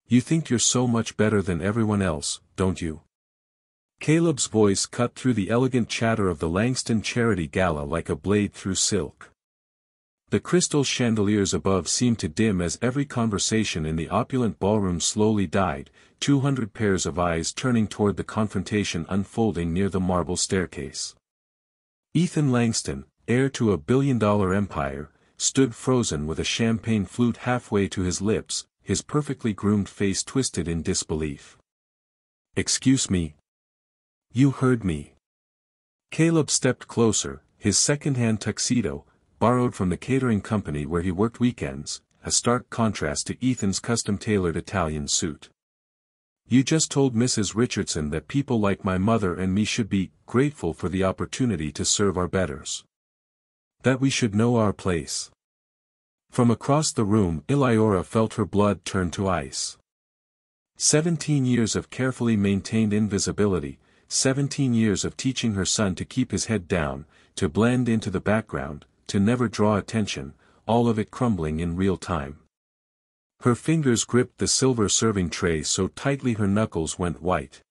You think you're so much better than everyone else, don't you? Caleb's voice cut through the elegant chatter of the Langston Charity Gala like a blade through silk. The crystal chandeliers above seemed to dim as every conversation in the opulent ballroom slowly died, 200 pairs of eyes turning toward the confrontation unfolding near the marble staircase. Ethan Langston, heir to a billion-dollar empire, stood frozen with a champagne flute halfway to his lips, his perfectly groomed face twisted in disbelief. "Excuse me. You heard me." Caleb stepped closer, his second-hand tuxedo, borrowed from the catering company where he worked weekends, a stark contrast to Ethan's custom-tailored Italian suit. "You just told Mrs. Richardson that people like my mother and me should be grateful for the opportunity to serve our betters. That we should know our place." From across the room Eliora felt her blood turn to ice. 17 years of carefully maintained invisibility, 17 years of teaching her son to keep his head down, to blend into the background, to never draw attention, all of it crumbling in real time. Her fingers gripped the silver serving tray so tightly her knuckles went white.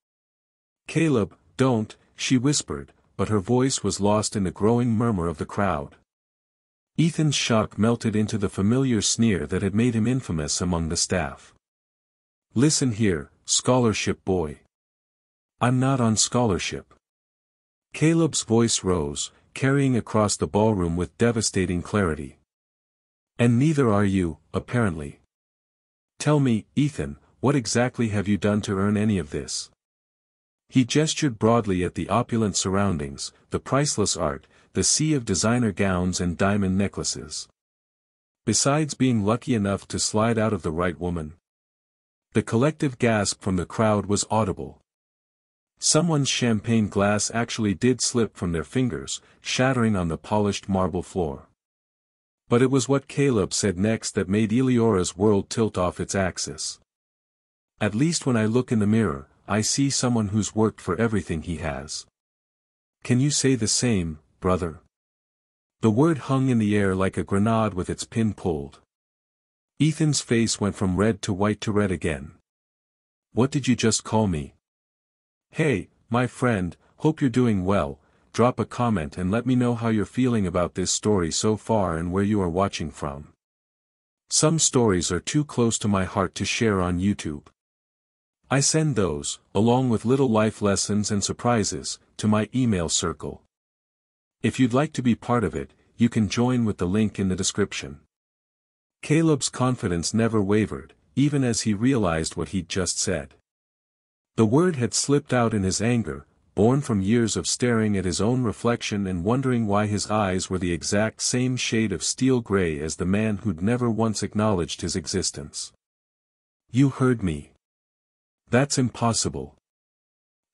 "Caleb, don't," she whispered, but her voice was lost in the growing murmur of the crowd. Ethan's shock melted into the familiar sneer that had made him infamous among the staff. "Listen here, scholarship boy. I'm not on scholarship." Caleb's voice rose, carrying across the ballroom with devastating clarity. "And neither are you, apparently. Tell me, Ethan, what exactly have you done to earn any of this?" He gestured broadly at the opulent surroundings, the priceless art, the sea of designer gowns and diamond necklaces. "Besides being lucky enough to slide out of the right woman." The collective gasp from the crowd was audible. Someone's champagne glass actually did slip from their fingers, shattering on the polished marble floor. But it was what Caleb said next that made Eliora's world tilt off its axis. "At least when I look in the mirror, I see someone who's worked for everything he has. Can you say the same, brother?" The word hung in the air like a grenade with its pin pulled. Ethan's face went from red to white to red again. "What did you just call me?" "Hey, my friend, hope you're doing well. Drop a comment and let me know how you're feeling about this story so far and where you are watching from. Some stories are too close to my heart to share on YouTube. I send those, along with little life lessons and surprises, to my email circle. If you'd like to be part of it, you can join with the link in the description." Caleb's confidence never wavered, even as he realized what he'd just said. The word had slipped out in his anger, born from years of staring at his own reflection and wondering why his eyes were the exact same shade of steel gray as the man who'd never once acknowledged his existence. "You heard me. That's impossible."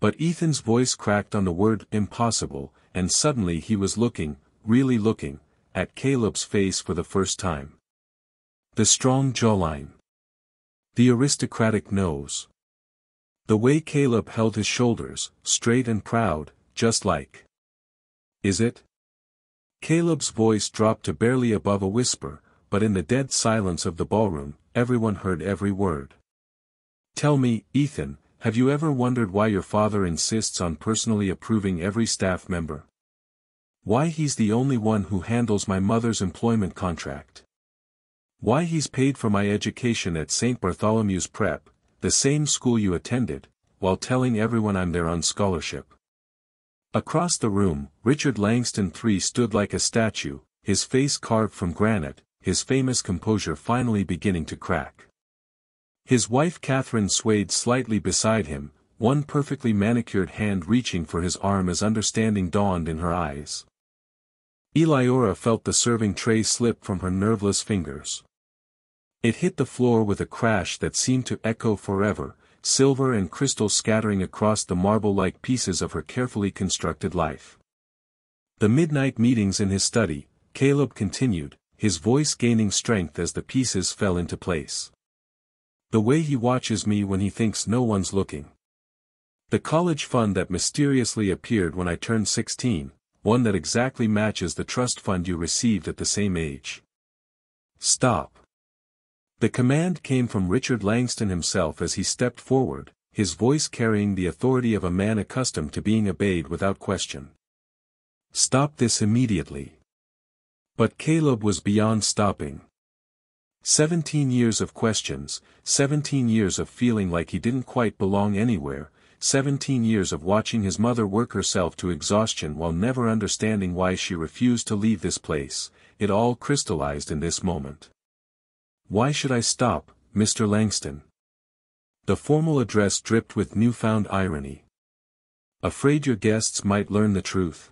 But Ethan's voice cracked on the word impossible, and suddenly he was looking, really looking, at Caleb's face for the first time. The strong jawline. The aristocratic nose. The way Caleb held his shoulders, straight and proud, just like. "Is it?" Caleb's voice dropped to barely above a whisper, but in the dead silence of the ballroom, everyone heard every word. "Tell me, Ethan, have you ever wondered why your father insists on personally approving every staff member? Why he's the only one who handles my mother's employment contract? Why he's paid for my education at St. Bartholomew's Prep, the same school you attended, while telling everyone I'm there on scholarship?" Across the room, Richard Langston III stood like a statue, his face carved from granite, his famous composure finally beginning to crack. His wife Catherine swayed slightly beside him, one perfectly manicured hand reaching for his arm as understanding dawned in her eyes. Eliora felt the serving tray slip from her nerveless fingers. It hit the floor with a crash that seemed to echo forever, silver and crystal scattering across the marble-like pieces of her carefully constructed life. The midnight meetings in his study, Caleb continued, his voice gaining strength as the pieces fell into place. "The way he watches me when he thinks no one's looking. The college fund that mysteriously appeared when I turned 16, one that exactly matches the trust fund you received at the same age. Stop. The command came from Richard Langston himself as he stepped forward, his voice carrying the authority of a man accustomed to being obeyed without question. "Stop this immediately." But Caleb was beyond stopping. 17 years of questions, 17 years of feeling like he didn't quite belong anywhere, 17 years of watching his mother work herself to exhaustion while never understanding why she refused to leave this place, it all crystallized in this moment. "Why should I stop, Mr. Langston?" The formal address dripped with newfound irony. "Afraid your guests might learn the truth.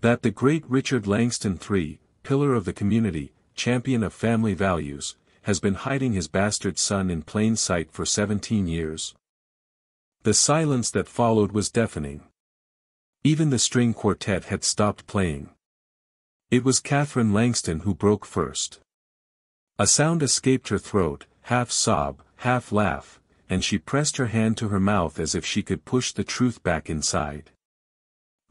That the great Richard Langston III, pillar of the community, champion of family values, has been hiding his bastard son in plain sight for 17 years. The silence that followed was deafening. Even the string quartet had stopped playing. It was Catherine Langston who broke first. A sound escaped her throat, half sob, half laugh, and she pressed her hand to her mouth as if she could push the truth back inside.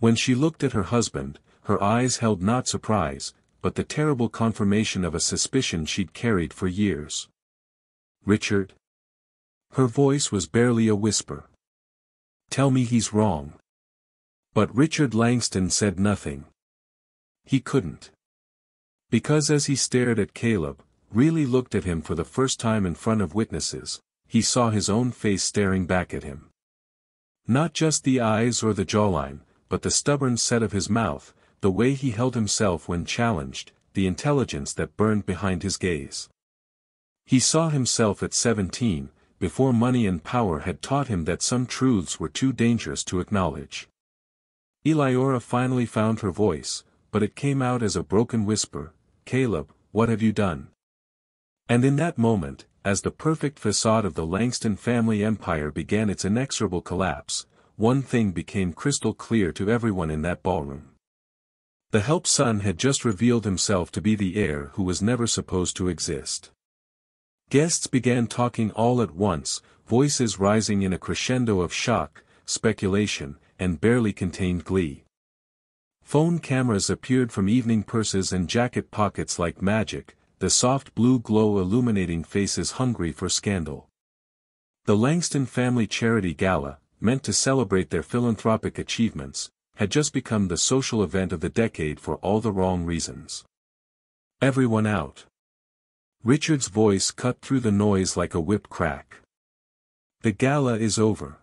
When she looked at her husband, her eyes held not surprise, but the terrible confirmation of a suspicion she'd carried for years. "Richard?" Her voice was barely a whisper. "Tell me he's wrong." But Richard Langston said nothing. He couldn't. Because as he stared at Caleb, really looked at him for the first time in front of witnesses, he saw his own face staring back at him. Not just the eyes or the jawline, but the stubborn set of his mouth, the way he held himself when challenged, the intelligence that burned behind his gaze. He saw himself at 17, before money and power had taught him that some truths were too dangerous to acknowledge. Eliora finally found her voice, but it came out as a broken whisper, "Caleb, what have you done?" And in that moment, as the perfect facade of the Langston family empire began its inexorable collapse, one thing became crystal clear to everyone in that ballroom. The help's son had just revealed himself to be the heir who was never supposed to exist. Guests began talking all at once, voices rising in a crescendo of shock, speculation, and barely contained glee. Phone cameras appeared from evening purses and jacket pockets like magic, the soft blue glow illuminating faces hungry for scandal. The Langston family charity gala, meant to celebrate their philanthropic achievements, had just become the social event of the decade for all the wrong reasons. "Everyone out." Richard's voice cut through the noise like a whip crack. "The gala is over."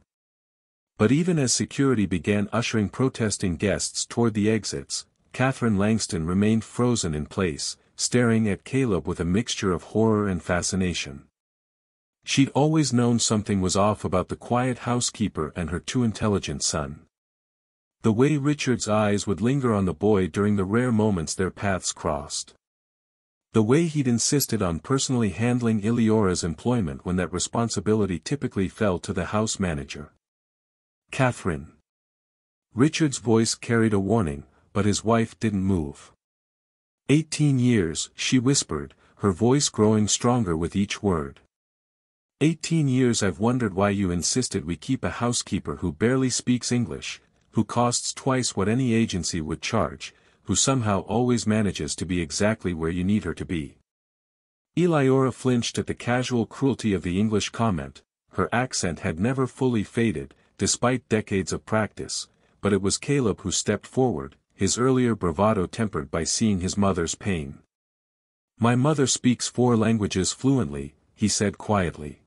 But even as security began ushering protesting guests toward the exits, Catherine Langston remained frozen in place, staring at Caleb with a mixture of horror and fascination. She'd always known something was off about the quiet housekeeper and her too intelligent son. The way Richard's eyes would linger on the boy during the rare moments their paths crossed. The way he'd insisted on personally handling Eliora's employment when that responsibility typically fell to the house manager. "Catherine." Richard's voice carried a warning, but his wife didn't move. 18 years, she whispered, her voice growing stronger with each word. 18 years I've wondered why you insisted we keep a housekeeper who barely speaks English, who costs twice what any agency would charge, who somehow always manages to be exactly where you need her to be. Eliora flinched at the casual cruelty of the English comment. Her accent had never fully faded, despite decades of practice, but it was Caleb who stepped forward, his earlier bravado tempered by seeing his mother's pain. "My mother speaks 4 languages fluently," he said quietly.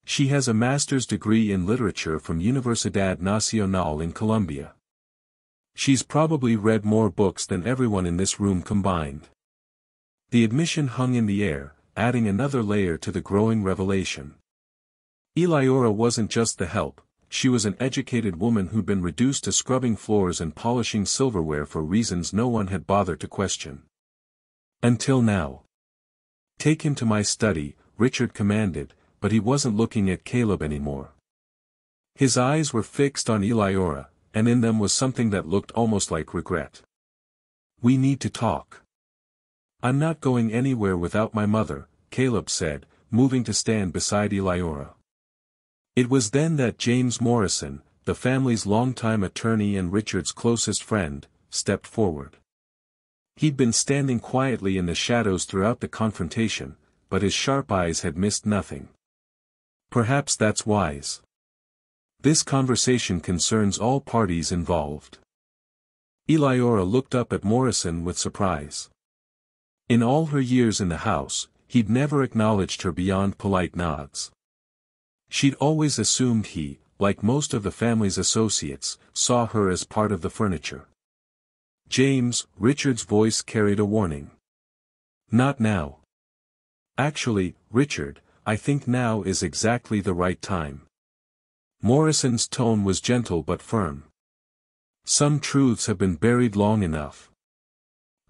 "She has a master's degree in literature from Universidad Nacional in Colombia. She's probably read more books than everyone in this room combined." The admission hung in the air, adding another layer to the growing revelation. Eliora wasn't just the help. She was an educated woman who'd been reduced to scrubbing floors and polishing silverware for reasons no one had bothered to question. Until now. "Take him to my study," Richard commanded, but he wasn't looking at Caleb anymore. His eyes were fixed on Eliora, and in them was something that looked almost like regret. "We need to talk." "I'm not going anywhere without my mother," Caleb said, moving to stand beside Eliora. It was then that James Morrison, the family's longtime attorney and Richard's closest friend, stepped forward. He'd been standing quietly in the shadows throughout the confrontation, but his sharp eyes had missed nothing. Perhaps that's wise. This conversation concerns all parties involved. Eliora looked up at Morrison with surprise. In all her years in the house, he'd never acknowledged her beyond polite nods. She'd always assumed he, like most of the family's associates, saw her as part of the furniture. James, Richard's voice carried a warning. Not now. Actually, Richard, I think now is exactly the right time. Morrison's tone was gentle but firm. Some truths have been buried long enough.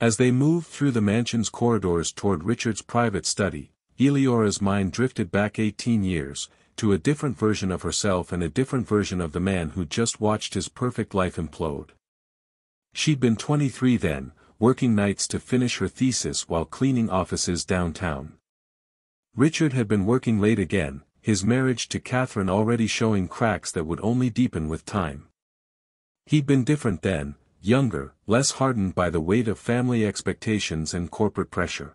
As they moved through the mansion's corridors toward Richard's private study, Eliora's mind drifted back 18 years, to a different version of herself and a different version of the man who'd just watched his perfect life implode. She'd been 23 then, working nights to finish her thesis while cleaning offices downtown. Richard had been working late again, his marriage to Catherine already showing cracks that would only deepen with time. He'd been different then, younger, less hardened by the weight of family expectations and corporate pressure.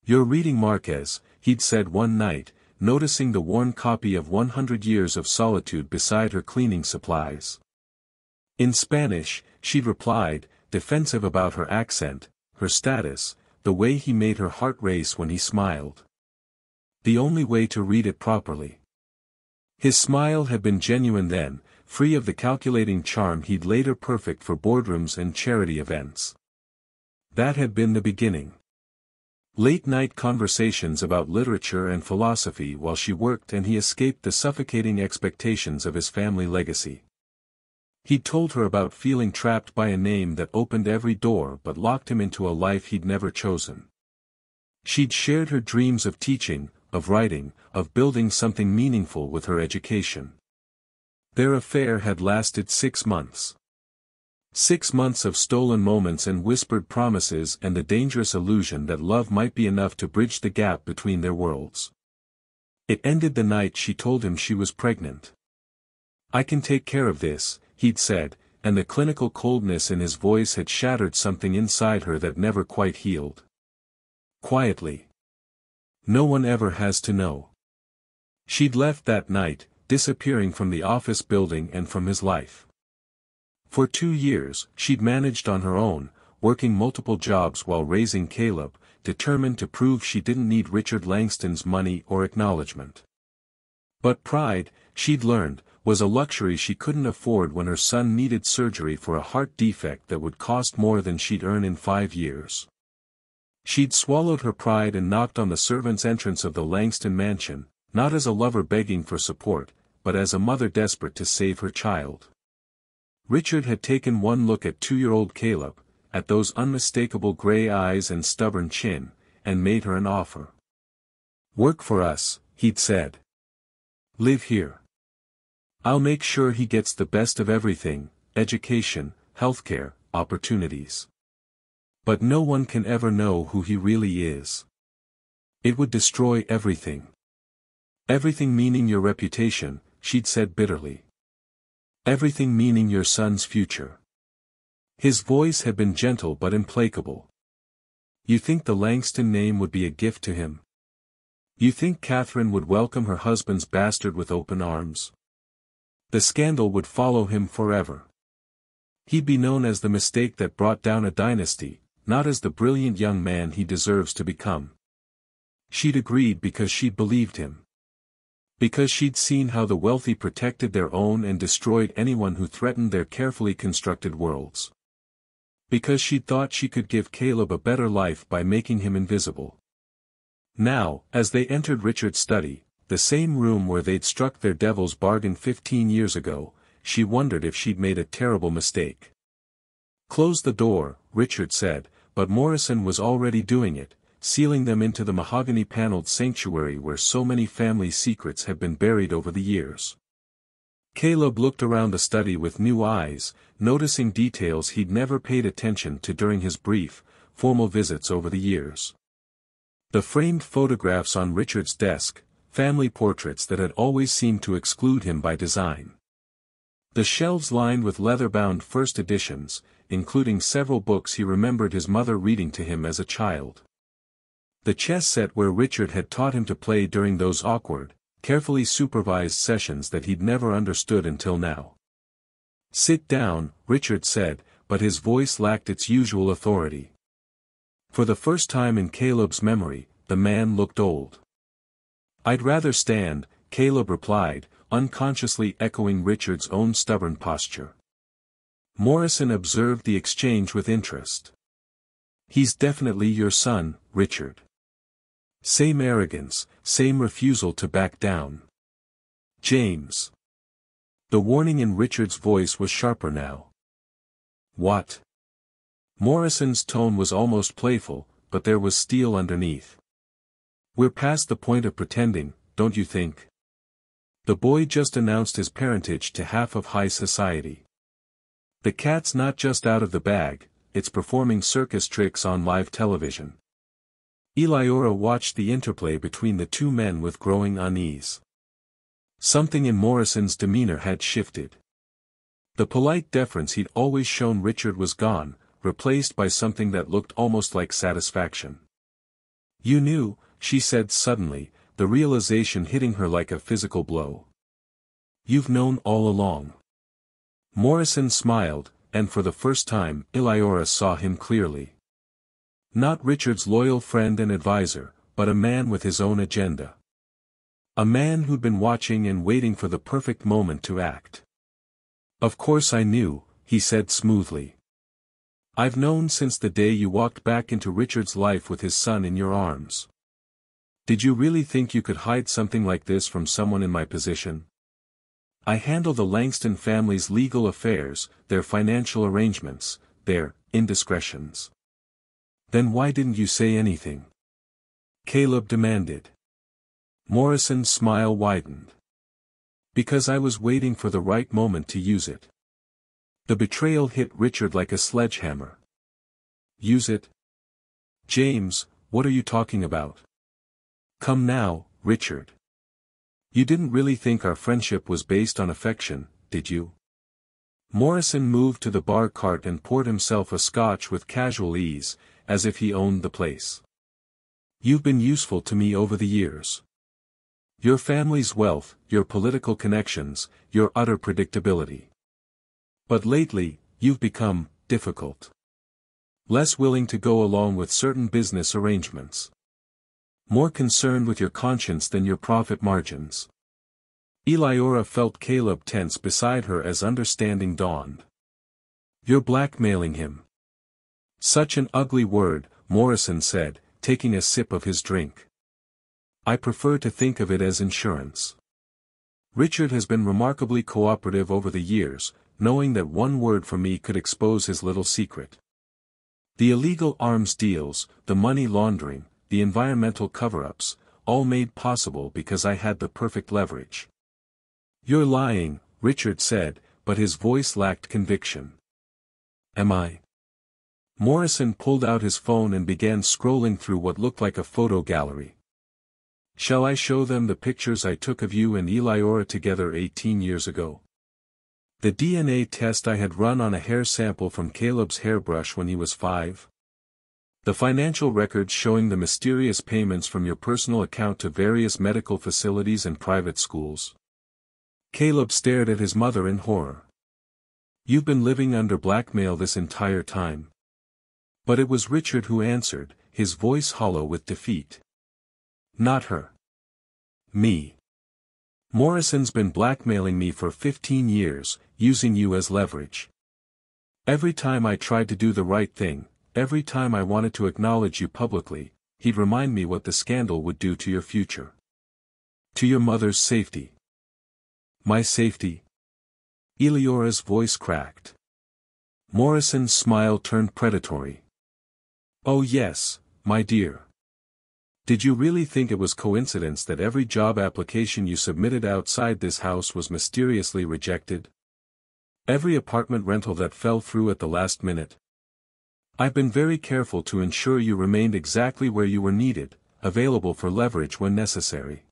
"You're reading Marquez," he'd said one night, noticing the worn copy of 100 Years of Solitude beside her cleaning supplies. In Spanish, she'd replied, defensive about her accent, her status, the way he made her heart race when he smiled. The only way to read it properly. His smile had been genuine then, free of the calculating charm he'd later perfect for boardrooms and charity events. That had been the beginning. Late-night conversations about literature and philosophy while she worked and he escaped the suffocating expectations of his family legacy. He'd told her about feeling trapped by a name that opened every door but locked him into a life he'd never chosen. She'd shared her dreams of teaching, of writing, of building something meaningful with her education. Their affair had lasted 6 months. 6 months of stolen moments and whispered promises and the dangerous illusion that love might be enough to bridge the gap between their worlds. It ended the night she told him she was pregnant. "I can take care of this," he'd said, and the clinical coldness in his voice had shattered something inside her that never quite healed. Quietly. "No one ever has to know." She'd left that night, disappearing from the office building and from his life. For 2 years, she'd managed on her own, working multiple jobs while raising Caleb, determined to prove she didn't need Richard Langston's money or acknowledgement. But pride, she'd learned, was a luxury she couldn't afford when her son needed surgery for a heart defect that would cost more than she'd earn in 5 years. She'd swallowed her pride and knocked on the servants' entrance of the Langston mansion, not as a lover begging for support, but as a mother desperate to save her child. Richard had taken one look at 2-year-old Caleb, at those unmistakable gray eyes and stubborn chin, and made her an offer. "Work for us," he'd said. "Live here. I'll make sure he gets the best of everything, education, healthcare, opportunities. But no one can ever know who he really is. It would destroy everything." "Everything meaning your reputation," she'd said bitterly. "Everything meaning your son's future." His voice had been gentle but implacable. "You think the Langston name would be a gift to him? You think Catherine would welcome her husband's bastard with open arms? The scandal would follow him forever. He'd be known as the mistake that brought down a dynasty, not as the brilliant young man he deserves to become." She'd agreed because she'd believed him. Because she'd seen how the wealthy protected their own and destroyed anyone who threatened their carefully constructed worlds. Because she'd thought she could give Caleb a better life by making him invisible. Now, as they entered Richard's study, the same room where they'd struck their devil's bargain 15 years ago, she wondered if she'd made a terrible mistake. "Close the door," Richard said, but Morrison was already doing it, sealing them into the mahogany-paneled sanctuary where so many family secrets had been buried over the years. Caleb looked around the study with new eyes, noticing details he'd never paid attention to during his brief, formal visits over the years. The framed photographs on Richard's desk, family portraits that had always seemed to exclude him by design. The shelves lined with leather-bound first editions, including several books he remembered his mother reading to him as a child. The chess set where Richard had taught him to play during those awkward, carefully supervised sessions that he'd never understood until now. "Sit down," Richard said, but his voice lacked its usual authority. For the first time in Caleb's memory, the man looked old. "I'd rather stand," Caleb replied, unconsciously echoing Richard's own stubborn posture. Morrison observed the exchange with interest. "He's definitely your son, Richard. Same arrogance, same refusal to back down. James." The warning in Richard's voice was sharper now. "What?" Morrison's tone was almost playful, but there was steel underneath. "We're past the point of pretending, don't you think? The boy just announced his parentage to half of high society. The cat's not just out of the bag, it's performing circus tricks on live television." Eliora watched the interplay between the two men with growing unease. Something in Morrison's demeanor had shifted. The polite deference he'd always shown Richard was gone, replaced by something that looked almost like satisfaction. "You knew," she said suddenly, the realization hitting her like a physical blow. "You've known all along." Morrison smiled, and for the first time Eliora saw him clearly. Not Richard's loyal friend and advisor, but a man with his own agenda. A man who'd been watching and waiting for the perfect moment to act. "Of course I knew," he said smoothly. "I've known since the day you walked back into Richard's life with his son in your arms. Did you really think you could hide something like this from someone in my position? I handle the Langston family's legal affairs, their financial arrangements, their indiscretions." "Then why didn't you say anything?" Caleb demanded. Morrison's smile widened. "Because I was waiting for the right moment to use it." The betrayal hit Richard like a sledgehammer. "Use it? James, what are you talking about? Come now, Richard. You didn't really think our friendship was based on affection, did you?" Morrison moved to the bar cart and poured himself a scotch with casual ease, as if he owned the place. "You've been useful to me over the years. Your family's wealth, your political connections, your utter predictability. But lately, you've become difficult. Less willing to go along with certain business arrangements. More concerned with your conscience than your profit margins." Eliora felt Caleb tense beside her as understanding dawned. "You're blackmailing him." "Such an ugly word," Morrison said, taking a sip of his drink. "I prefer to think of it as insurance. Richard has been remarkably cooperative over the years, knowing that one word from me could expose his little secret. The illegal arms deals, the money laundering, the environmental cover-ups, all made possible because I had the perfect leverage." "You're lying," Richard said, but his voice lacked conviction. "Am I?" Morrison pulled out his phone and began scrolling through what looked like a photo gallery. "Shall I show them the pictures I took of you and Eliora together 18 years ago? The DNA test I had run on a hair sample from Caleb's hairbrush when he was 5? The financial records showing the mysterious payments from your personal account to various medical facilities and private schools?" Caleb stared at his mother in horror. "You've been living under blackmail this entire time." But it was Richard who answered, his voice hollow with defeat. "Not her. Me. Morrison's been blackmailing me for 15 years, using you as leverage. Every time I tried to do the right thing, every time I wanted to acknowledge you publicly, he'd remind me what the scandal would do to your future. To your mother's safety." "My safety?" Eliora's voice cracked. Morrison's smile turned predatory. "Oh yes, my dear. Did you really think it was coincidence that every job application you submitted outside this house was mysteriously rejected? Every apartment rental that fell through at the last minute? I've been very careful to ensure you remained exactly where you were needed, available for leverage when necessary."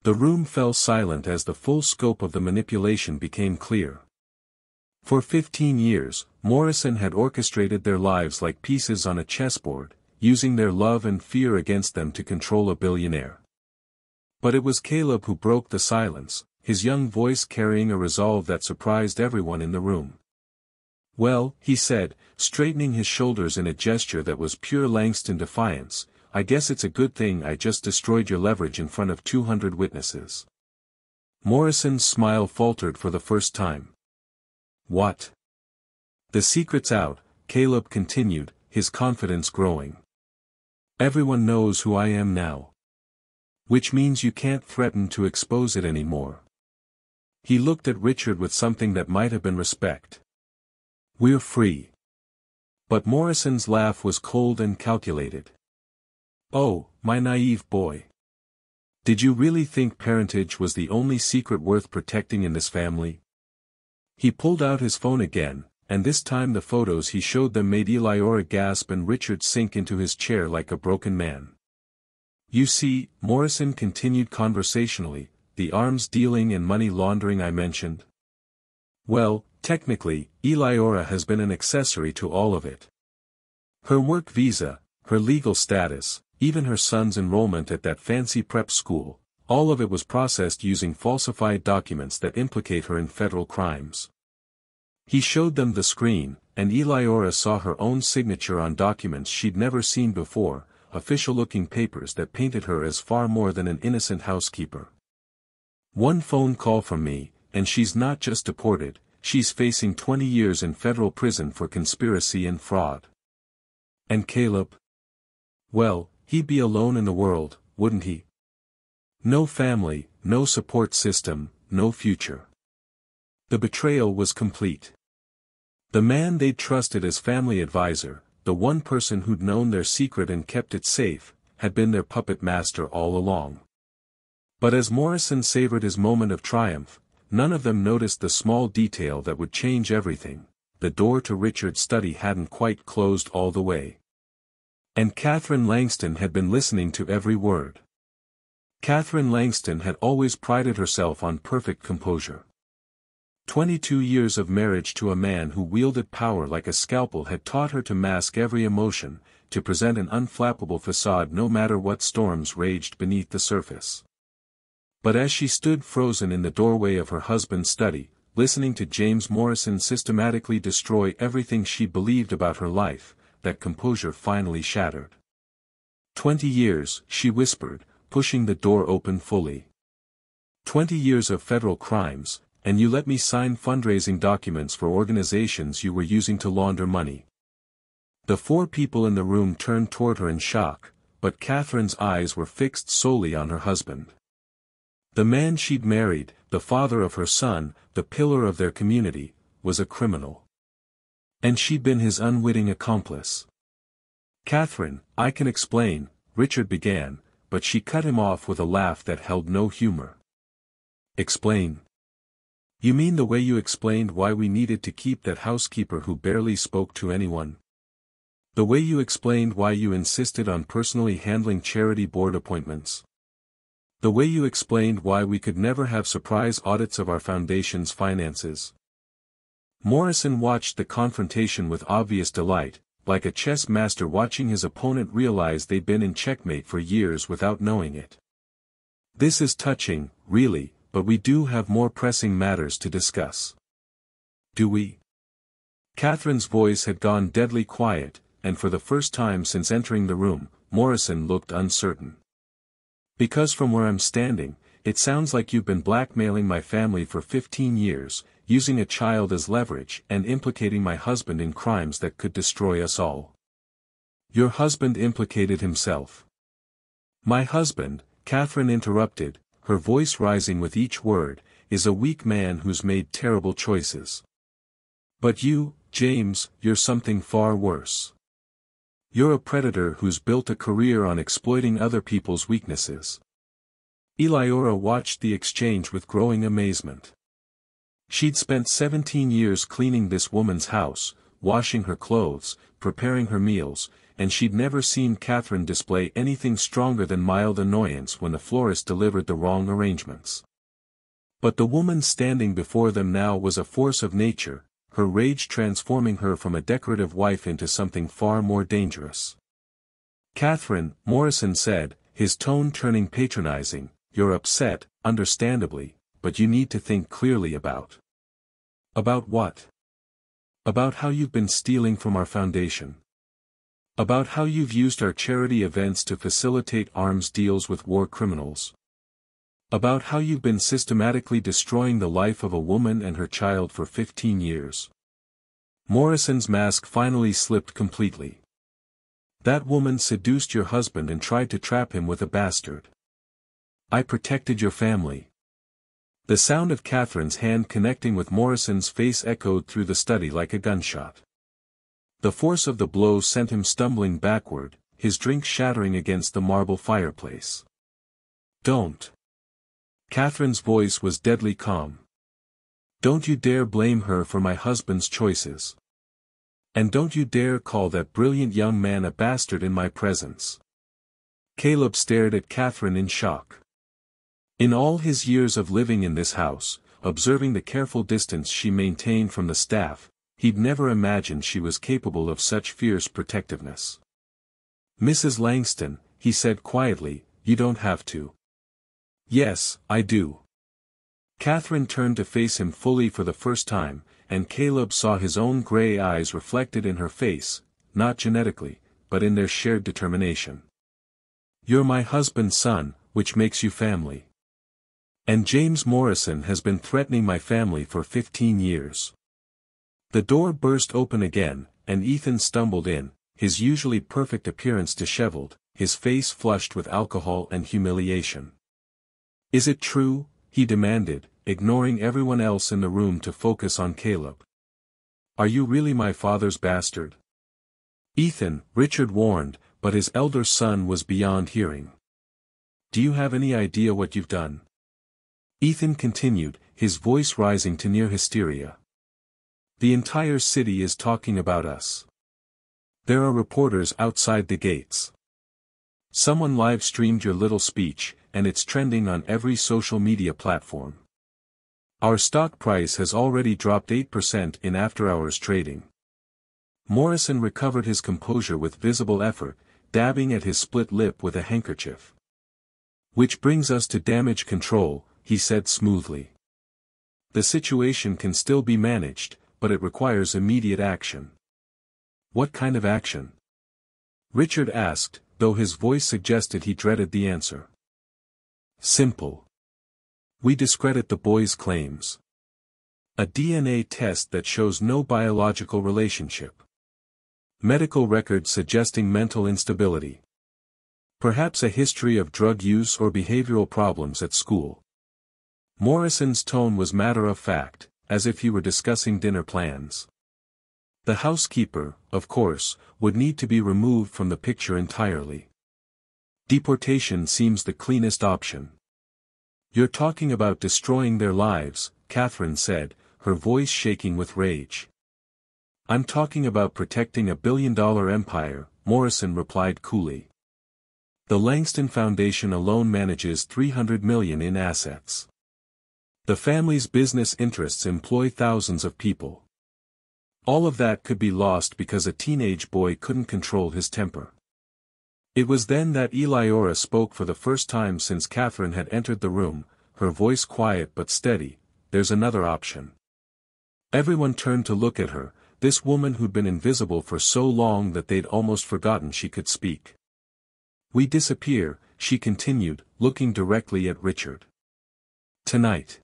The room fell silent as the full scope of the manipulation became clear. For 15 years, Morrison had orchestrated their lives like pieces on a chessboard, using their love and fear against them to control a billionaire. But it was Caleb who broke the silence, his young voice carrying a resolve that surprised everyone in the room. "Well," he said, straightening his shoulders in a gesture that was pure Langston defiance, "I guess it's a good thing I just destroyed your leverage in front of 200 witnesses." Morrison's smile faltered for the first time. "What?" "The secret's out," Caleb continued, his confidence growing. "Everyone knows who I am now. Which means you can't threaten to expose it anymore." He looked at Richard with something that might have been respect. "We're free." But Morrison's laugh was cold and calculated. "Oh, my naive boy. Did you really think parentage was the only secret worth protecting in this family?" He pulled out his phone again, and this time the photos he showed them made Eliora gasp and Richard sink into his chair like a broken man. "You see," Morrison continued conversationally, "the arms dealing and money laundering I mentioned? Well, technically, Eliora has been an accessory to all of it. Her work visa, her legal status, even her son's enrollment at that fancy prep school, all of it was processed using falsified documents that implicate her in federal crimes." He showed them the screen, and Eliora saw her own signature on documents she'd never seen before, official-looking papers that painted her as far more than an innocent housekeeper. "One phone call from me, and she's not just deported, she's facing 20 years in federal prison for conspiracy and fraud." And Caleb? Well, he'd be alone in the world, wouldn't he? No family, no support system, no future. The betrayal was complete. The man they'd trusted as family advisor, the one person who'd known their secret and kept it safe, had been their puppet master all along. But as Morrison savored his moment of triumph, none of them noticed the small detail that would change everything: the door to Richard's study hadn't quite closed all the way. And Catherine Langston had been listening to every word. Catherine Langston had always prided herself on perfect composure. 22 years of marriage to a man who wielded power like a scalpel had taught her to mask every emotion, to present an unflappable facade no matter what storms raged beneath the surface. But as she stood frozen in the doorway of her husband's study, listening to James Morrison systematically destroy everything she believed about her life, that composure finally shattered. 20 years, she whispered, pushing the door open fully. 20 years of federal crimes, and you let me sign fundraising documents for organizations you were using to launder money. The four people in the room turned toward her in shock, but Catherine's eyes were fixed solely on her husband. The man she'd married, the father of her son, the pillar of their community, was a criminal. And she'd been his unwitting accomplice. "Catherine, I can explain," Richard began, but she cut him off with a laugh that held no humor. "Explain? You mean the way you explained why we needed to keep that housekeeper who barely spoke to anyone? The way you explained why you insisted on personally handling charity board appointments? The way you explained why we could never have surprise audits of our foundation's finances?" Morrison watched the confrontation with obvious delight, like a chess master watching his opponent realize they'd been in checkmate for years without knowing it. "This is touching, really, but we do have more pressing matters to discuss." "Do we?" Catherine's voice had gone deadly quiet, and for the first time since entering the room, Morrison looked uncertain. "Because from where I'm standing, it sounds like you've been blackmailing my family for 15 years, using a child as leverage and implicating my husband in crimes that could destroy us all." "Your husband implicated himself." "My husband," Catherine interrupted, her voice rising with each word, "is a weak man who's made terrible choices. But you, James, you're something far worse. You're a predator who's built a career on exploiting other people's weaknesses." Eliora watched the exchange with growing amazement. She'd spent 17 years cleaning this woman's house, washing her clothes, preparing her meals, and she'd never seen Catherine display anything stronger than mild annoyance when the florist delivered the wrong arrangements. But the woman standing before them now was a force of nature, her rage transforming her from a decorative wife into something far more dangerous. Catherine, Morrison said, his tone turning patronizing, you're upset, understandably, but you need to think clearly about. About what? About how you've been stealing from our foundation. About how you've used our charity events to facilitate arms deals with war criminals. About how you've been systematically destroying the life of a woman and her child for 15 years. Morrison's mask finally slipped completely. That woman seduced your husband and tried to trap him with a bastard. I protected your family. The sound of Catherine's hand connecting with Morrison's face echoed through the study like a gunshot. The force of the blow sent him stumbling backward, his drink shattering against the marble fireplace. Don't. Catherine's voice was deadly calm. Don't you dare blame her for my husband's choices. And don't you dare call that brilliant young man a bastard in my presence. Caleb stared at Catherine in shock. In all his years of living in this house, observing the careful distance she maintained from the staff, he'd never imagined she was capable of such fierce protectiveness. Mrs. Langston, he said quietly, you don't have to. Yes, I do. Catherine turned to face him fully for the first time, and Caleb saw his own gray eyes reflected in her face, not genetically, but in their shared determination. You're my husband's son, which makes you family. And James Morrison has been threatening my family for 15 years. The door burst open again, and Ethan stumbled in, his usually perfect appearance disheveled, his face flushed with alcohol and humiliation. Is it true? He demanded, ignoring everyone else in the room to focus on Caleb. Are you really my father's bastard? Ethan, Richard warned, but his elder son was beyond hearing. Do you have any idea what you've done? Ethan continued, his voice rising to near hysteria. The entire city is talking about us. There are reporters outside the gates. Someone live-streamed your little speech, and it's trending on every social media platform. Our stock price has already dropped 8% in after-hours trading. Morrison recovered his composure with visible effort, dabbing at his split lip with a handkerchief. Which brings us to damage control, he said smoothly. The situation can still be managed, but it requires immediate action. What kind of action? Richard asked, though his voice suggested he dreaded the answer. Simple. We discredit the boy's claims. A DNA test that shows no biological relationship. Medical records suggesting mental instability. Perhaps a history of drug use or behavioral problems at school. Morrison's tone was matter-of-fact, as if he were discussing dinner plans. The housekeeper, of course, would need to be removed from the picture entirely. Deportation seems the cleanest option. You're talking about destroying their lives, Catherine said, her voice shaking with rage. I'm talking about protecting a billion-dollar empire, Morrison replied coolly. The Langston Foundation alone manages $300 million in assets. The family's business interests employ thousands of people. All of that could be lost because a teenage boy couldn't control his temper. It was then that Eliora spoke for the first time since Catherine had entered the room, her voice quiet but steady. There's another option. Everyone turned to look at her, this woman who'd been invisible for so long that they'd almost forgotten she could speak. We disappear, she continued, looking directly at Richard. Tonight.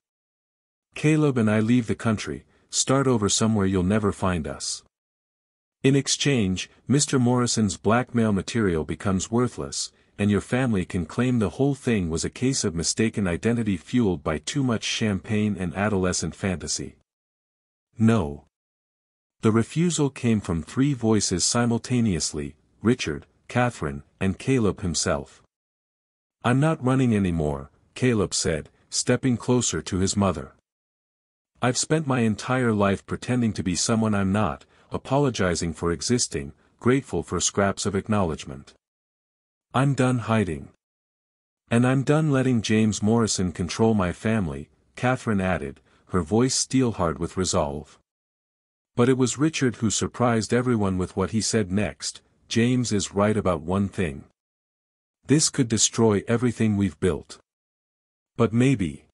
Caleb and I leave the country, start over somewhere you'll never find us. In exchange, Mr. Morrison's blackmail material becomes worthless, and your family can claim the whole thing was a case of mistaken identity fueled by too much champagne and adolescent fantasy. No. The refusal came from three voices simultaneously, Richard, Catherine, and Caleb himself. I'm not running anymore, Caleb said, stepping closer to his mother. I've spent my entire life pretending to be someone I'm not, apologizing for existing, grateful for scraps of acknowledgement. I'm done hiding. And I'm done letting James Morrison control my family, Catherine added, her voice steel-hard with resolve. But it was Richard who surprised everyone with what he said next. James is right about one thing. This could destroy everything we've built. But maybe.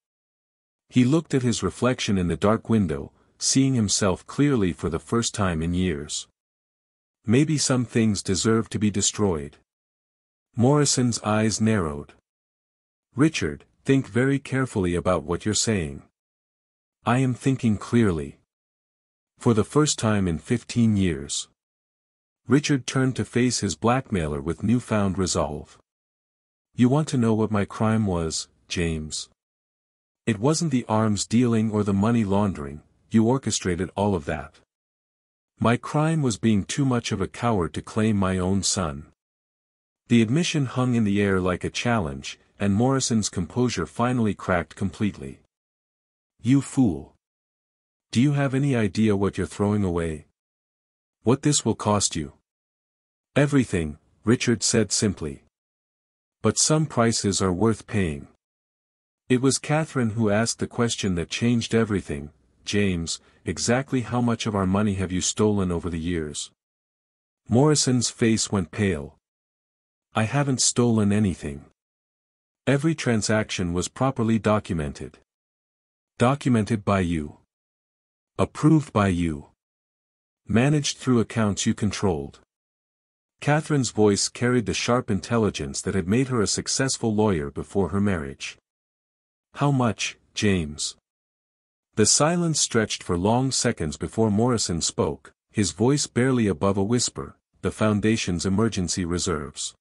He looked at his reflection in the dark window, seeing himself clearly for the first time in years. Maybe some things deserve to be destroyed. Morrison's eyes narrowed. Richard, think very carefully about what you're saying. I am thinking clearly. For the first time in 15 years. Richard turned to face his blackmailer with newfound resolve. You want to know what my crime was, James? It wasn't the arms dealing or the money laundering, you orchestrated all of that. My crime was being too much of a coward to claim my own son. The admission hung in the air like a challenge, and Morrison's composure finally cracked completely. You fool. Do you have any idea what you're throwing away? What this will cost you? Everything, Richard said simply. But some prices are worth paying. It was Catherine who asked the question that changed everything. James, exactly how much of our money have you stolen over the years? Morrison's face went pale. I haven't stolen anything. Every transaction was properly documented. Documented by you. Approved by you. Managed through accounts you controlled. Catherine's voice carried the sharp intelligence that had made her a successful lawyer before her marriage. How much, James? The silence stretched for long seconds before Morrison spoke, his voice barely above a whisper, the Foundation's emergency reserves.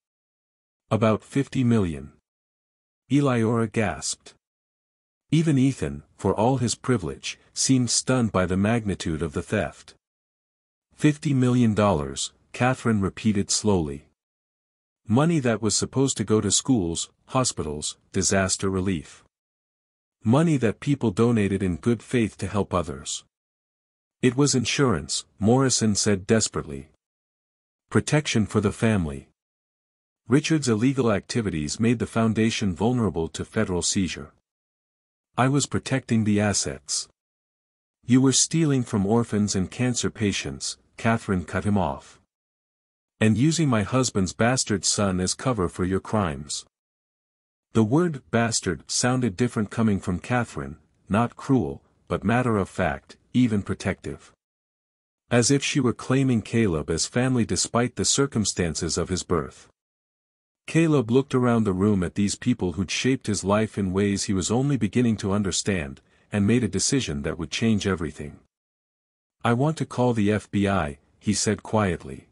About 50 million. Eliora gasped. Even Ethan, for all his privilege, seemed stunned by the magnitude of the theft. $50 million, Catherine repeated slowly. Money that was supposed to go to schools, hospitals, disaster relief. Money that people donated in good faith to help others. It was insurance, Morrison said desperately. Protection for the family. Richard's illegal activities made the Foundation vulnerable to federal seizure. I was protecting the assets. You were stealing from orphans and cancer patients, Catherine cut him off. And using my husband's bastard son as cover for your crimes. The word bastard sounded different coming from Catherine, not cruel, but matter-of-fact, even protective. As if she were claiming Caleb as family despite the circumstances of his birth. Caleb looked around the room at these people who'd shaped his life in ways he was only beginning to understand, and made a decision that would change everything. I want to call the FBI, he said quietly.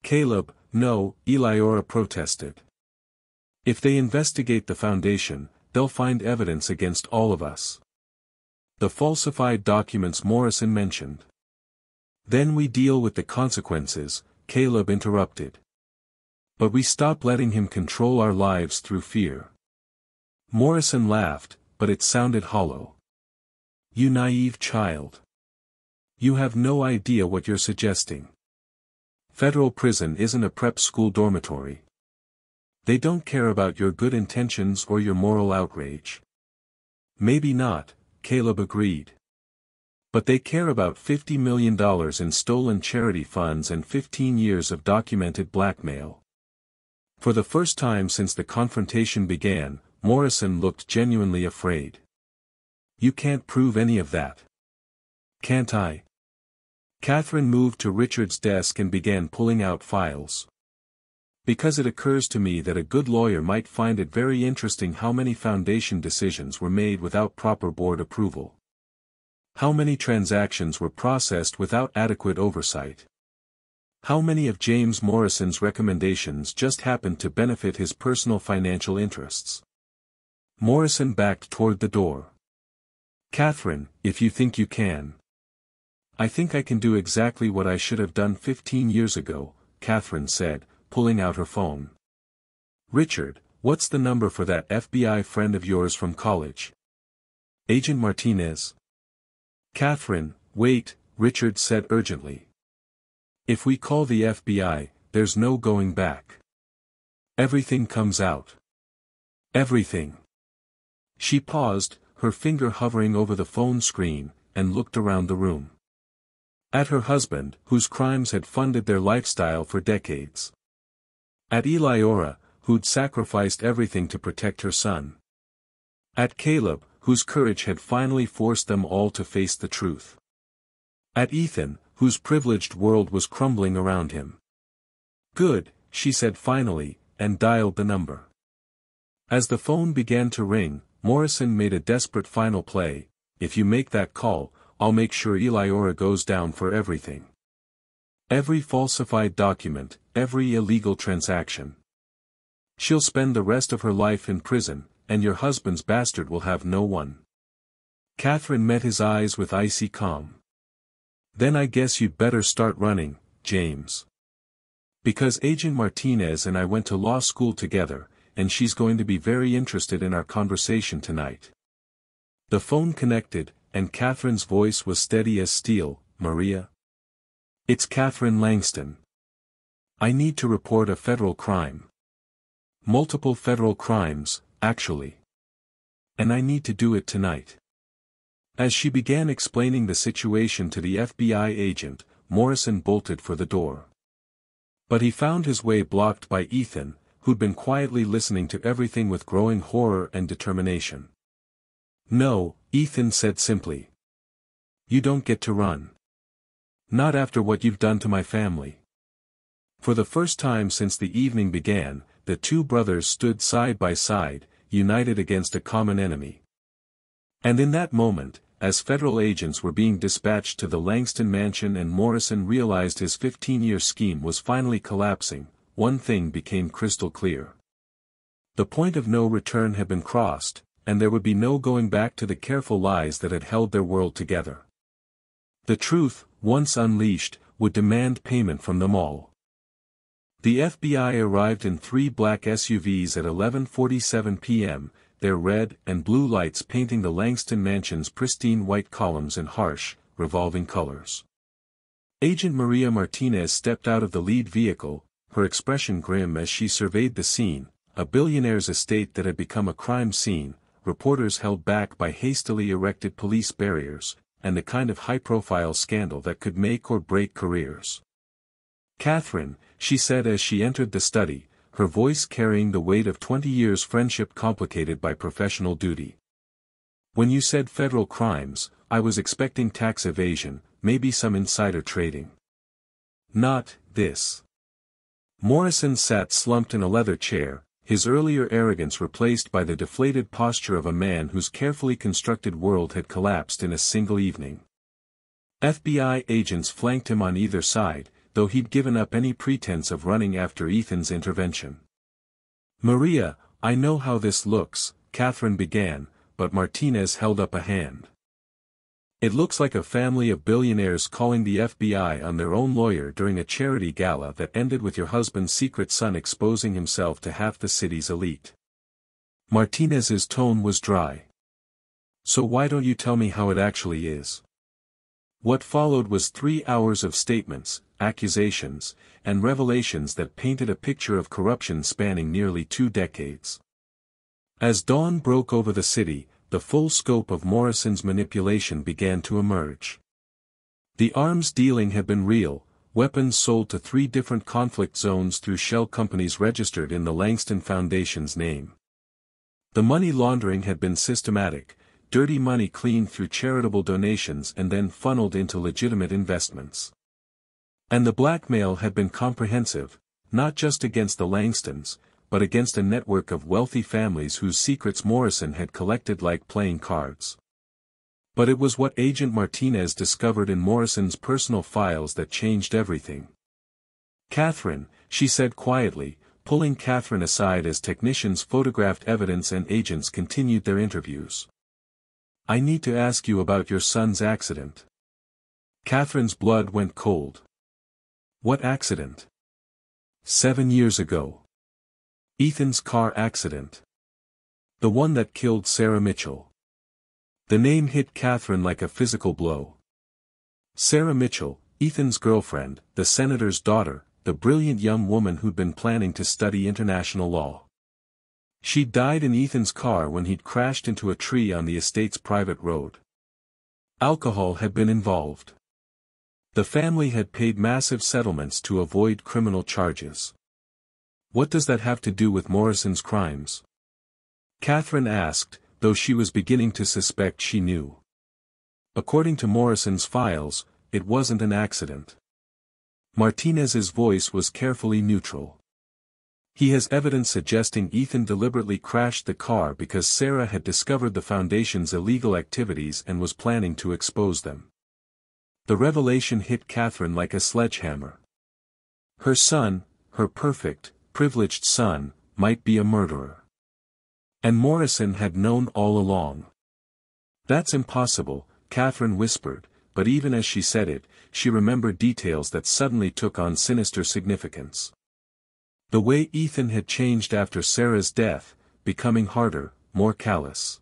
Caleb, no, Eliora protested. If they investigate the Foundation, they'll find evidence against all of us. The falsified documents Morrison mentioned. Then we deal with the consequences, Caleb interrupted. But we stop letting him control our lives through fear. Morrison laughed, but it sounded hollow. You naive child. You have no idea what you're suggesting. Federal prison isn't a prep school dormitory. They don't care about your good intentions or your moral outrage. Maybe not, Caleb agreed. But they care about $50 million in stolen charity funds and 15 years of documented blackmail. For the first time since the confrontation began, Morrison looked genuinely afraid. You can't prove any of that. Can't I? Catherine moved to Richard's desk and began pulling out files. Because it occurs to me that a good lawyer might find it very interesting how many Foundation decisions were made without proper board approval. How many transactions were processed without adequate oversight. How many of James Morrison's recommendations just happened to benefit his personal financial interests. Morrison backed toward the door. Catherine, if you think you can. I think I can do exactly what I should have done 15 years ago, Catherine said, pulling out her phone. Richard, what's the number for that FBI friend of yours from college? Agent Martinez. Catherine, wait, Richard said urgently. If we call the FBI, there's no going back. Everything comes out. Everything. She paused, her finger hovering over the phone screen, and looked around the room. At her husband, whose crimes had funded their lifestyle for decades. At Eliora, who'd sacrificed everything to protect her son. At Caleb, whose courage had finally forced them all to face the truth. At Ethan, whose privileged world was crumbling around him. "Good," she said finally, and dialed the number. As the phone began to ring, Morrison made a desperate final play. "If you make that call, I'll make sure Eliora goes down for everything. Every falsified document, every illegal transaction. She'll spend the rest of her life in prison, and your husband's bastard will have no one." Catherine met his eyes with icy calm. "Then I guess you'd better start running, James. Because Agent Martinez and I went to law school together, and she's going to be very interested in our conversation tonight." The phone connected, and Catherine's voice was steady as steel. "Maria? It's Catherine Langston. I need to report a federal crime. Multiple federal crimes, actually. And I need to do it tonight." As she began explaining the situation to the FBI agent, Morrison bolted for the door. But he found his way blocked by Ethan, who'd been quietly listening to everything with growing horror and determination. "No," Ethan said simply. "You don't get to run. Not after what you've done to my family." For the first time since the evening began, the two brothers stood side by side, united against a common enemy. And in that moment, as federal agents were being dispatched to the Langston mansion and Morrison realized his 15-year scheme was finally collapsing, one thing became crystal clear. The point of no return had been crossed, and there would be no going back to the careful lies that had held their world together. The truth, once unleashed, would demand payment from them all. The FBI arrived in 3 black SUVs at 11:47 p.m., their red and blue lights painting the Langston mansion's pristine white columns in harsh, revolving colors. Agent Maria Martinez stepped out of the lead vehicle, her expression grim as she surveyed the scene, a billionaire's estate that had become a crime scene, reporters held back by hastily erected police barriers, and the kind of high-profile scandal that could make or break careers. "Catherine," she said as she entered the study, her voice carrying the weight of 20 years' friendship complicated by professional duty. "When you said federal crimes, I was expecting tax evasion, maybe some insider trading. Not this." Morrison sat slumped in a leather chair, his earlier arrogance replaced by the deflated posture of a man whose carefully constructed world had collapsed in a single evening. FBI agents flanked him on either side, though he'd given up any pretense of running after Ethan's intervention. "Maria, I know how this looks," Catherine began, but Martinez held up a hand. "It looks like a family of billionaires calling the FBI on their own lawyer during a charity gala that ended with your husband's secret son exposing himself to half the city's elite." Martinez's tone was dry. "So why don't you tell me how it actually is?" What followed was 3 hours of statements, accusations, and revelations that painted a picture of corruption spanning nearly 2 decades. As dawn broke over the city, the full scope of Morrison's manipulation began to emerge. The arms dealing had been real, weapons sold to 3 different conflict zones through shell companies registered in the Langston Foundation's name. The money laundering had been systematic, dirty money cleaned through charitable donations and then funneled into legitimate investments. And the blackmail had been comprehensive, not just against the Langstons, but against a network of wealthy families whose secrets Morrison had collected like playing cards. But it was what Agent Martinez discovered in Morrison's personal files that changed everything. "Catherine," she said quietly, pulling Catherine aside as technicians photographed evidence and agents continued their interviews. "I need to ask you about your son's accident." Catherine's blood went cold. "What accident?" 7 years ago. Ethan's car accident. The one that killed Sarah Mitchell." The name hit Catherine like a physical blow. Sarah Mitchell, Ethan's girlfriend, the senator's daughter, the brilliant young woman who'd been planning to study international law. She died in Ethan's car when he'd crashed into a tree on the estate's private road. Alcohol had been involved. The family had paid massive settlements to avoid criminal charges. What does that have to do with Morrison's crimes? Catherine asked, though she was beginning to suspect she knew. According to Morrison's files, it wasn't an accident. Martinez's voice was carefully neutral. He has evidence suggesting Ethan deliberately crashed the car because Sarah had discovered the foundation's illegal activities and was planning to expose them. The revelation hit Catherine like a sledgehammer. Her son, her perfect, privileged son, might be a murderer. And Morrison had known all along. That's impossible, Catherine whispered, but even as she said it, she remembered details that suddenly took on sinister significance. The way Ethan had changed after Sarah's death, becoming harder, more callous.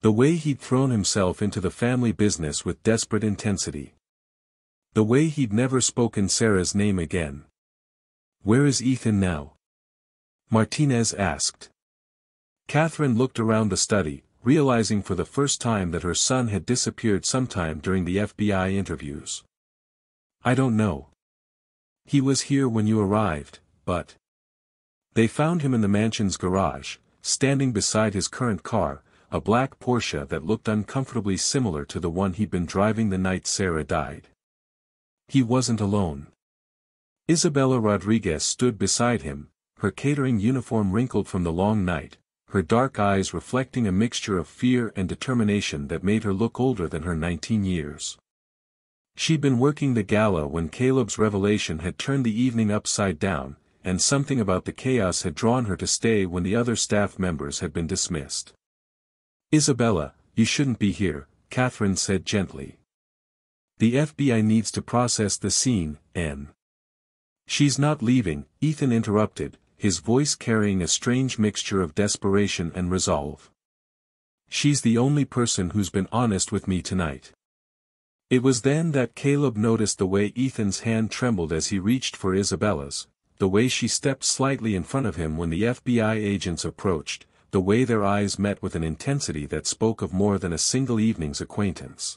The way he'd thrown himself into the family business with desperate intensity. The way he'd never spoken Sarah's name again. Where is Ethan now? Martinez asked. Catherine looked around the study, realizing for the first time that her son had disappeared sometime during the FBI interviews. I don't know. He was here when you arrived, but... They found him in the mansion's garage, standing beside his current car, a black Porsche that looked uncomfortably similar to the one he'd been driving the night Sarah died. He wasn't alone. Isabella Rodriguez stood beside him, her catering uniform wrinkled from the long night, her dark eyes reflecting a mixture of fear and determination that made her look older than her 19 years. She'd been working the gala when Caleb's revelation had turned the evening upside down, and something about the chaos had drawn her to stay when the other staff members had been dismissed. Isabella, you shouldn't be here, Catherine said gently. The FBI needs to process the scene, Anne. She's not leaving, Ethan interrupted, his voice carrying a strange mixture of desperation and resolve. She's the only person who's been honest with me tonight. It was then that Caleb noticed the way Ethan's hand trembled as he reached for Isabella's, the way she stepped slightly in front of him when the FBI agents approached, the way their eyes met with an intensity that spoke of more than a single evening's acquaintance.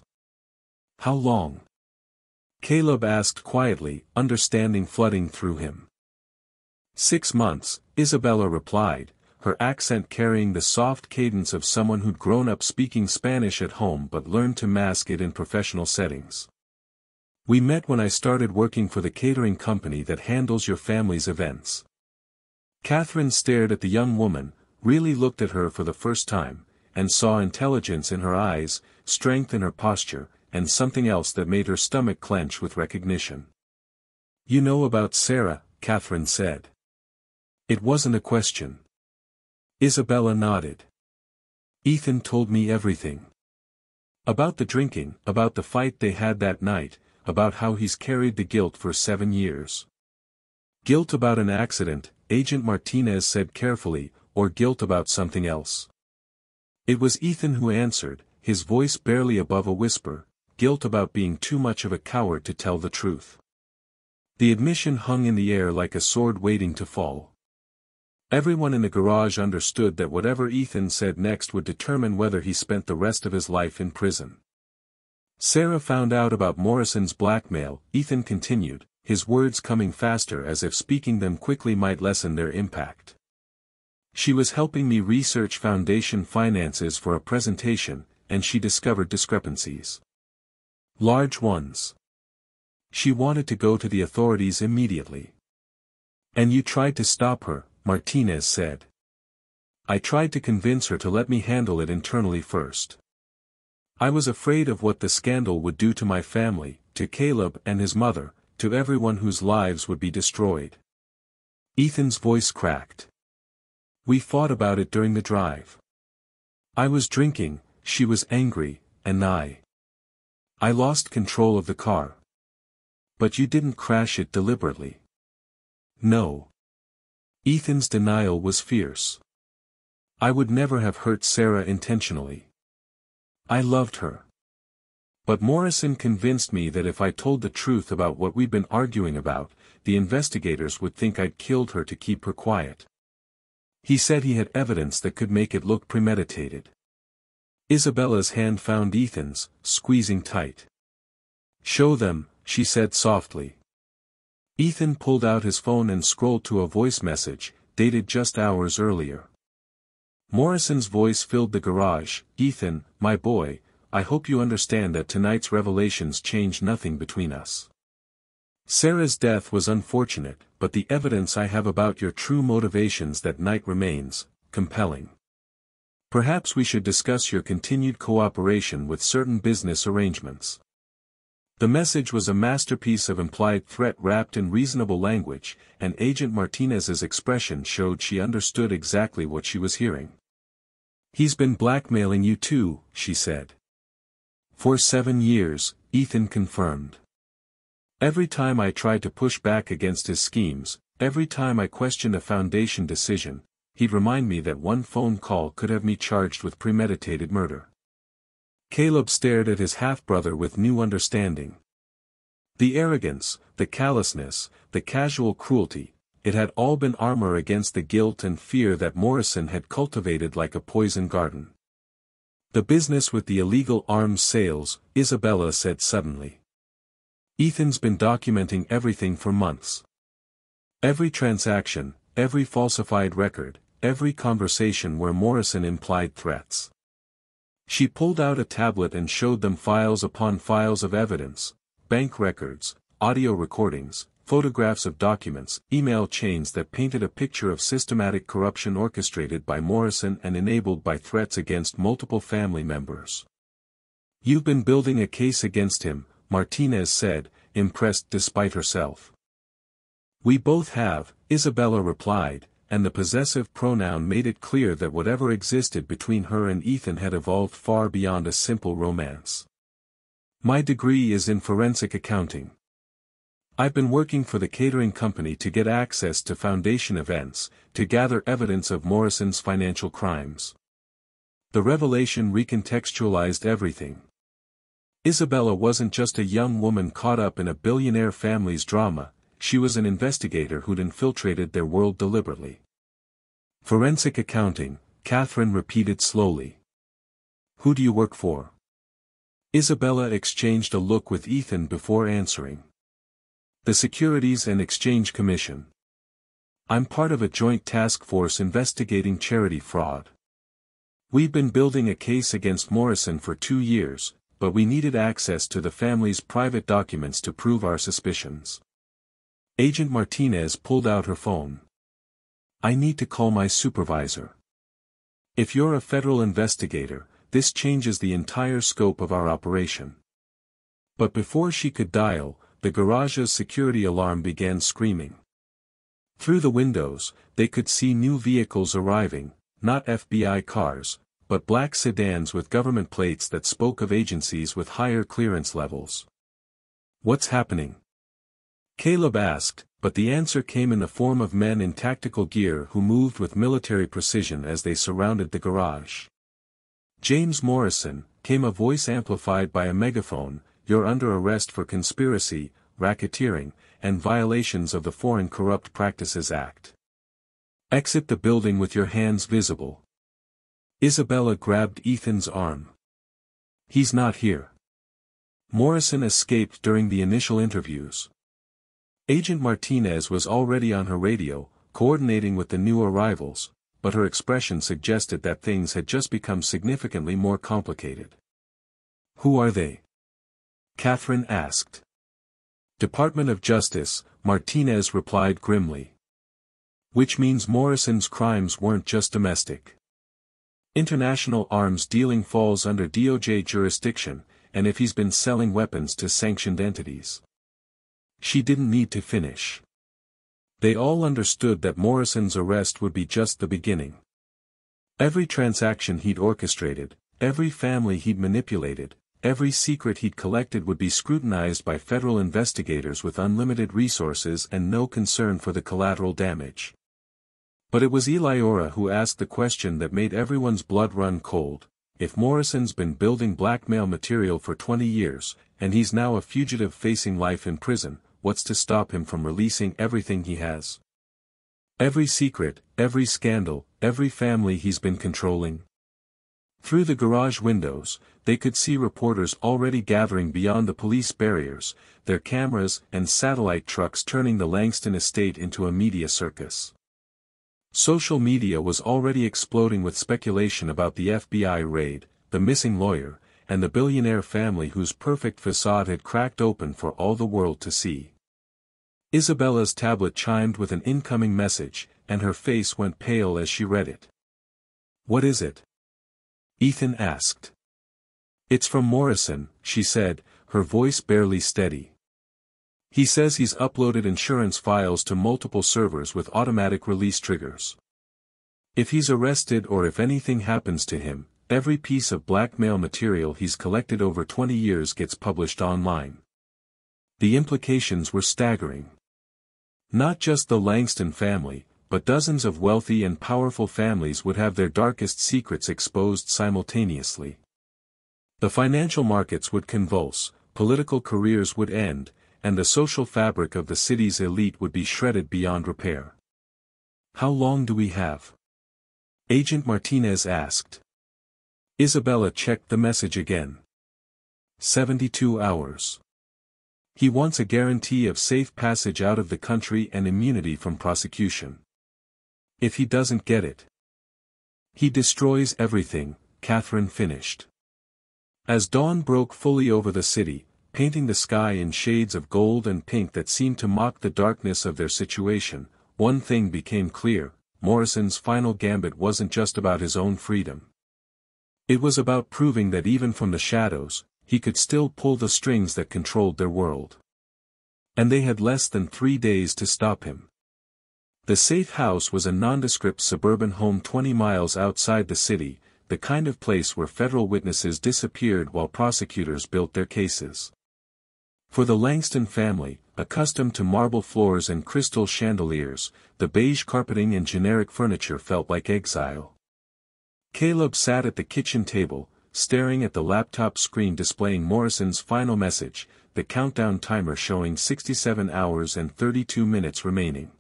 How long? Caleb asked quietly, understanding flooding through him. 6 months, Isabella replied, her accent carrying the soft cadence of someone who'd grown up speaking Spanish at home but learned to mask it in professional settings. We met when I started working for the catering company that handles your family's events. Catherine stared at the young woman, really looked at her for the first time, and saw intelligence in her eyes, strength in her posture, and something else that made her stomach clench with recognition. You know about Sarah, Catherine said. It wasn't a question. Isabella nodded. Ethan told me everything. About the drinking, about the fight they had that night, about how he's carried the guilt for 7 years. Guilt about an accident, Agent Martinez said carefully, or guilt about something else. It was Ethan who answered, his voice barely above a whisper, guilt about being too much of a coward to tell the truth. The admission hung in the air like a sword waiting to fall. Everyone in the garage understood that whatever Ethan said next would determine whether he spent the rest of his life in prison. Sarah found out about Morrison's blackmail, Ethan continued, his words coming faster as if speaking them quickly might lessen their impact. She was helping me research foundation finances for a presentation, and she discovered discrepancies. Large ones. She wanted to go to the authorities immediately. And you tried to stop her, Martinez said. I tried to convince her to let me handle it internally first. I was afraid of what the scandal would do to my family, to Caleb and his mother, to everyone whose lives would be destroyed. Ethan's voice cracked. We fought about it during the drive. I was drinking, she was angry, and I lost control of the car. But you didn't crash it deliberately. No. Ethan's denial was fierce. I would never have hurt Sarah intentionally. I loved her. But Morrison convinced me that if I told the truth about what we'd been arguing about, the investigators would think I'd killed her to keep her quiet. He said he had evidence that could make it look premeditated. Isabella's hand found Ethan's, squeezing tight. Show them, she said softly. Ethan pulled out his phone and scrolled to a voice message, dated just hours earlier. Morrison's voice filled the garage. "Ethan, my boy, I hope you understand that tonight's revelations change nothing between us. Sarah's death was unfortunate, but the evidence I have about your true motivations that night remains compelling. Perhaps we should discuss your continued cooperation with certain business arrangements." The message was a masterpiece of implied threat wrapped in reasonable language, and Agent Martinez's expression showed she understood exactly what she was hearing. "He's been blackmailing you too," she said. "For 7 years," Ethan confirmed. "Every time I tried to push back against his schemes, every time I questioned a foundation decision, he'd remind me that one phone call could have me charged with premeditated murder." Caleb stared at his half-brother with new understanding. The arrogance, the callousness, the casual cruelty, it had all been armor against the guilt and fear that Morrison had cultivated like a poison garden. "The business with the illegal arms sales," Isabella said suddenly. "Ethan's been documenting everything for months. Every transaction, every falsified record, every conversation where Morrison implied threats." She pulled out a tablet and showed them files upon files of evidence, bank records, audio recordings, photographs of documents, email chains that painted a picture of systematic corruption orchestrated by Morrison and enabled by threats against multiple family members. "You've been building a case against him," Martinez said, impressed despite herself. "We both have," Isabella replied, and the possessive pronoun made it clear that whatever existed between her and Ethan had evolved far beyond a simple romance. "My degree is in forensic accounting. I've been working for the catering company to get access to foundation events, to gather evidence of Morrison's financial crimes." The revelation recontextualized everything. Isabella wasn't just a young woman caught up in a billionaire family's drama, she was an investigator who'd infiltrated their world deliberately. "Forensic accounting," Catherine repeated slowly. "Who do you work for?" Isabella exchanged a look with Ethan before answering. "The Securities and Exchange Commission. I'm part of a joint task force investigating charity fraud. We've been building a case against Morrison for 2 years, but we needed access to the family's private documents to prove our suspicions." Agent Martinez pulled out her phone. "I need to call my supervisor. If you're a federal investigator, this changes the entire scope of our operation." But before she could dial, the garage's security alarm began screaming. Through the windows, they could see new vehicles arriving, not FBI cars, but black sedans with government plates that spoke of agencies with higher clearance levels. "What's happening?" Caleb asked, but the answer came in the form of men in tactical gear who moved with military precision as they surrounded the garage. "James Morrison," came a voice amplified by a megaphone, "you're under arrest for conspiracy, racketeering, and violations of the Foreign Corrupt Practices Act. Exit the building with your hands visible." Isabella grabbed Ethan's arm. "He's not here. Morrison escaped during the initial interviews." Agent Martinez was already on her radio, coordinating with the new arrivals, but her expression suggested that things had just become significantly more complicated. "Who are they?" Catherine asked. "Department of Justice," Martinez replied grimly. "Which means Morrison's crimes weren't just domestic. International arms dealing falls under DOJ jurisdiction, and if he's been selling weapons to sanctioned entities." She didn't need to finish. They all understood that Morrison's arrest would be just the beginning. Every transaction he'd orchestrated, every family he'd manipulated, every secret he'd collected would be scrutinized by federal investigators with unlimited resources and no concern for the collateral damage. But it was Eliora who asked the question that made everyone's blood run cold: if Morrison's been building blackmail material for 20 years, and he's now a fugitive facing life in prison, what's to stop him from releasing everything he has? Every secret, every scandal, every family he's been controlling? Through the garage windows, they could see reporters already gathering beyond the police barriers, their cameras and satellite trucks turning the Langston estate into a media circus. Social media was already exploding with speculation about the FBI raid, the missing lawyer, and the billionaire family whose perfect facade had cracked open for all the world to see. Isabella's tablet chimed with an incoming message, and her face went pale as she read it. "What is it?" Ethan asked. "It's from Morrison," she said, her voice barely steady. "He says he's uploaded insurance files to multiple servers with automatic release triggers. If he's arrested or if anything happens to him, every piece of blackmail material he's collected over 20 years gets published online." The implications were staggering. Not just the Langston family, but dozens of wealthy and powerful families would have their darkest secrets exposed simultaneously. The financial markets would convulse, political careers would end, and the social fabric of the city's elite would be shredded beyond repair. "How long do we have?" Agent Martinez asked. Isabella checked the message again. 72 hours. He wants a guarantee of safe passage out of the country and immunity from prosecution. If he doesn't get it, he destroys everything, Catherine finished. As dawn broke fully over the city, painting the sky in shades of gold and pink that seemed to mock the darkness of their situation, one thing became clear: Morrison's final gambit wasn't just about his own freedom. It was about proving that even from the shadows, he could still pull the strings that controlled their world. And they had less than 3 days to stop him. The safe house was a nondescript suburban home 20 miles outside the city, the kind of place where federal witnesses disappeared while prosecutors built their cases. For the Langston family, accustomed to marble floors and crystal chandeliers, the beige carpeting and generic furniture felt like exile. Caleb sat at the kitchen table, staring at the laptop screen displaying Morrison's final message, the countdown timer showing 67 hours and 32 minutes remaining.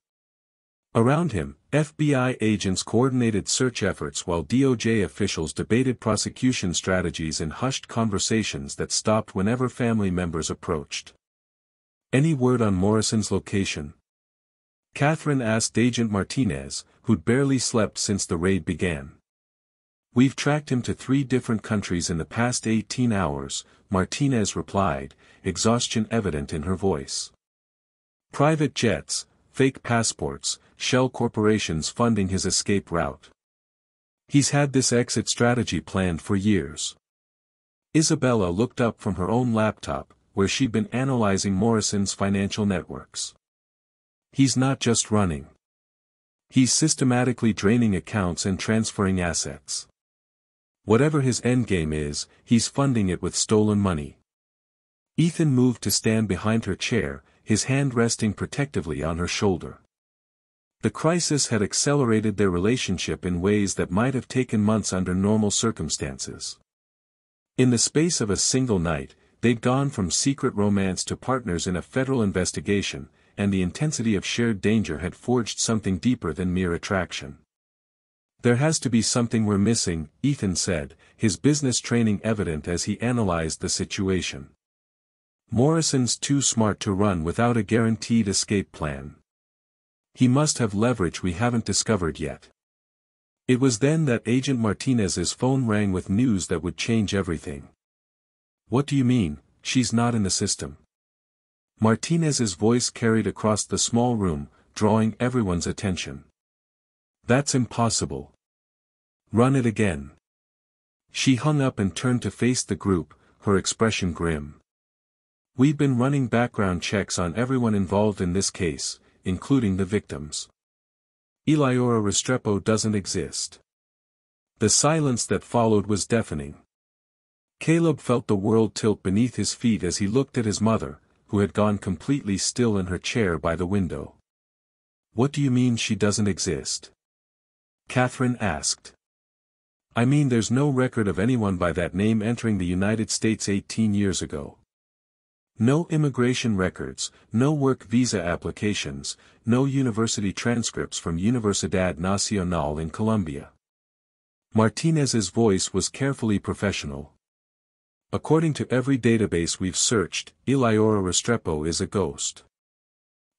Around him, FBI agents coordinated search efforts while DOJ officials debated prosecution strategies in hushed conversations that stopped whenever family members approached. "Any word on Morrison's location?" Catherine asked Agent Martinez, who'd barely slept since the raid began. "We've tracked him to 3 different countries in the past 18 hours, Martinez replied, exhaustion evident in her voice. "Private jets, fake passports, shell corporations funding his escape route. He's had this exit strategy planned for years." Isabella looked up from her own laptop, where she'd been analyzing Morrison's financial networks. "He's not just running. He's systematically draining accounts and transferring assets. Whatever his endgame is, he's funding it with stolen money." Ethan moved to stand behind her chair, his hand resting protectively on her shoulder. The crisis had accelerated their relationship in ways that might have taken months under normal circumstances. In the space of a single night, they'd gone from secret romance to partners in a federal investigation, and the intensity of shared danger had forged something deeper than mere attraction. "There has to be something we're missing," Ethan said, his business training evident as he analyzed the situation. "Morrison's too smart to run without a guaranteed escape plan. He must have leverage we haven't discovered yet." It was then that Agent Martinez's phone rang with news that would change everything. "What do you mean, she's not in the system?" Martinez's voice carried across the small room, drawing everyone's attention. "That's impossible. Run it again." She hung up and turned to face the group, her expression grim. "We've been running background checks on everyone involved in this case, including the victims. Eliora Restrepo doesn't exist." The silence that followed was deafening. Caleb felt the world tilt beneath his feet as he looked at his mother, who had gone completely still in her chair by the window. "What do you mean she doesn't exist?" Catherine asked. "I mean there's no record of anyone by that name entering the United States 18 years ago. No immigration records, no work visa applications, no university transcripts from Universidad Nacional in Colombia. Martinez's voice was carefully professional. According to every database we've searched, Eleonora Restrepo is a ghost.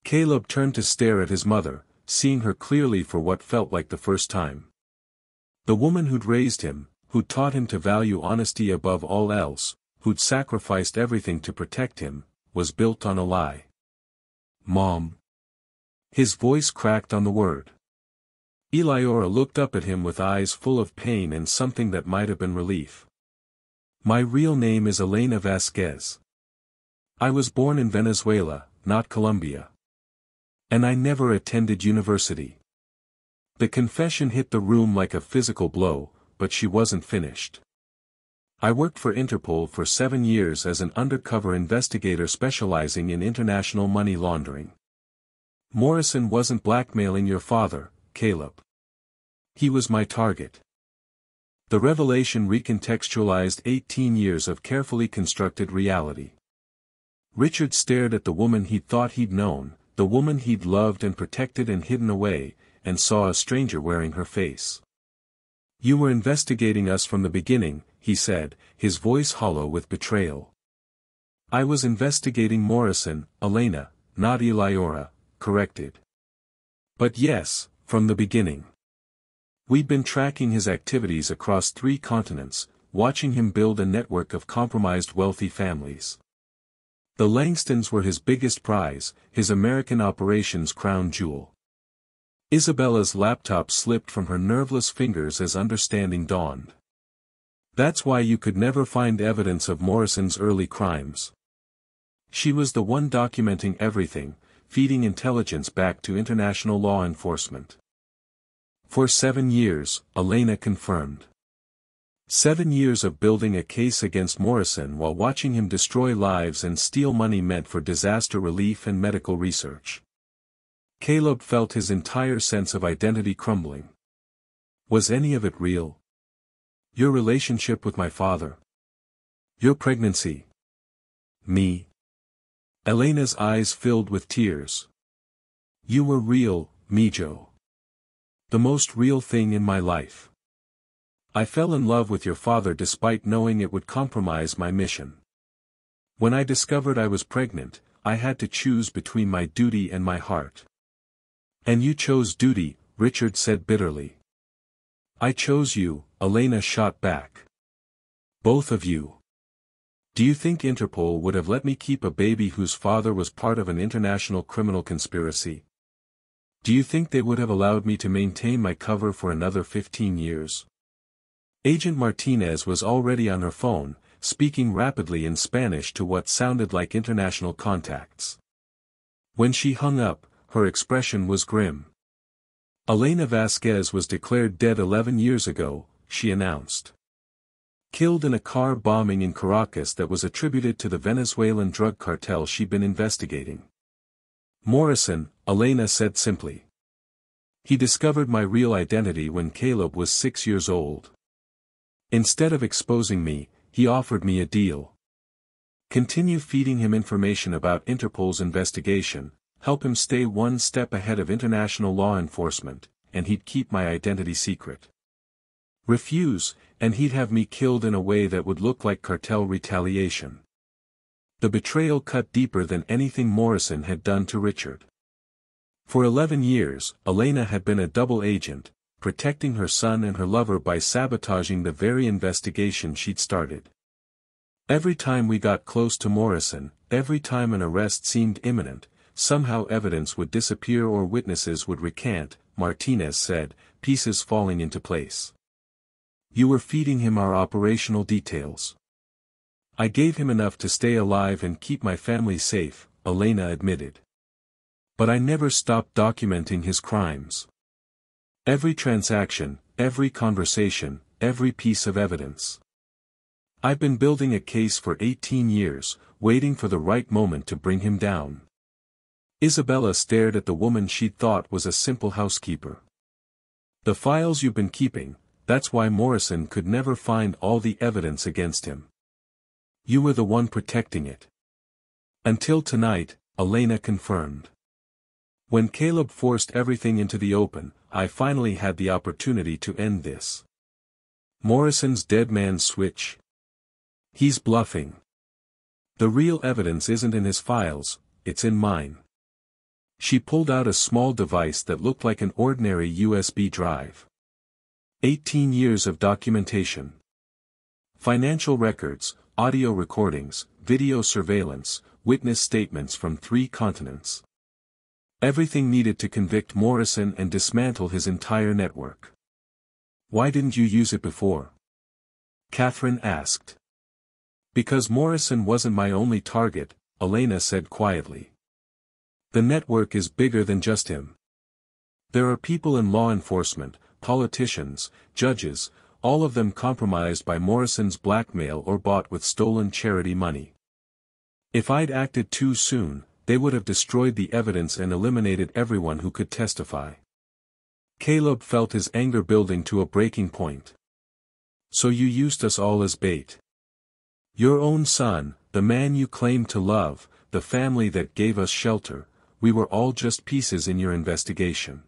Caleb turned to stare at his mother, seeing her clearly for what felt like the first time. The woman who'd raised him, who'd taught him to value honesty above all else, who'd sacrificed everything to protect him, was built on a lie. Mom. His voice cracked on the word. Eleonora looked up at him with eyes full of pain and something that might have been relief. My real name is Elena Vasquez. I was born in Venezuela, not Colombia. And I never attended university. The confession hit the room like a physical blow, but she wasn't finished. I worked for Interpol for 7 years as an undercover investigator specializing in international money laundering. Morrison wasn't blackmailing your father, Caleb. He was my target. The revelation recontextualized 18 years of carefully constructed reality. Richard stared at the woman he'd thought he'd known, the woman he'd loved and protected and hidden away, and saw a stranger wearing her face. You were investigating us from the beginning, he said, his voice hollow with betrayal. I was investigating Morrison, Elena, not Eleonora, corrected. But yes, from the beginning. We'd been tracking his activities across 3 continents, watching him build a network of compromised wealthy families. The Langstons were his biggest prize, his American operations crown jewel. Isabella's laptop slipped from her nerveless fingers as understanding dawned. That's why you could never find evidence of Morrison's early crimes. She was the one documenting everything, feeding intelligence back to international law enforcement. For 7 years, Elena confirmed. 7 years of building a case against Morrison while watching him destroy lives and steal money meant for disaster relief and medical research. Caleb felt his entire sense of identity crumbling. Was any of it real? Your relationship with my father? Your pregnancy? Me? Elena's eyes filled with tears. You were real, Mijo. The most real thing in my life. I fell in love with your father despite knowing it would compromise my mission. When I discovered I was pregnant, I had to choose between my duty and my heart. And you chose duty, Richard said bitterly. I chose you, Elena shot back. Both of you. Do you think Interpol would have let me keep a baby whose father was part of an international criminal conspiracy? Do you think they would have allowed me to maintain my cover for another 15 years? Agent Martinez was already on her phone, speaking rapidly in Spanish to what sounded like international contacts. When she hung up, her expression was grim. Elena Vasquez was declared dead 11 years ago, she announced. Killed in a car bombing in Caracas that was attributed to the Venezuelan drug cartel she'd been investigating. Morrison, Elena said simply. He discovered my real identity when Caleb was 6 years old. Instead of exposing me, he offered me a deal. Continue feeding him information about Interpol's investigation, help him stay one step ahead of international law enforcement, and he'd keep my identity secret. Refuse, and he'd have me killed in a way that would look like cartel retaliation. The betrayal cut deeper than anything Morrison had done to Richard. For 11 years, Elena had been a double agent, protecting her son and her lover by sabotaging the very investigation she'd started. Every time we got close to Morrison, every time an arrest seemed imminent, somehow evidence would disappear or witnesses would recant, Martinez said, pieces falling into place. You were feeding him our operational details. I gave him enough to stay alive and keep my family safe, Elena admitted. But I never stopped documenting his crimes. Every transaction, every conversation, every piece of evidence. I've been building a case for 18 years, waiting for the right moment to bring him down. Isabella stared at the woman she'd thought was a simple housekeeper. The files you've been keeping, that's why Morrison could never find all the evidence against him. You were the one protecting it. Until tonight, Elena confirmed. When Caleb forced everything into the open, I finally had the opportunity to end this. Morrison's dead man switch. He's bluffing. The real evidence isn't in his files, it's in mine. She pulled out a small device that looked like an ordinary USB drive. 18 years of documentation. Financial records, audio recordings, video surveillance, witness statements from 3 continents. Everything needed to convict Morrison and dismantle his entire network. Why didn't you use it before? Catherine asked. Because Morrison wasn't my only target, Elena said quietly. The network is bigger than just him. There are people in law enforcement, politicians, judges, all of them compromised by Morrison's blackmail or bought with stolen charity money. If I'd acted too soon, they would have destroyed the evidence and eliminated everyone who could testify. Caleb felt his anger building to a breaking point. So you used us all as bait. Your own son, the man you claimed to love, the family that gave us shelter, we were all just pieces in your investigation.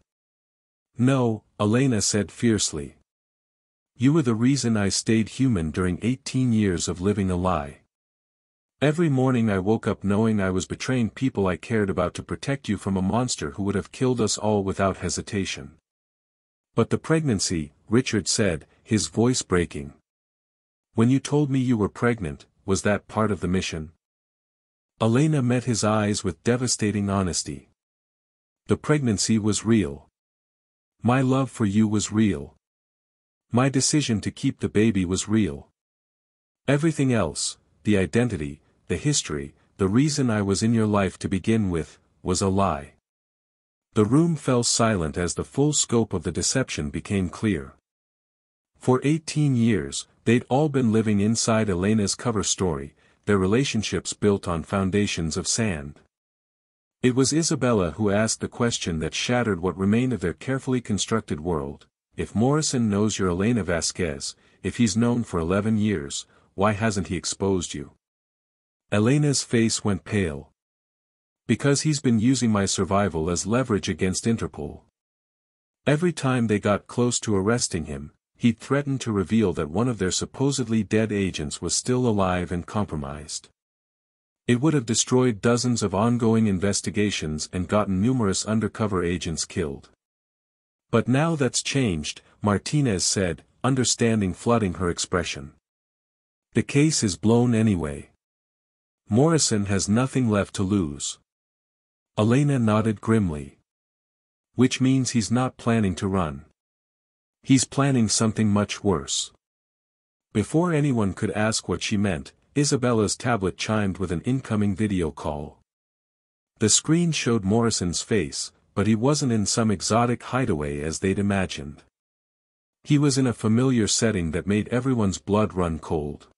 No, Elena said fiercely. You were the reason I stayed human during 18 years of living a lie. Every morning I woke up knowing I was betraying people I cared about to protect you from a monster who would have killed us all without hesitation. But the pregnancy, Richard said, his voice breaking. When you told me you were pregnant, was that part of the mission? Elena met his eyes with devastating honesty. The pregnancy was real. My love for you was real. My decision to keep the baby was real. Everything else, the identity, the history, the reason I was in your life to begin with, was a lie. The room fell silent as the full scope of the deception became clear. For 18 years, they'd all been living inside Elena's cover story, their relationships built on foundations of sand. It was Isabella who asked the question that shattered what remained of their carefully constructed world. If Morrison knows you're Elena Vasquez, if he's known for 11 years, why hasn't he exposed you? Elena's face went pale. Because he's been using my survival as leverage against Interpol. Every time they got close to arresting him, he threatened to reveal that one of their supposedly dead agents was still alive and compromised. It would have destroyed dozens of ongoing investigations and gotten numerous undercover agents killed. But now that's changed, Martinez said, understanding flooding her expression. The case is blown anyway. Morrison has nothing left to lose. Elena nodded grimly. Which means he's not planning to run. He's planning something much worse. Before anyone could ask what she meant, Isabella's tablet chimed with an incoming video call. The screen showed Morrison's face, but he wasn't in some exotic hideaway as they'd imagined. He was in a familiar setting that made everyone's blood run cold.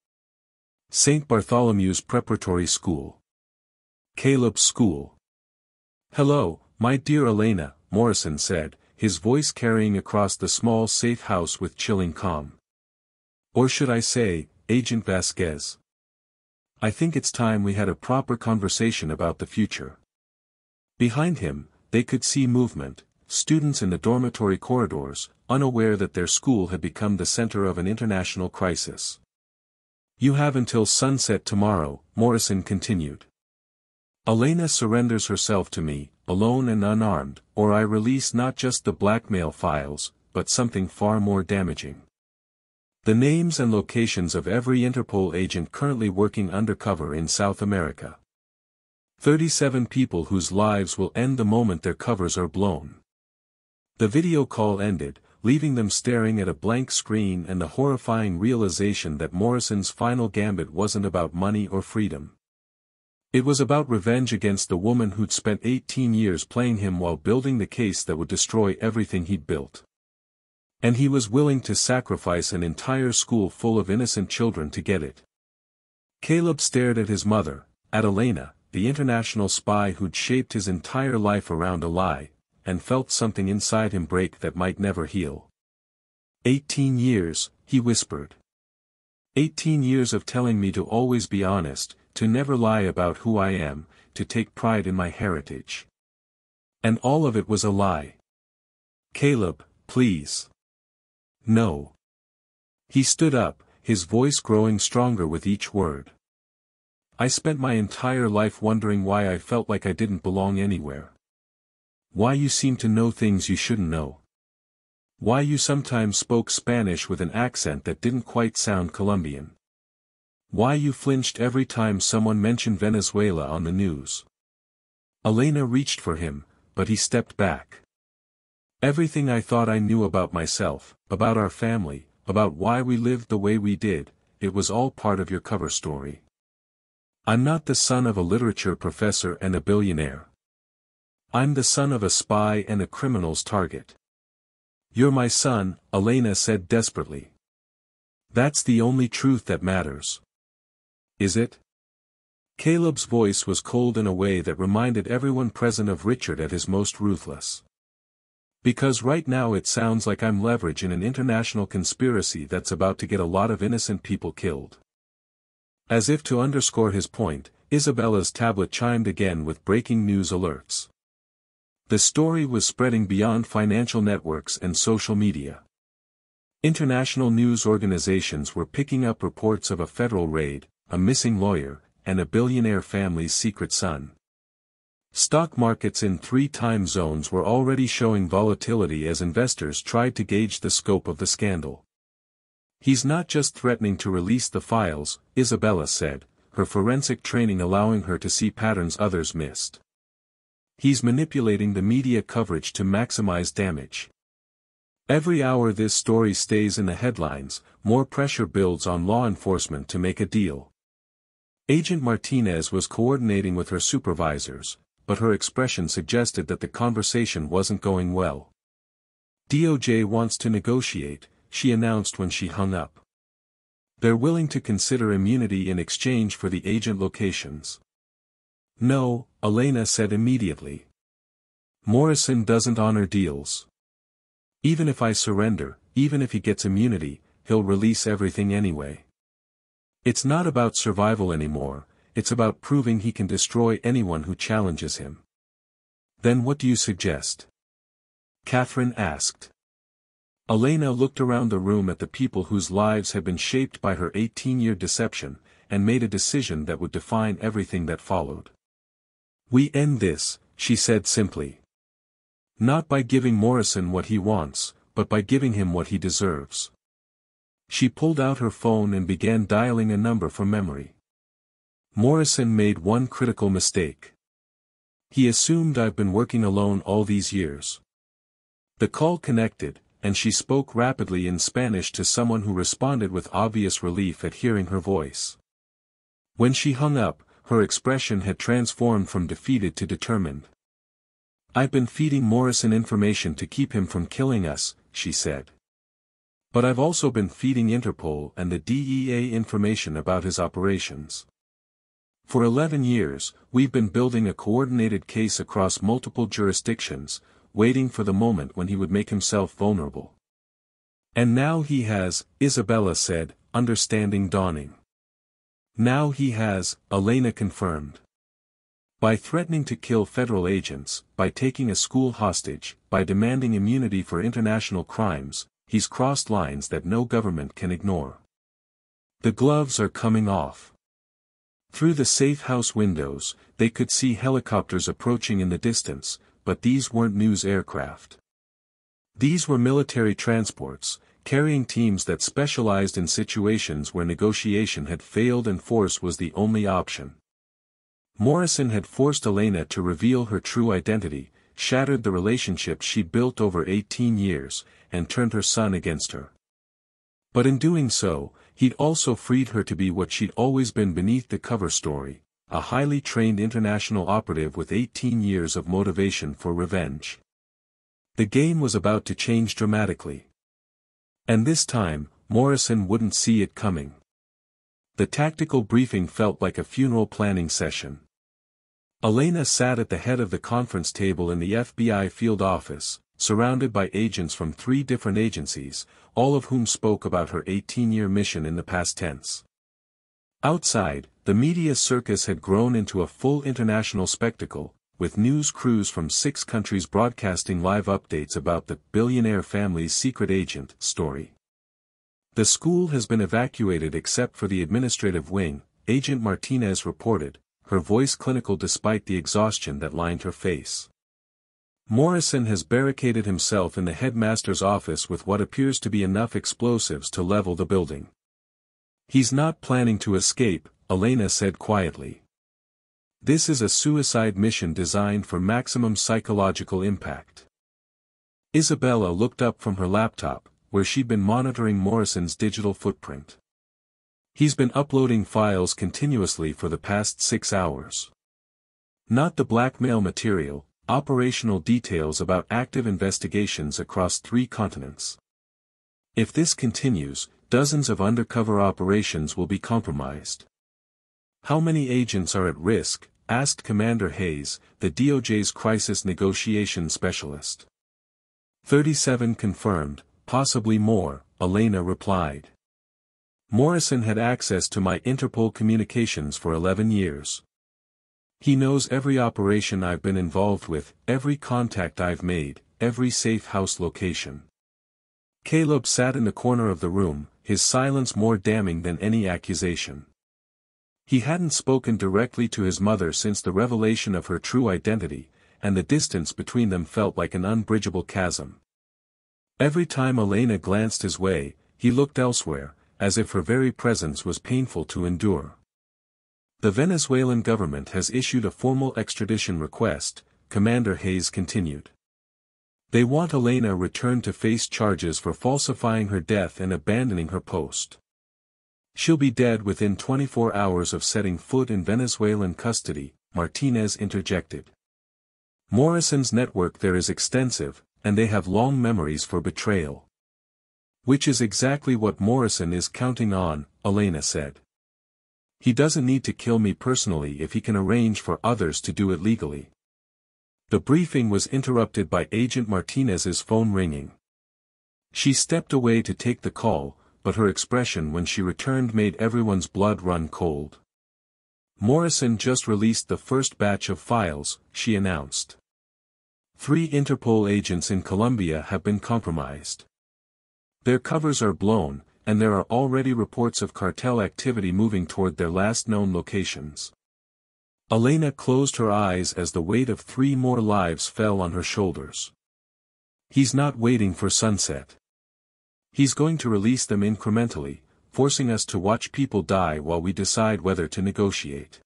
St. Bartholomew's Preparatory School. Caleb's school. Hello, my dear Elena, Morrison said, his voice carrying across the small safe house with chilling calm. Or should I say, Agent Vasquez? I think it's time we had a proper conversation about the future. Behind him, they could see movement, students in the dormitory corridors, unaware that their school had become the center of an international crisis. You have until sunset tomorrow, Morrison continued. Elena surrenders herself to me, alone and unarmed, or I release not just the blackmail files, but something far more damaging. The names and locations of every Interpol agent currently working undercover in South America. 37 people whose lives will end the moment their covers are blown. The video call ended, leaving them staring at a blank screen and the horrifying realization that Morrison's final gambit wasn't about money or freedom. It was about revenge against the woman who'd spent 18 years playing him while building the case that would destroy everything he'd built. And he was willing to sacrifice an entire school full of innocent children to get it. Caleb stared at his mother, at Elena, the international spy who'd shaped his entire life around a lie, and felt something inside him break that might never heal. 18 years, he whispered. 18 years of telling me to always be honest, to never lie about who I am, to take pride in my heritage. And all of it was a lie. Caleb, please. No. He stood up, his voice growing stronger with each word. I spent my entire life wondering why I felt like I didn't belong anywhere. Why you seem to know things you shouldn't know. Why you sometimes spoke Spanish with an accent that didn't quite sound Colombian. Why you flinched every time someone mentioned Venezuela on the news. Elena reached for him, but he stepped back. Everything I thought I knew about myself, about our family, about why we lived the way we did, it was all part of your cover story. I'm not the son of a literature professor and a billionaire. I'm the son of a spy and a criminal's target. You're my son, Elena said desperately. That's the only truth that matters. Is it? Caleb's voice was cold in a way that reminded everyone present of Richard at his most ruthless. Because right now it sounds like I'm leverage in an international conspiracy that's about to get a lot of innocent people killed. As if to underscore his point, Isabella's tablet chimed again with breaking news alerts. The story was spreading beyond financial networks and social media. International news organizations were picking up reports of a federal raid, a missing lawyer, and a billionaire family's secret son. Stock markets in 3 time zones were already showing volatility as investors tried to gauge the scope of the scandal. He's not just threatening to release the files, Isabella said, her forensic training allowing her to see patterns others missed. He's manipulating the media coverage to maximize damage. Every hour this story stays in the headlines, more pressure builds on law enforcement to make a deal. Agent Martinez was coordinating with her supervisors, but her expression suggested that the conversation wasn't going well. DOJ wants to negotiate, she announced when she hung up. They're willing to consider immunity in exchange for the agent locations. No, Elena said immediately. Morrison doesn't honor deals. Even if I surrender, even if he gets immunity, he'll release everything anyway. It's not about survival anymore, it's about proving he can destroy anyone who challenges him. Then what do you suggest? Catherine asked. Elena looked around the room at the people whose lives had been shaped by her 18-year deception, and made a decision that would define everything that followed. We end this, she said simply. Not by giving Morrison what he wants, but by giving him what he deserves. She pulled out her phone and began dialing a number from memory. Morrison made one critical mistake. He assumed I've been working alone all these years. The call connected, and she spoke rapidly in Spanish to someone who responded with obvious relief at hearing her voice. When she hung up, her expression had transformed from defeated to determined. I've been feeding Morrison information to keep him from killing us, she said. But I've also been feeding Interpol and the DEA information about his operations. For 11 years, we've been building a coordinated case across multiple jurisdictions, waiting for the moment when he would make himself vulnerable. And now he has, Isabella said, understanding dawning. Now he has, Elena confirmed. By threatening to kill federal agents, by taking a school hostage, by demanding immunity for international crimes, he's crossed lines that no government can ignore. The gloves are coming off. Through the safe house windows, they could see helicopters approaching in the distance, but these weren't news aircraft. These were military transports, carrying teams that specialized in situations where negotiation had failed and force was the only option. Morrison had forced Elena to reveal her true identity, shattered the relationship she'd built over 18 years, and turned her son against her. But in doing so, he'd also freed her to be what she'd always been beneath the cover story, a highly trained international operative with 18 years of motivation for revenge. The game was about to change dramatically. And this time, Morrison wouldn't see it coming. The tactical briefing felt like a funeral planning session. Elena sat at the head of the conference table in the FBI field office, surrounded by agents from 3 different agencies, all of whom spoke about her 18-year mission in the past tense. Outside, the media circus had grown into a full international spectacle, with news crews from 6 countries broadcasting live updates about the billionaire family's secret agent story. The school has been evacuated except for the administrative wing, Agent Martinez reported, her voice clinical despite the exhaustion that lined her face. Morrison has barricaded himself in the headmaster's office with what appears to be enough explosives to level the building. He's not planning to escape, Elena said quietly. This is a suicide mission designed for maximum psychological impact. Isabella looked up from her laptop, where she'd been monitoring Morrison's digital footprint. He's been uploading files continuously for the past 6 hours. Not the blackmail material, operational details about active investigations across 3 continents. If this continues, dozens of undercover operations will be compromised. How many agents are at risk? Asked Commander Hayes, the DOJ's crisis negotiation specialist. 37 confirmed, possibly more, Elena replied. Morrison had access to my Interpol communications for 11 years. He knows every operation I've been involved with, every contact I've made, every safe house location. Caleb sat in the corner of the room, his silence more damning than any accusation. He hadn't spoken directly to his mother since the revelation of her true identity, and the distance between them felt like an unbridgeable chasm. Every time Elena glanced his way, he looked elsewhere, as if her very presence was painful to endure. The Venezuelan government has issued a formal extradition request, Commander Hayes continued. They want Elena returned to face charges for falsifying her death and abandoning her post. She'll be dead within 24 hours of setting foot in Venezuelan custody, Martinez interjected. Morrison's network there is extensive, and they have long memories for betrayal. Which is exactly what Morrison is counting on, Elena said. He doesn't need to kill me personally if he can arrange for others to do it legally. The briefing was interrupted by Agent Martinez's phone ringing. She stepped away to take the call, but her expression when she returned made everyone's blood run cold. Morrison just released the first batch of files, she announced. 3 Interpol agents in Colombia have been compromised. Their covers are blown, and there are already reports of cartel activity moving toward their last known locations. Elena closed her eyes as the weight of 3 more lives fell on her shoulders. He's not waiting for sunset. He's going to release them incrementally, forcing us to watch people die while we decide whether to negotiate.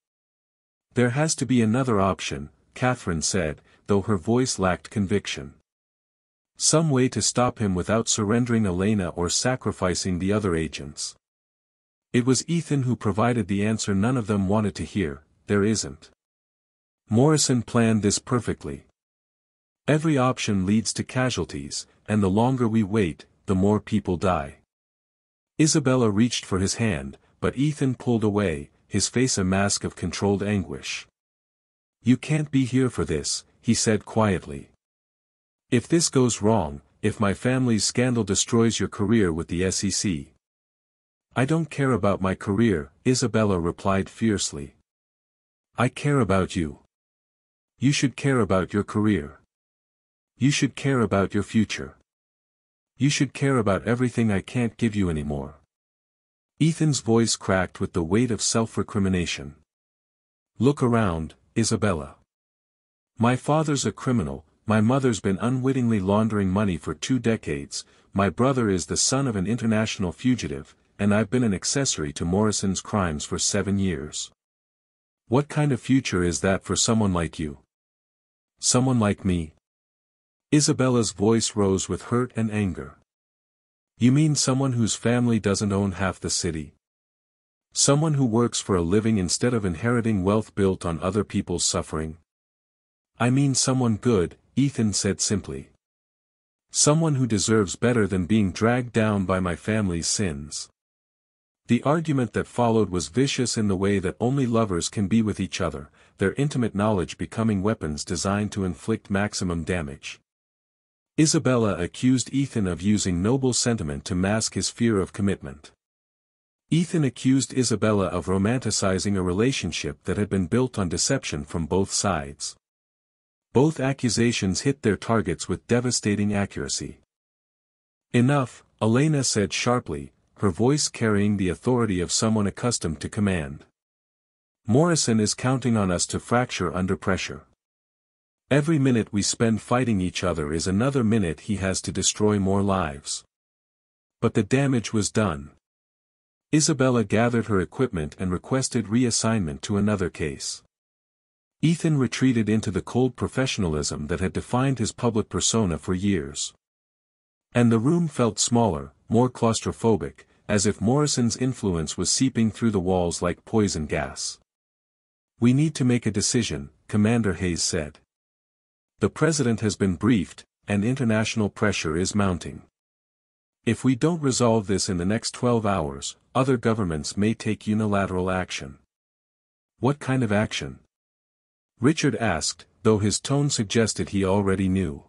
There has to be another option, Catherine said, though her voice lacked conviction. Some way to stop him without surrendering Elena or sacrificing the other agents. It was Ethan who provided the answer none of them wanted to hear, there isn't. Morrison planned this perfectly. Every option leads to casualties, and the longer we wait, the more people die. Isabella reached for his hand, but Ethan pulled away, his face a mask of controlled anguish. You can't be here for this, he said quietly. If this goes wrong, if my family's scandal destroys your career with the SEC. I don't care about my career, Isabella replied fiercely. I care about you. You should care about your career. You should care about your future. You should care about everything I can't give you anymore. Ethan's voice cracked with the weight of self-recrimination. Look around, Isabella. My father's a criminal, my mother's been unwittingly laundering money for 2 decades, my brother is the son of an international fugitive, and I've been an accessory to Morrison's crimes for 7 years. What kind of future is that for someone like you? Someone like me? Isabella's voice rose with hurt and anger. You mean someone whose family doesn't own half the city? Someone who works for a living instead of inheriting wealth built on other people's suffering? I mean someone good, Ethan said simply. Someone who deserves better than being dragged down by my family's sins. The argument that followed was vicious in the way that only lovers can be with each other, their intimate knowledge becoming weapons designed to inflict maximum damage. Isabella accused Ethan of using noble sentiment to mask his fear of commitment. Ethan accused Isabella of romanticizing a relationship that had been built on deception from both sides. Both accusations hit their targets with devastating accuracy. Enough, Elena said sharply, her voice carrying the authority of someone accustomed to command. Morrison is counting on us to fracture under pressure. Every minute we spend fighting each other is another minute he has to destroy more lives. But the damage was done. Isabella gathered her equipment and requested reassignment to another case. Ethan retreated into the cold professionalism that had defined his public persona for years. And the room felt smaller, more claustrophobic, as if Morrison's influence was seeping through the walls like poison gas. "We need to make a decision," Commander Hayes said. "The president has been briefed, and international pressure is mounting. If we don't resolve this in the next 12 hours, other governments may take unilateral action." "What kind of action?" Richard asked, though his tone suggested he already knew.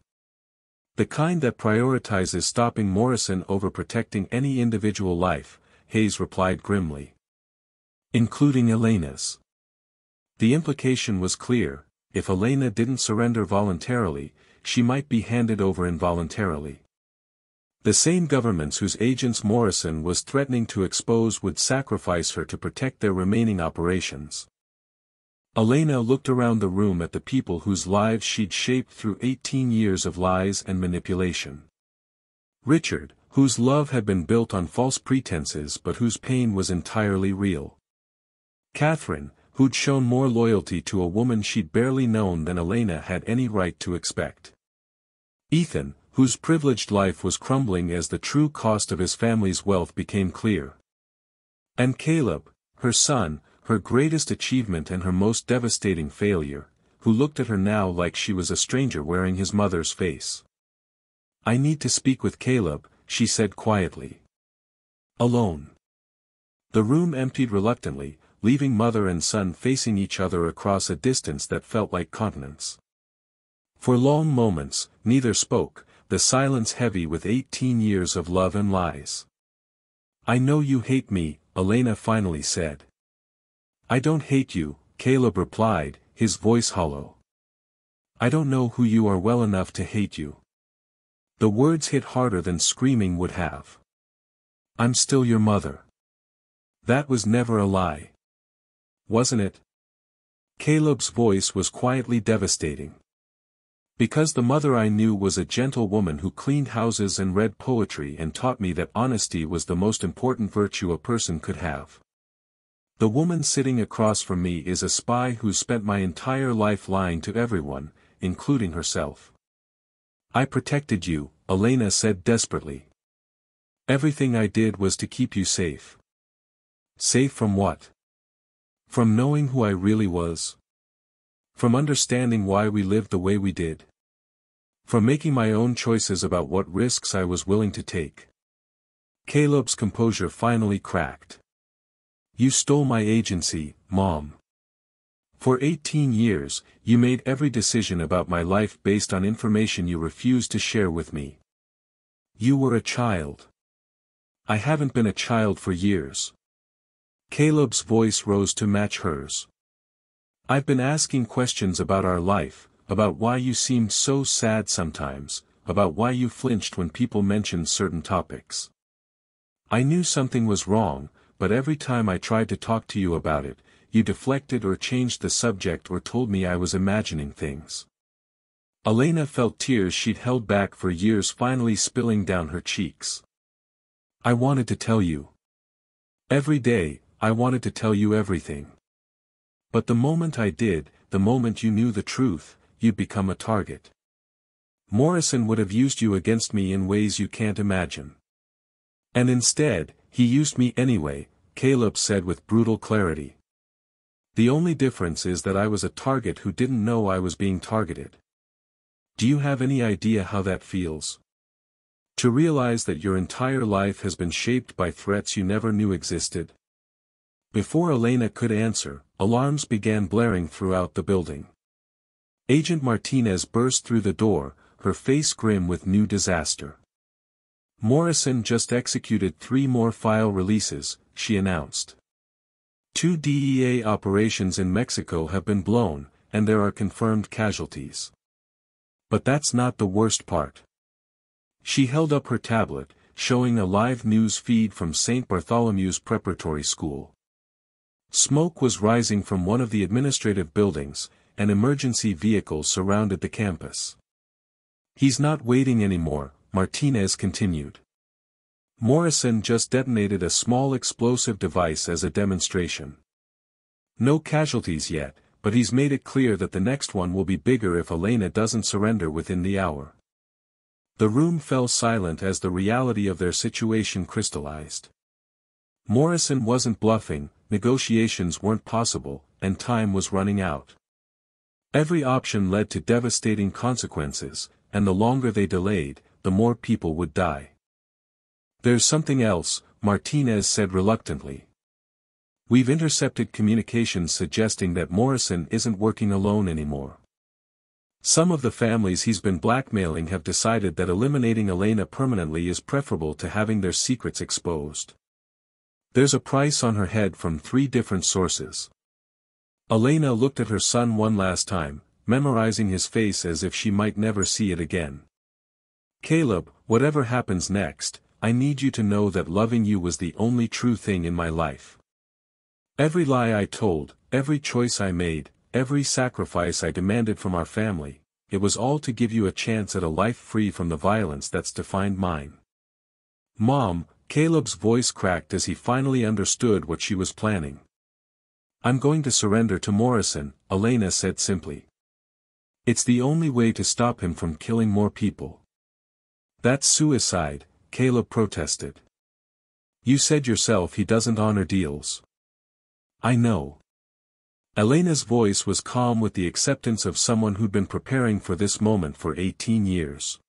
"The kind that prioritizes stopping Morrison over protecting any individual life," Hayes replied grimly. "Including Elena's." The implication was clear: if Elena didn't surrender voluntarily, she might be handed over involuntarily. The same governments whose agents Morrison was threatening to expose would sacrifice her to protect their remaining operations. Elena looked around the room at the people whose lives she'd shaped through 18 years of lies and manipulation. Richard, whose love had been built on false pretenses but whose pain was entirely real. Catherine, who'd shown more loyalty to a woman she'd barely known than Elena had any right to expect. Ethan, whose privileged life was crumbling as the true cost of his family's wealth became clear. And Caleb, her son, her greatest achievement and her most devastating failure, who looked at her now like she was a stranger wearing his mother's face. "I need to speak with Caleb," she said quietly. "Alone." The room emptied reluctantly, leaving mother and son facing each other across a distance that felt like continents. For long moments, neither spoke, the silence heavy with 18 years of love and lies. "I know you hate me," Elena finally said. "I don't hate you," Caleb replied, his voice hollow. "I don't know who you are well enough to hate you." The words hit harder than screaming would have. "I'm still your mother." That was never a lie. Wasn't it? Caleb's voice was quietly devastating. "Because the mother I knew was a gentle woman who cleaned houses and read poetry and taught me that honesty was the most important virtue a person could have. The woman sitting across from me is a spy who spent my entire life lying to everyone, including herself." "I protected you," Elena said desperately. "Everything I did was to keep you safe." "Safe from what?" "From knowing who I really was. From understanding why we lived the way we did. From making my own choices about what risks I was willing to take." Caleb's composure finally cracked. "You stole my agency, Mom. For 18 years, you made every decision about my life based on information you refused to share with me. You were a child. I haven't been a child for years." Caleb's voice rose to match hers. "I've been asking questions about our life, about why you seemed so sad sometimes, about why you flinched when people mentioned certain topics. I knew something was wrong, but every time I tried to talk to you about it, you deflected or changed the subject or told me I was imagining things." Elena felt tears she'd held back for years finally spilling down her cheeks. "I wanted to tell you. Every day, I wanted to tell you everything. But the moment I did, the moment you knew the truth, you'd become a target. Morrison would have used you against me in ways you can't imagine. And instead, he used me anyway," Caleb said with brutal clarity. "The only difference is that I was a target who didn't know I was being targeted. Do you have any idea how that feels? To realize that your entire life has been shaped by threats you never knew existed?" Before Elena could answer, alarms began blaring throughout the building. Agent Martinez burst through the door, her face grim with new disaster. "Morrison just executed 3 more file releases," she announced. 2 DEA operations in Mexico have been blown, and there are confirmed casualties. But that's not the worst part. She held up her tablet, showing a live news feed from St. Bartholomew's Preparatory School. Smoke was rising from one of the administrative buildings, and emergency vehicles surrounded the campus. "He's not waiting anymore," Martinez continued. "Morrison just detonated a small explosive device as a demonstration. No casualties yet, but he's made it clear that the next one will be bigger if Elena doesn't surrender within the hour." The room fell silent as the reality of their situation crystallized. Morrison wasn't bluffing, negotiations weren't possible, and time was running out. Every option led to devastating consequences, and the longer they delayed, the more people would die. "There's something else," Martinez said reluctantly. "We've intercepted communications suggesting that Morrison isn't working alone anymore. Some of the families he's been blackmailing have decided that eliminating Elena permanently is preferable to having their secrets exposed. There's a price on her head from 3 different sources." Elena looked at her son one last time, memorizing his face as if she might never see it again. "Caleb, whatever happens next, I need you to know that loving you was the only true thing in my life. Every lie I told, every choice I made, every sacrifice I demanded from our family, it was all to give you a chance at a life free from the violence that's defined mine." "Mom," Caleb's voice cracked as he finally understood what she was planning. "I'm going to surrender to Morrison," Elena said simply. "It's the only way to stop him from killing more people." "That's suicide," Caleb protested. "You said yourself he doesn't honor deals." "I know." Elena's voice was calm with the acceptance of someone who'd been preparing for this moment for 18 years.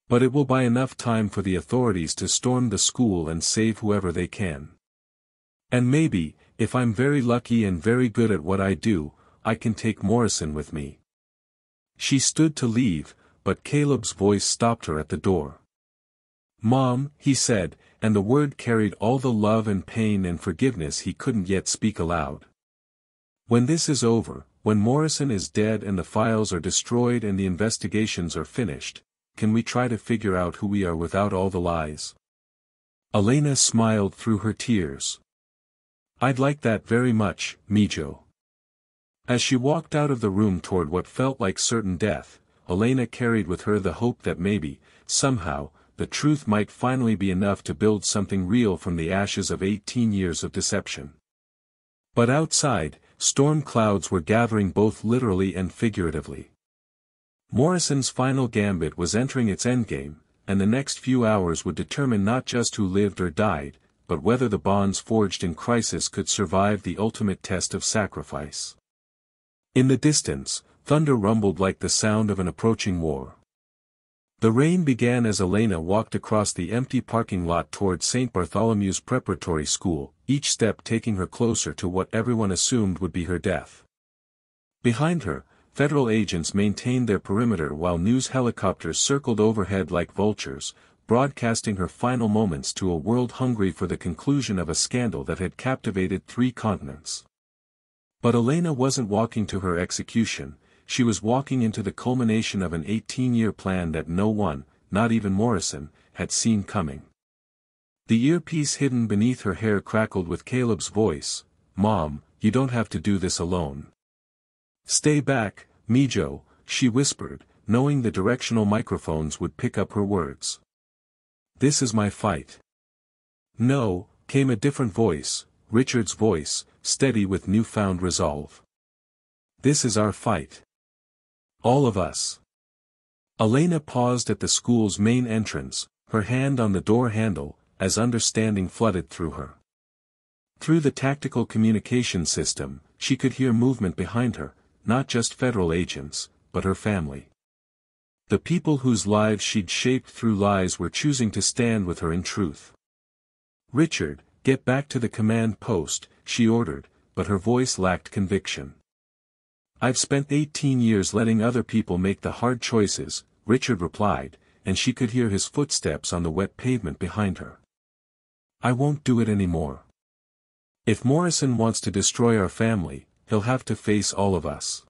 "But it will buy enough time for the authorities to storm the school and save whoever they can. And maybe, if I'm very lucky and very good at what I do, I can take Morrison with me." She stood to leave, but Caleb's voice stopped her at the door. "Mom," he said, and the word carried all the love and pain and forgiveness he couldn't yet speak aloud. "When this is over, when Morrison is dead and the files are destroyed and the investigations are finished, can we try to figure out who we are without all the lies?" Elena smiled through her tears. "I'd like that very much, Mijo." As she walked out of the room toward what felt like certain death, Elena carried with her the hope that maybe, somehow, the truth might finally be enough to build something real from the ashes of 18 years of deception. But outside, storm clouds were gathering both literally and figuratively. Morrison's final gambit was entering its endgame, and the next few hours would determine not just who lived or died, but whether the bonds forged in crisis could survive the ultimate test of sacrifice. In the distance, thunder rumbled like the sound of an approaching war. The rain began as Elena walked across the empty parking lot toward St. Bartholomew's Preparatory School, each step taking her closer to what everyone assumed would be her death. Behind her, federal agents maintained their perimeter while news helicopters circled overhead like vultures, broadcasting her final moments to a world hungry for the conclusion of a scandal that had captivated 3 continents. But Elena wasn't walking to her execution, she was walking into the culmination of an 18-year plan that no one, not even Morrison, had seen coming. The earpiece hidden beneath her hair crackled with Caleb's voice, "Mom, you don't have to do this alone. Stay back, Mijo," she whispered, knowing the directional microphones would pick up her words. "This is my fight." "No," came a different voice, Richard's voice, steady with newfound resolve. "This is our fight. All of us." Elena paused at the school's main entrance, her hand on the door handle, as understanding flooded through her. Through the tactical communication system, she could hear movement behind her, not just federal agents, but her family. The people whose lives she'd shaped through lies were choosing to stand with her in truth. "Richard, get back to the command post," she ordered, but her voice lacked conviction. "I've spent 18 years letting other people make the hard choices," Richard replied, and she could hear his footsteps on the wet pavement behind her. "I won't do it anymore. If Morrison wants to destroy our family, he'll have to face all of us."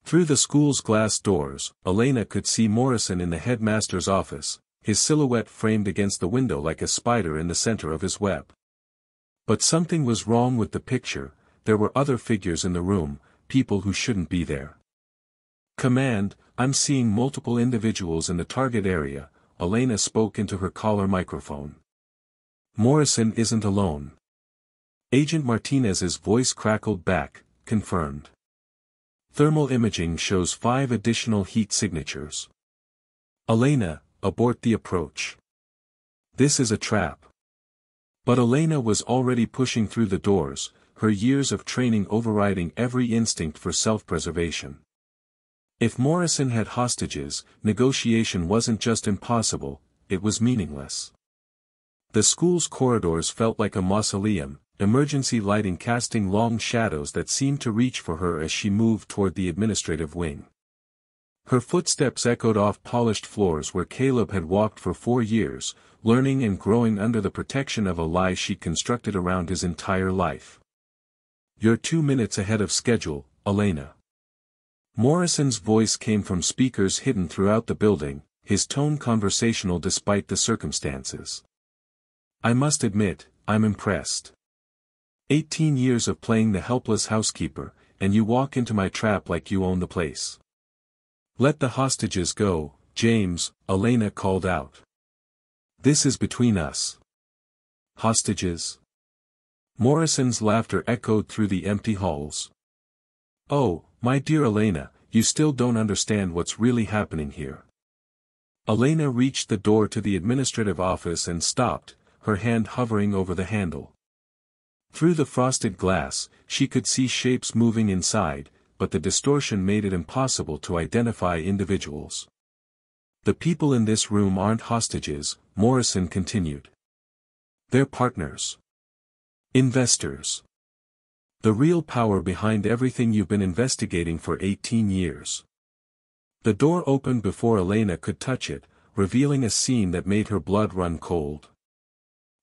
Through the school's glass doors, Elena could see Morrison in the headmaster's office, his silhouette framed against the window like a spider in the center of his web. But something was wrong with the picture. There were other figures in the room, people who shouldn't be there. "Command, I'm seeing multiple individuals in the target area," Elena spoke into her collar microphone. "Morrison isn't alone." Agent Martinez's voice crackled back, confirmed. "Thermal imaging shows 5 additional heat signatures." "Elena, abort the approach. This is a trap." But Elena was already pushing through the doors, her years of training overriding every instinct for self-preservation. If Morrison had hostages, negotiation wasn't just impossible, it was meaningless. The school's corridors felt like a mausoleum, emergency lighting casting long shadows that seemed to reach for her as she moved toward the administrative wing. Her footsteps echoed off polished floors where Caleb had walked for 4 years, learning and growing under the protection of a lie she'd constructed around his entire life. "You're 2 minutes ahead of schedule, Elena." Morrison's voice came from speakers hidden throughout the building, his tone conversational despite the circumstances. "I must admit, I'm impressed. 18 years of playing the helpless housekeeper, and you walk into my trap like you own the place." "Let the hostages go, James," Elena called out. "This is between us." "Hostages?" Morrison's laughter echoed through the empty halls. "Oh, my dear Elena, you still don't understand what's really happening here." Elena reached the door to the administrative office and stopped, her hand hovering over the handle. Through the frosted glass, she could see shapes moving inside, but the distortion made it impossible to identify individuals. "The people in this room aren't hostages," Morrison continued. "They're partners. Investors. The real power behind everything you've been investigating for 18 years. The door opened before Elena could touch it, revealing a scene that made her blood run cold.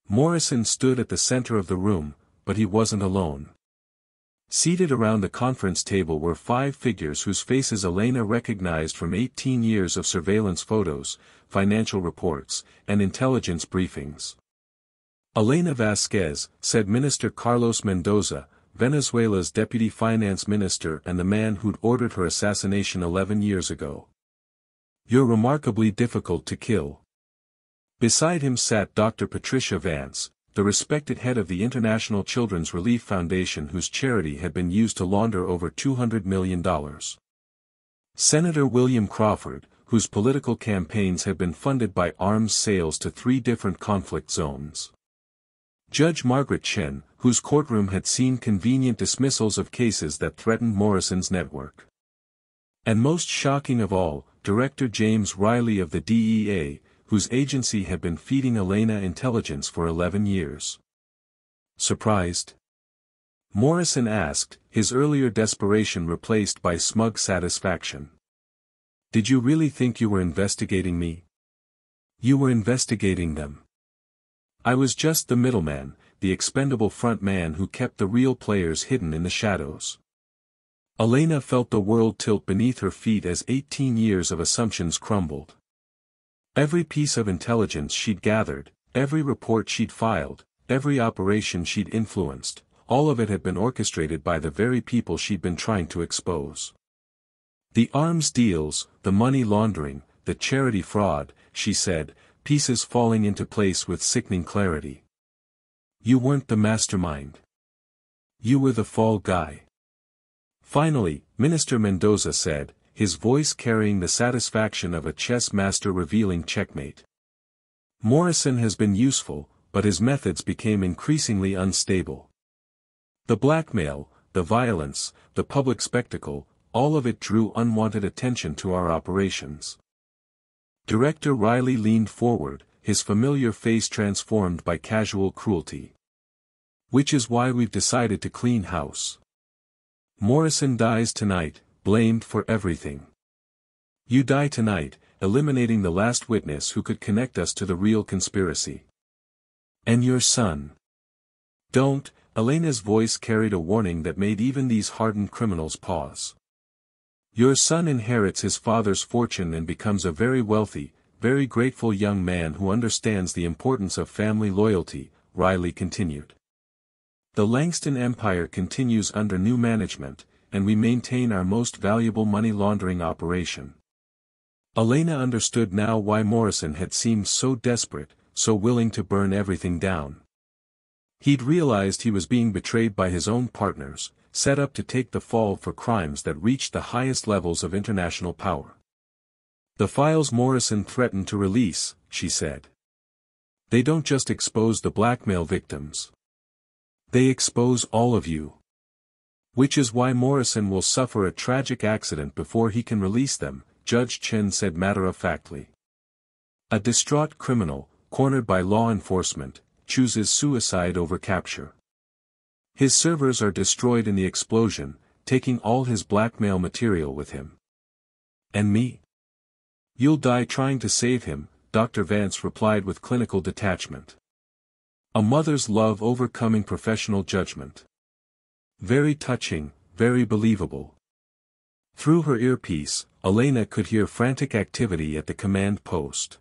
Morrison stood at the center of the room, but he wasn't alone. Seated around the conference table were 5 figures whose faces Elena recognized from 18 years of surveillance photos, financial reports, and intelligence briefings. "Elena Vasquez," said Minister Carlos Mendoza, Venezuela's deputy finance minister and the man who'd ordered her assassination 11 years ago. "You're remarkably difficult to kill." Beside him sat Dr. Patricia Vance, the respected head of the International Children's Relief Foundation whose charity had been used to launder over $200 million. Senator William Crawford, whose political campaigns had been funded by arms sales to 3 different conflict zones. Judge Margaret Chen, whose courtroom had seen convenient dismissals of cases that threatened Morrison's network. And most shocking of all, Director James Riley of the DEA, whose agency had been feeding Elena intelligence for 11 years. "Surprised?" Morrison asked, his earlier desperation replaced by smug satisfaction. "Did you really think you were investigating me?" "You were investigating them. I was just the middleman, the expendable front man who kept the real players hidden in the shadows." Elena felt the world tilt beneath her feet as 18 years of assumptions crumbled. Every piece of intelligence she'd gathered, every report she'd filed, every operation she'd influenced, all of it had been orchestrated by the very people she'd been trying to expose. "The arms deals, the money laundering, the charity fraud," she said, pieces falling into place with sickening clarity. "You weren't the mastermind. You were the fall guy." Finally, Minister Mendoza said, his voice carrying the satisfaction of a chess master revealing checkmate. "Morrison has been useful, but his methods became increasingly unstable. The blackmail, the violence, the public spectacle, all of it drew unwanted attention to our operations." Director Riley leaned forward, his familiar face transformed by casual cruelty. "Which is why we've decided to clean house. Morrison dies tonight, blamed for everything. You die tonight, eliminating the last witness who could connect us to the real conspiracy. And your son. Don't." Elena's voice carried a warning that made even these hardened criminals pause. "Your son inherits his father's fortune and becomes a very wealthy, very grateful young man who understands the importance of family loyalty," Riley continued. "The Langston Empire continues under new management, and we maintain our most valuable money laundering operation." Elena understood now why Morrison had seemed so desperate, so willing to burn everything down. He'd realized he was being betrayed by his own partners, set up to take the fall for crimes that reached the highest levels of international power. "The files Morrison threatened to release," she said. "They don't just expose the blackmail victims. They expose all of you. Which is why Morrison will suffer a tragic accident before he can release them," Judge Chen said matter-of-factly. "A distraught criminal, cornered by law enforcement, chooses suicide over capture. His servers are destroyed in the explosion, taking all his blackmail material with him. And me? You'll die trying to save him," Dr. Vance replied with clinical detachment. "A mother's love overcoming professional judgment. Very touching, very believable." Through her earpiece, Elena could hear frantic activity at the command post.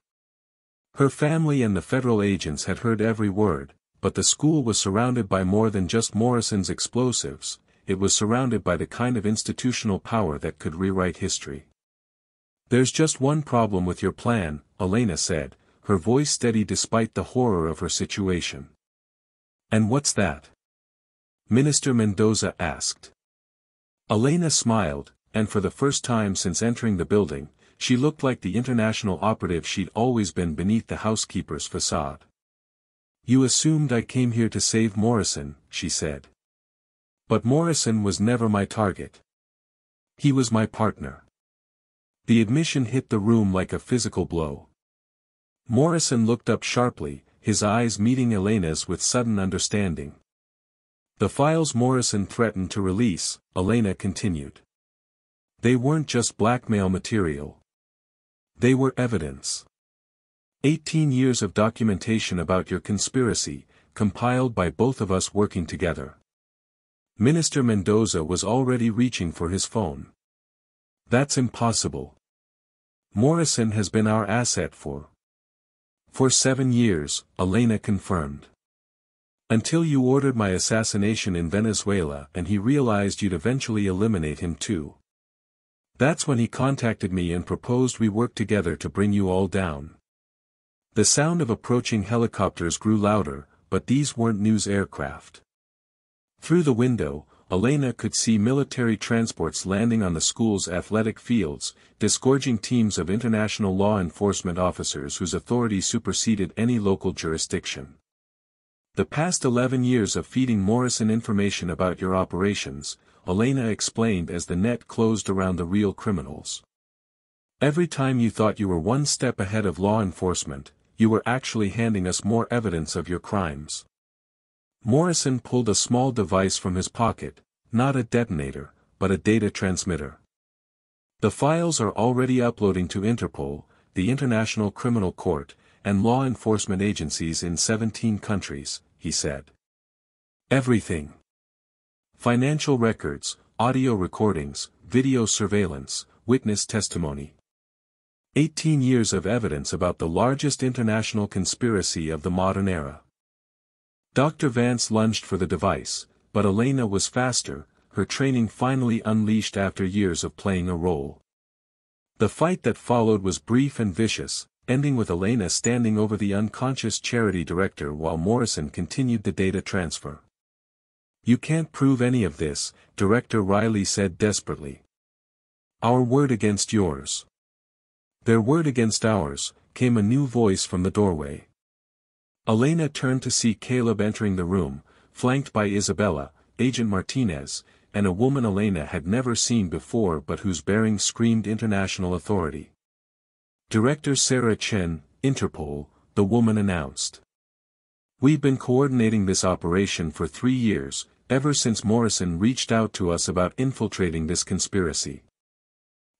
Her family and the federal agents had heard every word, but the school was surrounded by more than just Morrison's explosives, it was surrounded by the kind of institutional power that could rewrite history. "There's just one problem with your plan," Elena said, her voice steady despite the horror of her situation. "And what's that?" Minister Mendoza asked. Elena smiled, and for the first time since entering the building, she looked like the international operative she'd always been beneath the housekeeper's facade. "You assumed I came here to save Morrison," she said. "But Morrison was never my target. He was my partner." The admission hit the room like a physical blow. Morrison looked up sharply, his eyes meeting Elena's with sudden understanding. "The files Morrison threatened to release," Elena continued. "They weren't just blackmail material. They were evidence. 18 years of documentation about your conspiracy, compiled by both of us working together." Minister Mendoza was already reaching for his phone. "That's impossible. Morrison has been our asset for 7 years, Elena confirmed. Until you ordered my assassination in Venezuela and he realized you'd eventually eliminate him too. That's when he contacted me and proposed we work together to bring you all down." The sound of approaching helicopters grew louder, but these weren't news aircraft. Through the window, Elena could see military transports landing on the school's athletic fields, disgorging teams of international law enforcement officers whose authority superseded any local jurisdiction. "The past 11 years of feeding Morrison information about your operations," Elena explained as the net closed around the real criminals. "Every time you thought you were one step ahead of law enforcement, you were actually handing us more evidence of your crimes." Morrison pulled a small device from his pocket, not a detonator, but a data transmitter. "The files are already uploading to Interpol, the International Criminal Court, and law enforcement agencies in 17 countries, he said. "Everything. Financial records, audio recordings, video surveillance, witness testimony. 18 years of evidence about the largest international conspiracy of the modern era." Dr. Vance lunged for the device, but Elena was faster, her training finally unleashed after years of playing a role. The fight that followed was brief and vicious, ending with Elena standing over the unconscious charity director while Morrison continued the data transfer. "You can't prove any of this," Director Riley said desperately. "Our word against yours." "Their word against ours," came a new voice from the doorway. Elena turned to see Caleb entering the room, flanked by Isabella, Agent Martinez, and a woman Elena had never seen before but whose bearing screamed international authority. "Director Sarah Chen, Interpol," the woman announced. "We've been coordinating this operation for 3 years, ever since Morrison reached out to us about infiltrating this conspiracy."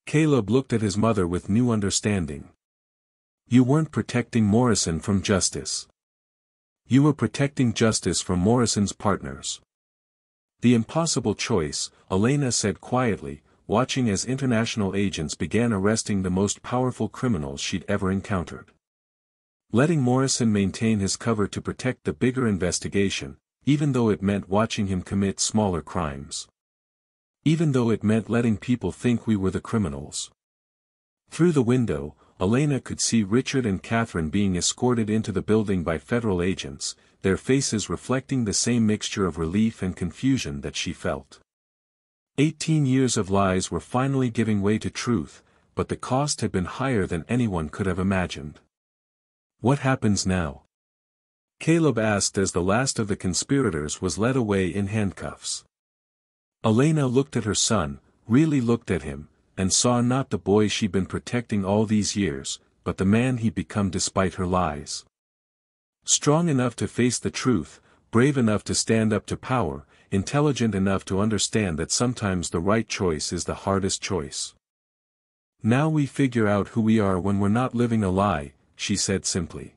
Caleb looked at his mother with new understanding. "You weren't protecting Morrison from justice. You were protecting justice from Morrison's partners." "The impossible choice," Elena said quietly, watching as international agents began arresting the most powerful criminals she'd ever encountered. Letting Morrison maintain his cover to protect the bigger investigation, even though it meant watching him commit smaller crimes. Even though it meant letting people think we were the criminals. Through the window, Elena could see Richard and Catherine being escorted into the building by federal agents, their faces reflecting the same mixture of relief and confusion that she felt. 18 years of lies were finally giving way to truth, but the cost had been higher than anyone could have imagined. What happens now? Caleb asked as the last of the conspirators was led away in handcuffs. Elena looked at her son, really looked at him, and saw not the boy she'd been protecting all these years, but the man he'd become despite her lies. Strong enough to face the truth, brave enough to stand up to power, intelligent enough to understand that sometimes the right choice is the hardest choice. Now we figure out who we are when we're not living a lie, she said simply.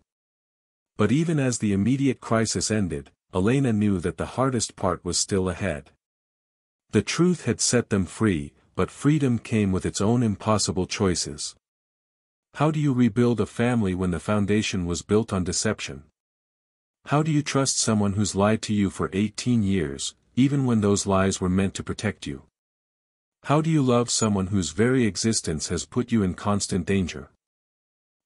But even as the immediate crisis ended, Elena knew that the hardest part was still ahead. The truth had set them free, but freedom came with its own impossible choices. How do you rebuild a family when the foundation was built on deception? How do you trust someone who's lied to you for 18 years, even when those lies were meant to protect you? How do you love someone whose very existence has put you in constant danger?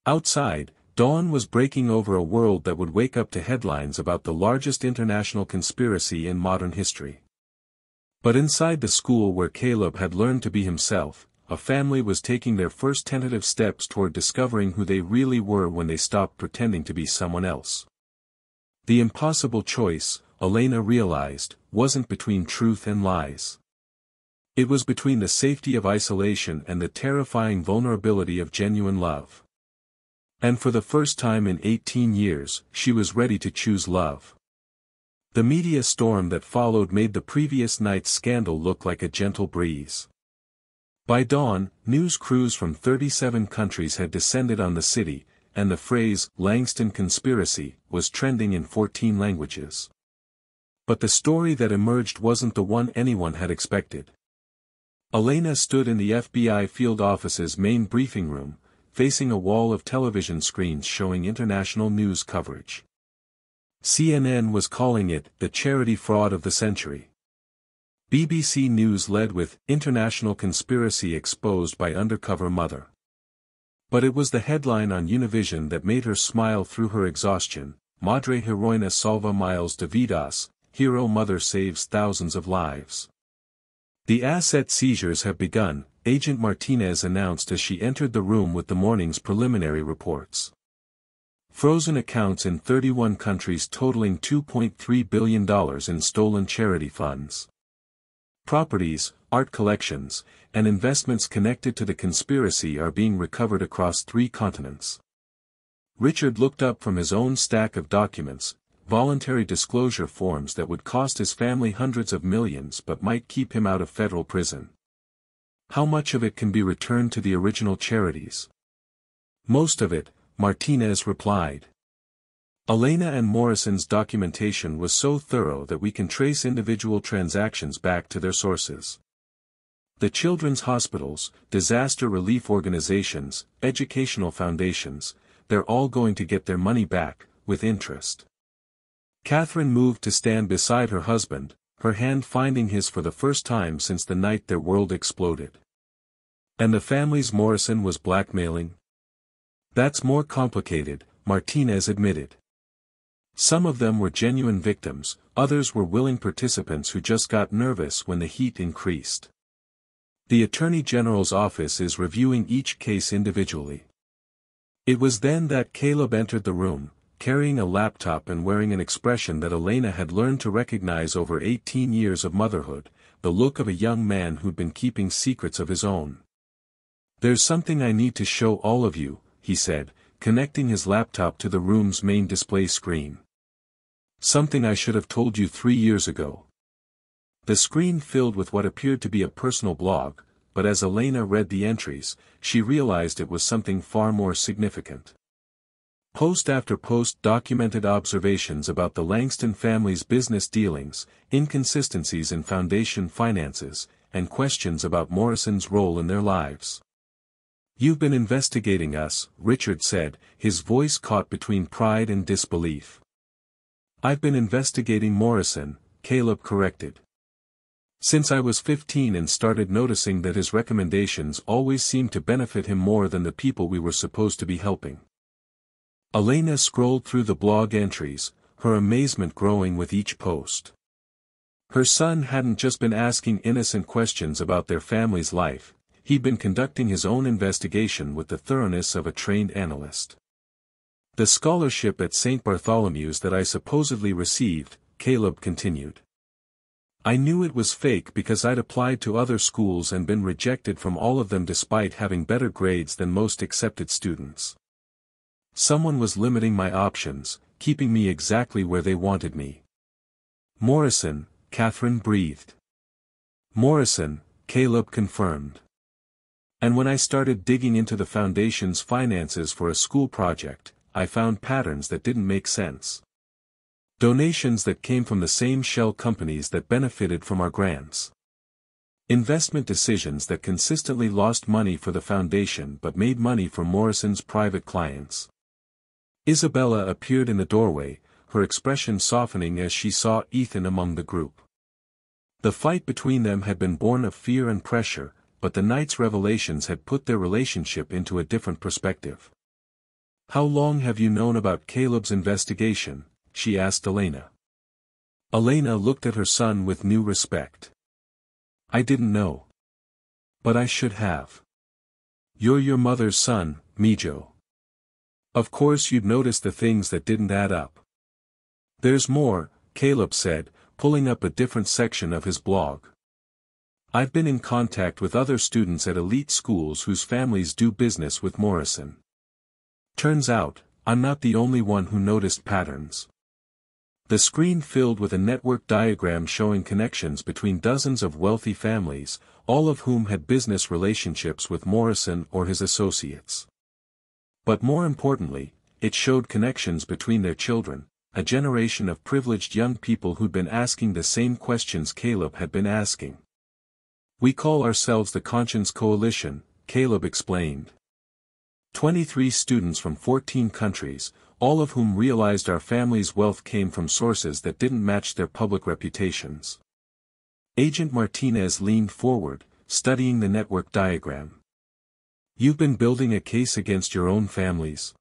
Outside, dawn was breaking over a world that would wake up to headlines about the largest international conspiracy in modern history. But inside the school where Caleb had learned to be himself, a family was taking their first tentative steps toward discovering who they really were when they stopped pretending to be someone else. The impossible choice, Elena realized, wasn't between truth and lies. It was between the safety of isolation and the terrifying vulnerability of genuine love. And for the first time in 18 years, she was ready to choose love. The media storm that followed made the previous night's scandal look like a gentle breeze. By dawn, news crews from 37 countries had descended on the city, and the phrase, Langston conspiracy, was trending in 14 languages. But the story that emerged wasn't the one anyone had expected. Elena stood in the FBI field office's main briefing room, facing a wall of television screens showing international news coverage. CNN was calling it the charity fraud of the century. BBC News led with international conspiracy exposed by undercover mother. But it was the headline on Univision that made her smile through her exhaustion. Madre Heroina salva miles de vidas, hero mother saves thousands of lives. The asset seizures have begun, Agent Martinez announced as she entered the room with the morning's preliminary reports. Frozen accounts in 31 countries totaling $2.3 billion in stolen charity funds. Properties, art collections, and investments connected to the conspiracy are being recovered across 3 continents. Richard looked up from his own stack of documents, voluntary disclosure forms that would cost his family hundreds of millions but might keep him out of federal prison. How much of it can be returned to the original charities? Most of it, Martinez replied. Elena and Morrison's documentation was so thorough that we can trace individual transactions back to their sources. The children's hospitals, disaster relief organizations, educational foundations, they're all going to get their money back, with interest. Catherine moved to stand beside her husband, her hand finding his for the first time since the night their world exploded. And the families Morrison was blackmailing? That's more complicated, Martinez admitted. Some of them were genuine victims, others were willing participants who just got nervous when the heat increased. The Attorney General's office is reviewing each case individually. It was then that Caleb entered the room, carrying a laptop and wearing an expression that Elena had learned to recognize over 18 years of motherhood, the look of a young man who'd been keeping secrets of his own. There's something I need to show all of you, he said, connecting his laptop to the room's main display screen. Something I should have told you 3 years ago. The screen filled with what appeared to be a personal blog, but as Elena read the entries, she realized it was something far more significant. Post after post documented observations about the Langston family's business dealings, inconsistencies in foundation finances, and questions about Morrison's role in their lives. "You've been investigating us," Richard said, his voice caught between pride and disbelief. "I've been investigating Morrison," Caleb corrected. "Since I was 15 and started noticing that his recommendations always seemed to benefit him more than the people we were supposed to be helping." Elena scrolled through the blog entries, her amazement growing with each post. Her son hadn't just been asking innocent questions about their family's life, he'd been conducting his own investigation with the thoroughness of a trained analyst. "The scholarship at St. Bartholomew's that I supposedly received," Caleb continued. "I knew it was fake because I'd applied to other schools and been rejected from all of them despite having better grades than most accepted students. Someone was limiting my options, keeping me exactly where they wanted me." "Morrison," Catherine breathed. "Morrison," Caleb confirmed. "And when I started digging into the foundation's finances for a school project, I found patterns that didn't make sense. Donations that came from the same shell companies that benefited from our grants. Investment decisions that consistently lost money for the foundation but made money for Morrison's private clients." Isabella appeared in the doorway, her expression softening as she saw Ethan among the group. The fight between them had been born of fear and pressure, but the night's revelations had put their relationship into a different perspective. "How long have you known about Caleb's investigation?" she asked Elena. Elena looked at her son with new respect. "I didn't know. But I should have. You're your mother's son, Mijo. Of course you'd notice the things that didn't add up." "There's more," Caleb said, pulling up a different section of his blog. "I've been in contact with other students at elite schools whose families do business with Morrison. Turns out, I'm not the only one who noticed patterns." The screen filled with a network diagram showing connections between dozens of wealthy families, all of whom had business relationships with Morrison or his associates. But more importantly, it showed connections between their children, a generation of privileged young people who'd been asking the same questions Caleb had been asking. "We call ourselves the Conscience Coalition," Caleb explained. 23 students from 14 countries, all of whom realized our family's wealth came from sources that didn't match their public reputations. Agent Martinez leaned forward, studying the network diagram. "You've been building a case against your own families?"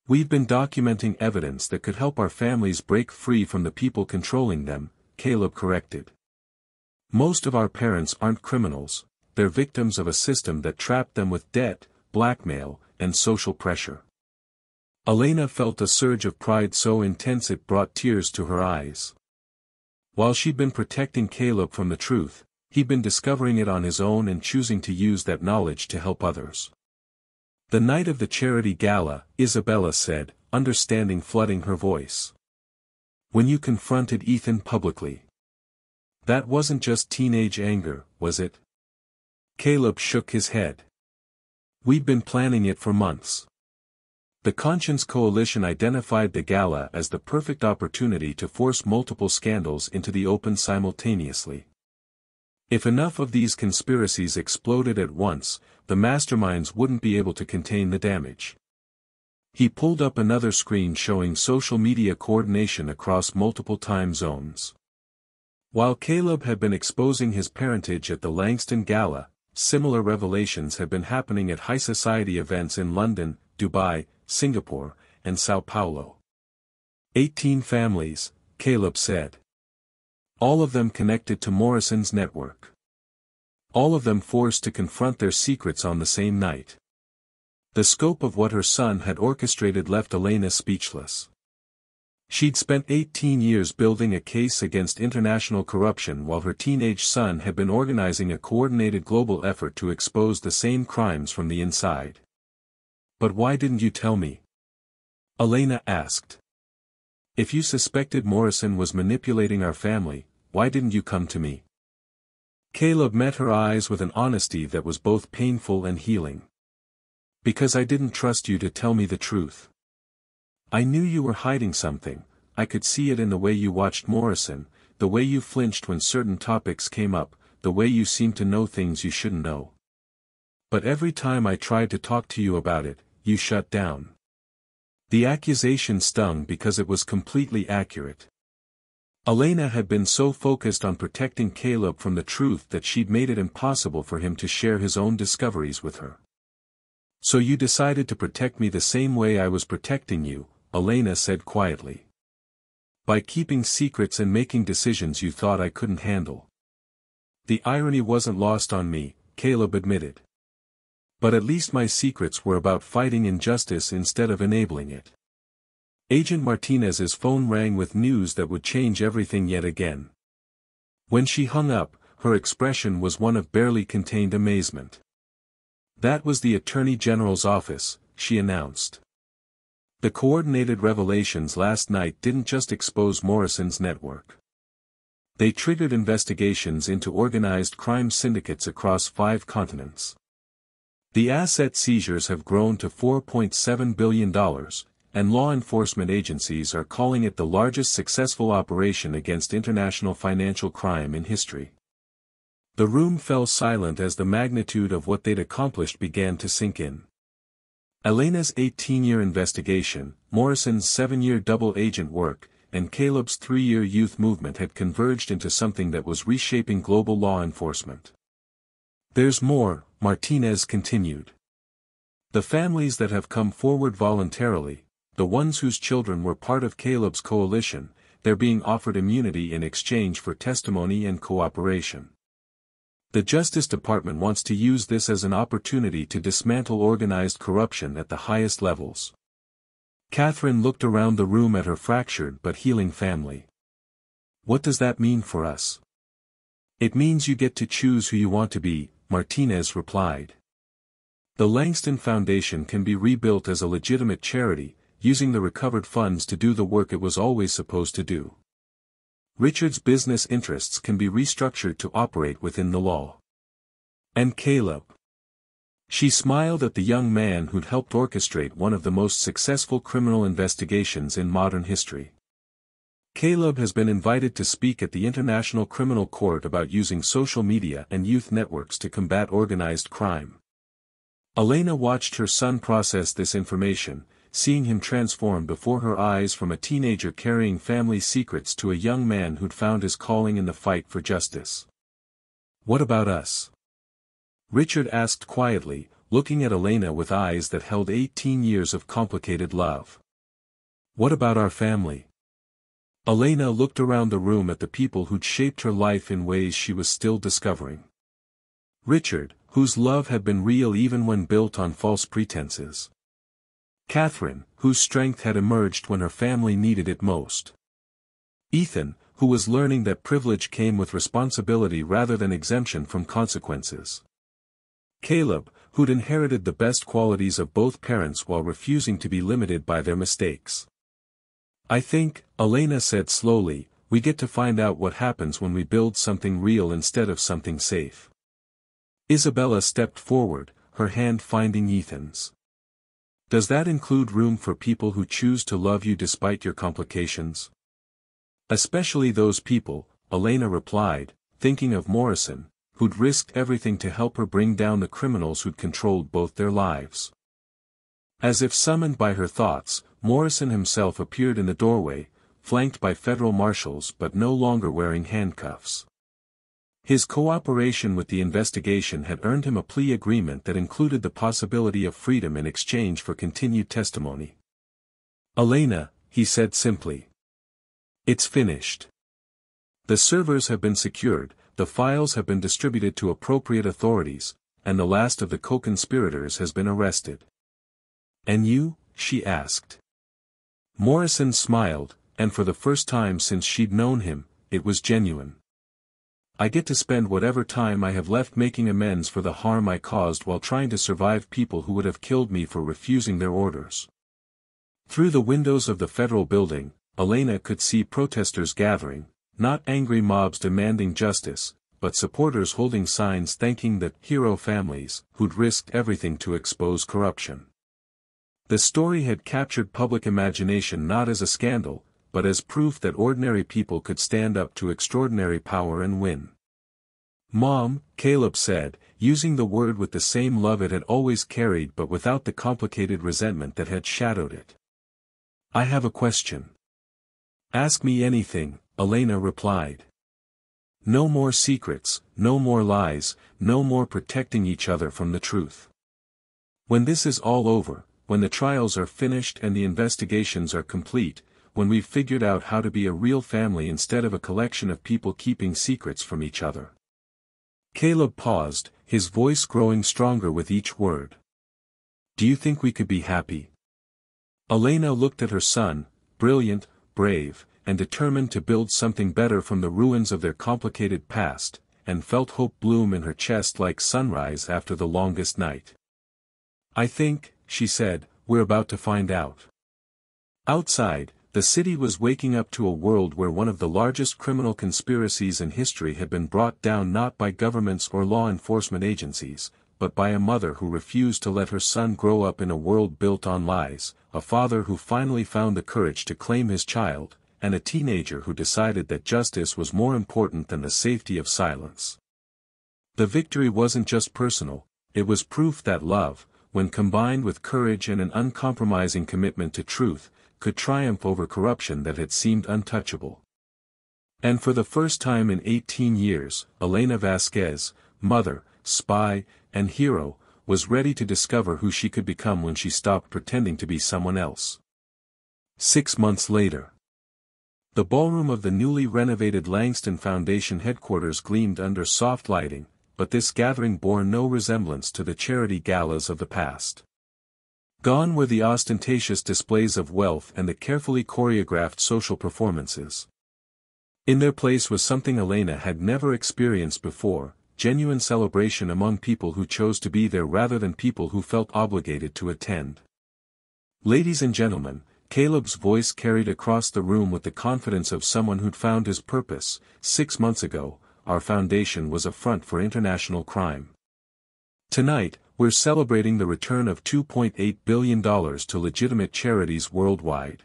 "We've been documenting evidence that could help our families break free from the people controlling them," Caleb corrected. "Most of our parents aren't criminals, they're victims of a system that trapped them with debt, blackmail, and social pressure." Elena felt a surge of pride so intense it brought tears to her eyes. While she'd been protecting Caleb from the truth, he'd been discovering it on his own and choosing to use that knowledge to help others. "The night of the charity gala," Isabella said, understanding flooding her voice. "When you confronted Ethan publicly. That wasn't just teenage anger, was it?" Caleb shook his head. "We'd been planning it for months. The Conscience Coalition identified the gala as the perfect opportunity to force multiple scandals into the open simultaneously. If enough of these conspiracies exploded at once, the masterminds wouldn't be able to contain the damage." He pulled up another screen showing social media coordination across multiple time zones. While Caleb had been exposing his parentage at the Langston Gala, similar revelations had been happening at high society events in London, Dubai, Singapore, and Sao Paulo. 18 families, Caleb said. All of them connected to Morrison's network. All of them forced to confront their secrets on the same night. The scope of what her son had orchestrated left Elena speechless. She'd spent 18 years building a case against international corruption while her teenage son had been organizing a coordinated global effort to expose the same crimes from the inside. "But why didn't you tell me?" Elena asked. "If you suspected Morrison was manipulating our family, why didn't you come to me?" Caleb met her eyes with an honesty that was both painful and healing. "Because I didn't trust you to tell me the truth. I knew you were hiding something, I could see it in the way you watched Morrison, the way you flinched when certain topics came up, the way you seem to know things you shouldn't know. But every time I tried to talk to you about it, you shut down." The accusation stung because it was completely accurate. Elena had been so focused on protecting Caleb from the truth that she'd made it impossible for him to share his own discoveries with her. "So you decided to protect me the same way I was protecting you," Elena said quietly. "By keeping secrets and making decisions you thought I couldn't handle." "The irony wasn't lost on me," Caleb admitted. "But at least my secrets were about fighting injustice instead of enabling it." Agent Martinez's phone rang with news that would change everything yet again. When she hung up, her expression was one of barely contained amazement. "That was the Attorney General's office," she announced. "The coordinated revelations last night didn't just expose Morrison's network. They triggered investigations into organized crime syndicates across 5 continents. The asset seizures have grown to $4.7 billion, and law enforcement agencies are calling it the largest successful operation against international financial crime in history." The room fell silent as the magnitude of what they'd accomplished began to sink in. Elena's 18-year investigation, Morrison's 7-year double-agent work, and Caleb's 3-year youth movement had converged into something that was reshaping global law enforcement. "There's more," Martinez continued. "The families that have come forward voluntarily, the ones whose children were part of Caleb's coalition, they're being offered immunity in exchange for testimony and cooperation. The Justice Department wants to use this as an opportunity to dismantle organized corruption at the highest levels." Catherine looked around the room at her fractured but healing family. "What does that mean for us?" "It means you get to choose who you want to be," Martinez replied. "The Langston Foundation can be rebuilt as a legitimate charity, using the recovered funds to do the work it was always supposed to do. Richard's business interests can be restructured to operate within the law. And Caleb." She smiled at the young man who'd helped orchestrate one of the most successful criminal investigations in modern history. "Caleb has been invited to speak at the International Criminal Court about using social media and youth networks to combat organized crime." Elena watched her son process this information, seeing him transform before her eyes from a teenager carrying family secrets to a young man who'd found his calling in the fight for justice. "What about us?" Richard asked quietly, looking at Elena with eyes that held 18 years of complicated love. "What about our family?" Elena looked around the room at the people who'd shaped her life in ways she was still discovering. Richard, whose love had been real even when built on false pretenses. Catherine, whose strength had emerged when her family needed it most. Ethan, who was learning that privilege came with responsibility rather than exemption from consequences. Caleb, who'd inherited the best qualities of both parents while refusing to be limited by their mistakes. "I think," Elena said slowly, "we get to find out what happens when we build something real instead of something safe." Isabella stepped forward, her hand finding Ethan's. "Does that include room for people who choose to love you despite your complications?" "Especially those people," Elena replied, thinking of Morrison, who'd risked everything to help her bring down the criminals who'd controlled both their lives. As if summoned by her thoughts, Morrison himself appeared in the doorway, flanked by federal marshals but no longer wearing handcuffs. His cooperation with the investigation had earned him a plea agreement that included the possibility of freedom in exchange for continued testimony. "Elena," he said simply. "It's finished. The servers have been secured, the files have been distributed to appropriate authorities, and the last of the co-conspirators has been arrested." "And you?" she asked. Morrison smiled, and for the first time since she'd known him, it was genuine. "I get to spend whatever time I have left making amends for the harm I caused while trying to survive people who would have killed me for refusing their orders." Through the windows of the federal building, Elena could see protesters gathering, not angry mobs demanding justice, but supporters holding signs thanking the hero families who'd risked everything to expose corruption. The story had captured public imagination not as a scandal, but as proof that ordinary people could stand up to extraordinary power and win. Mom, Caleb said, using the word with the same love it had always carried but without the complicated resentment that had shadowed it. I have a question. Ask me anything, Elena replied. No more secrets, no more lies, no more protecting each other from the truth. When this is all over, when the trials are finished and the investigations are complete, when we've figured out how to be a real family instead of a collection of people keeping secrets from each other. Caleb paused, his voice growing stronger with each word. Do you think we could be happy? Elena looked at her son, brilliant, brave, and determined to build something better from the ruins of their complicated past, and felt hope bloom in her chest like sunrise after the longest night. I think, she said, we're about to find out. Outside, the city was waking up to a world where one of the largest criminal conspiracies in history had been brought down not by governments or law enforcement agencies, but by a mother who refused to let her son grow up in a world built on lies, a father who finally found the courage to claim his child, and a teenager who decided that justice was more important than the safety of silence. The victory wasn't just personal, it was proof that love, when combined with courage and an uncompromising commitment to truth, could triumph over corruption that had seemed untouchable. And for the first time in 18 years, Elena Vasquez, mother, spy, and hero, was ready to discover who she could become when she stopped pretending to be someone else. 6 months later. The ballroom of the newly renovated Langston Foundation headquarters gleamed under soft lighting, but this gathering bore no resemblance to the charity galas of the past. Gone were the ostentatious displays of wealth and the carefully choreographed social performances. In their place was something Elena had never experienced before, genuine celebration among people who chose to be there rather than people who felt obligated to attend. Ladies and gentlemen, Caleb's voice carried across the room with the confidence of someone who'd found his purpose. 6 months ago, our foundation was a front for international crime. Tonight, we're celebrating the return of $2.8 billion to legitimate charities worldwide.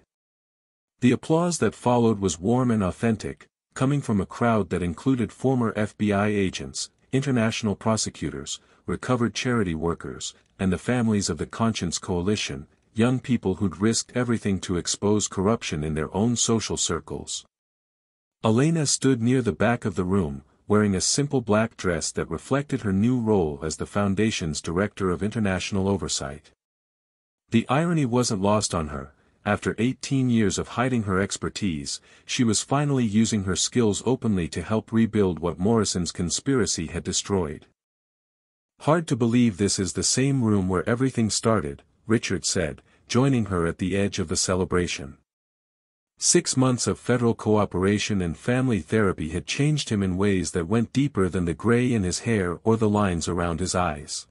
The applause that followed was warm and authentic, coming from a crowd that included former FBI agents, international prosecutors, recovered charity workers, and the families of the Conscience Coalition, young people who'd risked everything to expose corruption in their own social circles. Elena stood near the back of the room, wearing a simple black dress that reflected her new role as the Foundation's Director of International Oversight. The irony wasn't lost on her. After 18 years of hiding her expertise, she was finally using her skills openly to help rebuild what Morrison's conspiracy had destroyed. Hard to believe this is the same room where everything started, Richard said, joining her at the edge of the celebration. 6 months of federal cooperation and family therapy had changed him in ways that went deeper than the gray in his hair or the lines around his eyes.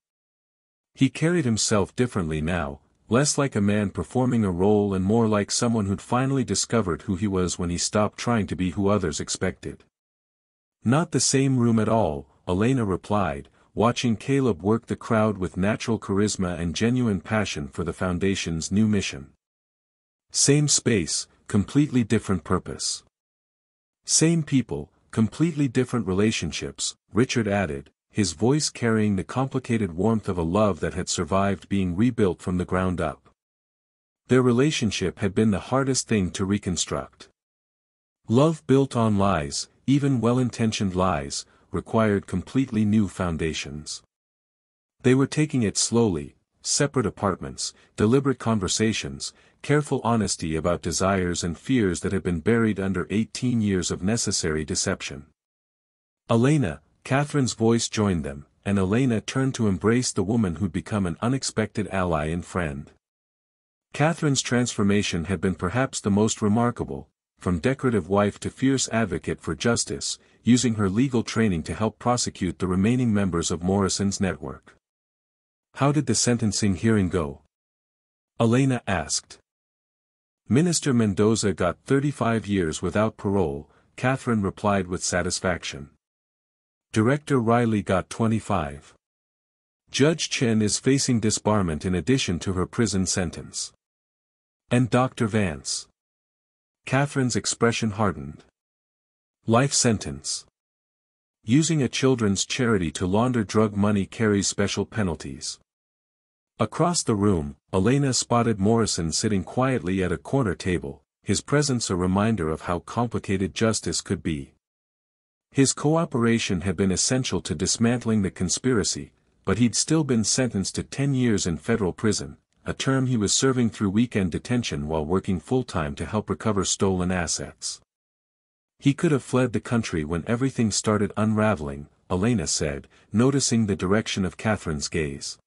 He carried himself differently now, less like a man performing a role and more like someone who'd finally discovered who he was when he stopped trying to be who others expected. Not the same room at all, Elena replied, watching Caleb work the crowd with natural charisma and genuine passion for the Foundation's new mission. Same space, completely different purpose. Same people, completely different relationships, Richard added, his voice carrying the complicated warmth of a love that had survived being rebuilt from the ground up. Their relationship had been the hardest thing to reconstruct. Love built on lies, even well-intentioned lies, required completely new foundations. They were taking it slowly, separate apartments, deliberate conversations, careful honesty about desires and fears that had been buried under 18 years of necessary deception. Elena, Catherine's voice joined them, and Elena turned to embrace the woman who'd become an unexpected ally and friend. Catherine's transformation had been perhaps the most remarkable, from decorative wife to fierce advocate for justice, using her legal training to help prosecute the remaining members of Morrison's network. How did the sentencing hearing go? Elena asked. Minister Mendoza got 35 years without parole, Catherine replied with satisfaction. Director Riley got 25. Judge Chen is facing disbarment in addition to her prison sentence. And Dr. Vance? Catherine's expression hardened. Life sentence. Using a children's charity to launder drug money carries special penalties. Across the room, Elena spotted Morrison sitting quietly at a corner table, his presence a reminder of how complicated justice could be. His cooperation had been essential to dismantling the conspiracy, but he'd still been sentenced to 10 years in federal prison, a term he was serving through weekend detention while working full-time to help recover stolen assets. He could have fled the country when everything started unraveling, Elena said, noticing the direction of Catherine's gaze.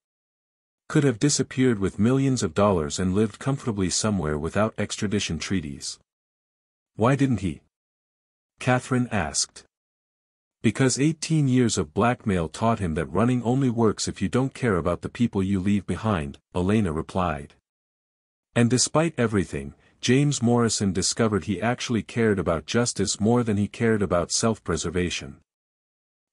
Could have disappeared with millions of dollars and lived comfortably somewhere without extradition treaties. Why didn't he? Catherine asked. Because 18 years of blackmail taught him that running only works if you don't care about the people you leave behind, Elena replied. And despite everything, James Morrison discovered he actually cared about justice more than he cared about self-preservation.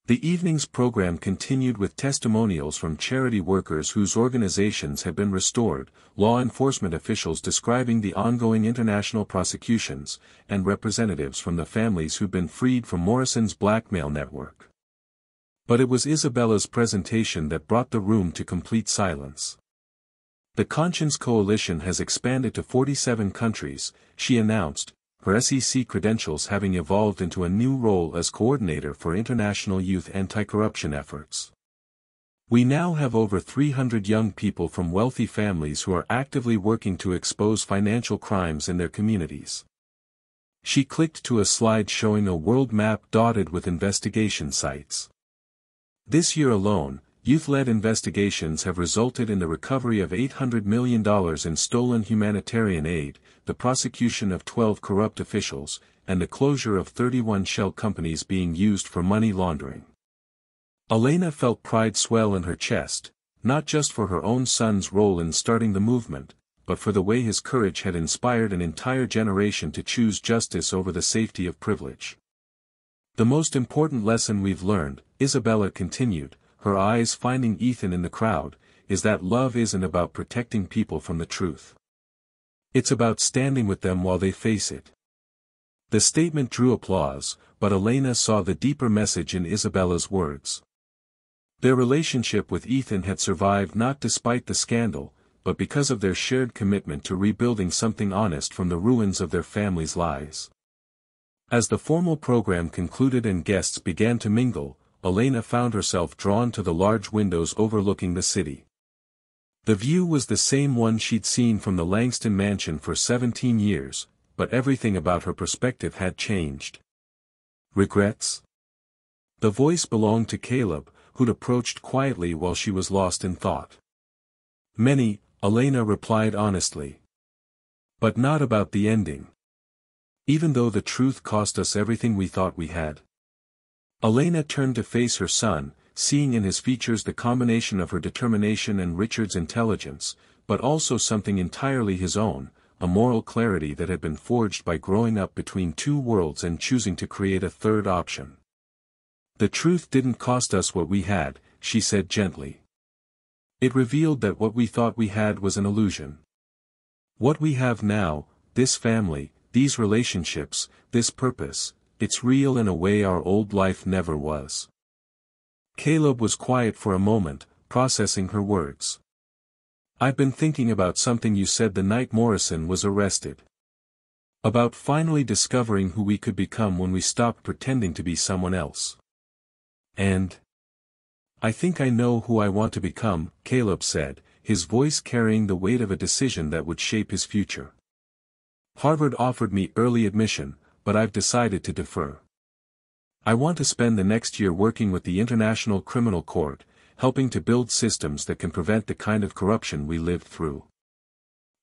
The evening's program continued with testimonials from charity workers whose organizations had been restored, law enforcement officials describing the ongoing international prosecutions, and representatives from the families who'd been freed from Morrison's blackmail network. But it was Isabella's presentation that brought the room to complete silence. The Conscience Coalition has expanded to 47 countries, she announced, her SEC credentials having evolved into a new role as coordinator for international youth anti-corruption efforts. We now have over 300 young people from wealthy families who are actively working to expose financial crimes in their communities. She clicked to a slide showing a world map dotted with investigation sites. This year alone, youth-led investigations have resulted in the recovery of $800 million in stolen humanitarian aid, the prosecution of 12 corrupt officials, and the closure of 31 shell companies being used for money laundering. Elena felt pride swell in her chest, not just for her own son's role in starting the movement, but for the way his courage had inspired an entire generation to choose justice over the safety of privilege. The most important lesson we've learned, Isabella continued, her eyes finding Ethan in the crowd, is that love isn't about protecting people from the truth. It's about standing with them while they face it. The statement drew applause, but Elena saw the deeper message in Isabella's words. Their relationship with Ethan had survived not despite the scandal, but because of their shared commitment to rebuilding something honest from the ruins of their family's lies. As the formal program concluded and guests began to mingle, Elena found herself drawn to the large windows overlooking the city. The view was the same one she'd seen from the Langston mansion for 17 years, but everything about her perspective had changed. Regrets? The voice belonged to Caleb, who'd approached quietly while she was lost in thought. Many, Elena replied honestly. But not about the ending. Even though the truth cost us everything we thought we had. Elena turned to face her son, seeing in his features the combination of her determination and Richard's intelligence, but also something entirely his own, a moral clarity that had been forged by growing up between two worlds and choosing to create a third option. The truth didn't cost us what we had, she said gently. It revealed that what we thought we had was an illusion. What we have now, this family, these relationships, this purpose, it's real in a way our old life never was. Caleb was quiet for a moment, processing her words. I've been thinking about something you said the night Morrison was arrested. About finally discovering who we could become when we stopped pretending to be someone else. And I think I know who I want to become, Caleb said, his voice carrying the weight of a decision that would shape his future. Harvard offered me early admission, but I've decided to defer. I want to spend the next year working with the International Criminal Court, helping to build systems that can prevent the kind of corruption we lived through.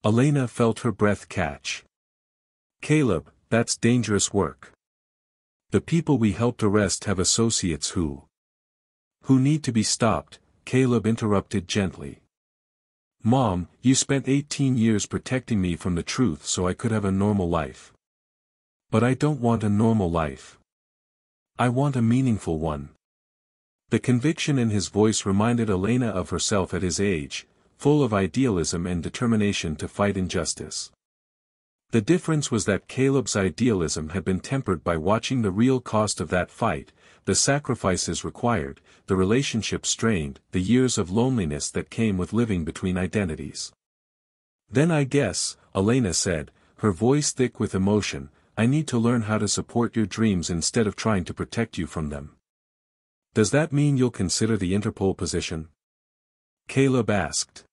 Elena felt her breath catch. Caleb, that's dangerous work. The people we helped arrest have associates who need to be stopped, Caleb interrupted gently. Mom, you spent 18 years protecting me from the truth so I could have a normal life. But I don't want a normal life. I want a meaningful one. The conviction in his voice reminded Elena of herself at his age, full of idealism and determination to fight injustice. The difference was that Caleb's idealism had been tempered by watching the real cost of that fight, the sacrifices required, the relationship strained, the years of loneliness that came with living between identities. "Then I guess," Elena said, her voice thick with emotion, "I need to learn how to support your dreams instead of trying to protect you from them." "Does that mean you'll consider the Interpol position?" Caleb asked.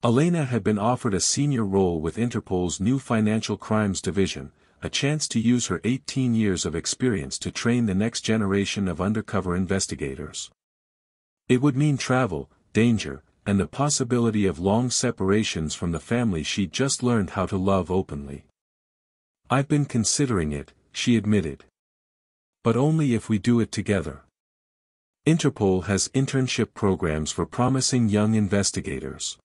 Elena had been offered a senior role with Interpol's new Financial Crimes Division, a chance to use her 18 years of experience to train the next generation of undercover investigators. It would mean travel, danger, and the possibility of long separations from the family she'd just learned how to love openly. "I've been considering it," she admitted. "But only if we do it together. Interpol has internship programs for promising young investigators.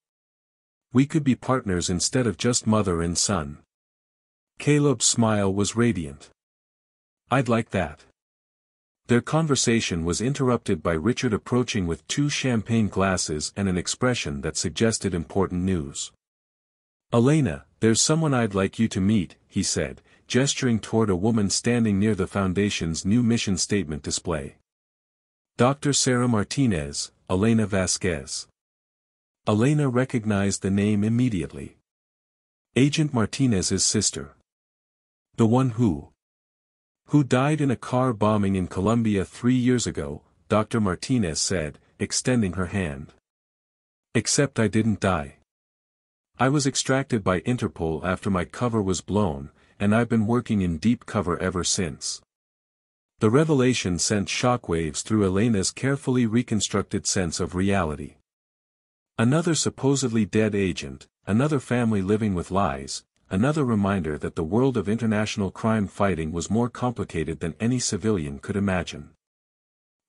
We could be partners instead of just mother and son." Caleb's smile was radiant. "I'd like that." Their conversation was interrupted by Richard approaching with 2 champagne glasses and an expression that suggested important news. "Elena, there's someone I'd like you to meet," he said, gesturing toward a woman standing near the Foundation's new mission statement display. "Dr. Sarah Martinez, Elena Vasquez." Elena recognized the name immediately. Agent Martinez's sister. "The one who died in a car bombing in Colombia 3 years ago," Dr. Martinez said, extending her hand. "Except I didn't die. I was extracted by Interpol after my cover was blown, and I've been working in deep cover ever since." The revelation sent shockwaves through Elena's carefully reconstructed sense of reality. Another supposedly dead agent, another family living with lies, another reminder that the world of international crime fighting was more complicated than any civilian could imagine.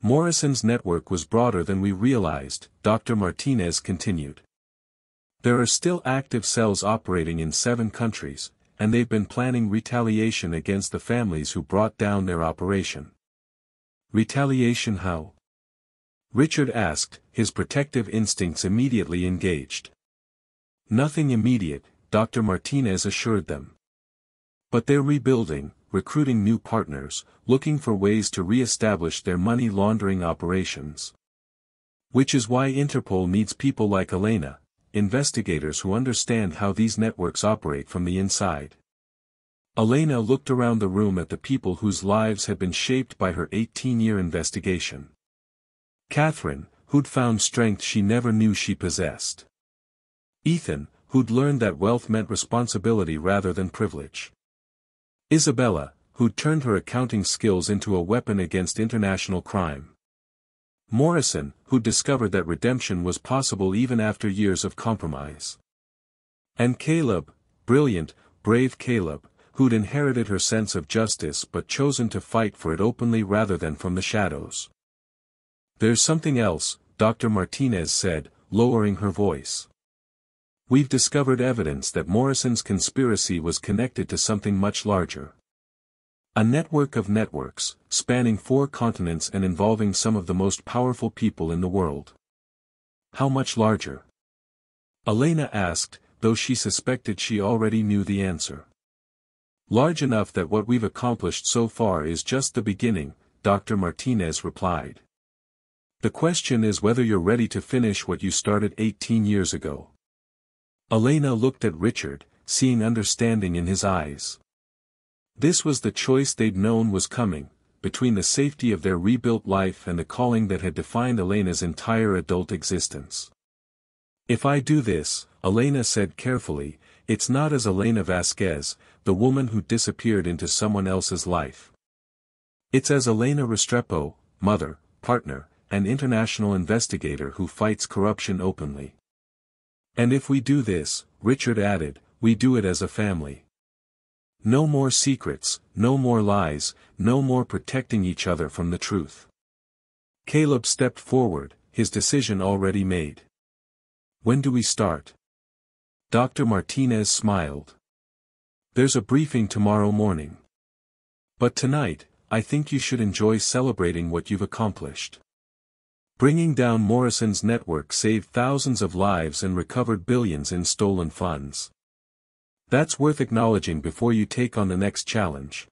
"Morrison's network was broader than we realized," Dr. Martinez continued. "There are still active cells operating in 7 countries, and they've been planning retaliation against the families who brought down their operation." "Retaliation how?" Richard asked, his protective instincts immediately engaged. "Nothing immediate," Dr. Martinez assured them. "But they're rebuilding, recruiting new partners, looking for ways to re-establish their money laundering operations. Which is why Interpol needs people like Elena, investigators who understand how these networks operate from the inside." Elena looked around the room at the people whose lives had been shaped by her 18-year investigation. Catherine, who'd found strength she never knew she possessed. Ethan, who'd learned that wealth meant responsibility rather than privilege. Isabella, who'd turned her accounting skills into a weapon against international crime. Morrison, who'd discovered that redemption was possible even after years of compromise. And Caleb, brilliant, brave Caleb, who'd inherited her sense of justice but chosen to fight for it openly rather than from the shadows. "There's something else," Dr. Martinez said, lowering her voice. "We've discovered evidence that Morrison's conspiracy was connected to something much larger. A network of networks, spanning 4 continents and involving some of the most powerful people in the world." "How much larger?" Elena asked, though she suspected she already knew the answer. "Large enough that what we've accomplished so far is just the beginning," Dr. Martinez replied. "The question is whether you're ready to finish what you started 18 years ago." Elena looked at Richard, seeing understanding in his eyes. This was the choice they'd known was coming, between the safety of their rebuilt life and the calling that had defined Elena's entire adult existence. "If I do this," Elena said carefully, "it's not as Elena Vasquez, the woman who disappeared into someone else's life. It's as Elena Restrepo, mother, partner, an international investigator who fights corruption openly. And if we do this," Richard added, "we do it as a family. No more secrets, no more lies, no more protecting each other from the truth." Caleb stepped forward, his decision already made. "When do we start?" Dr. Martinez smiled. "There's a briefing tomorrow morning. But tonight, I think you should enjoy celebrating what you've accomplished. Bringing down Morrison's network saved thousands of lives and recovered billions in stolen funds. That's worth acknowledging before you take on the next challenge.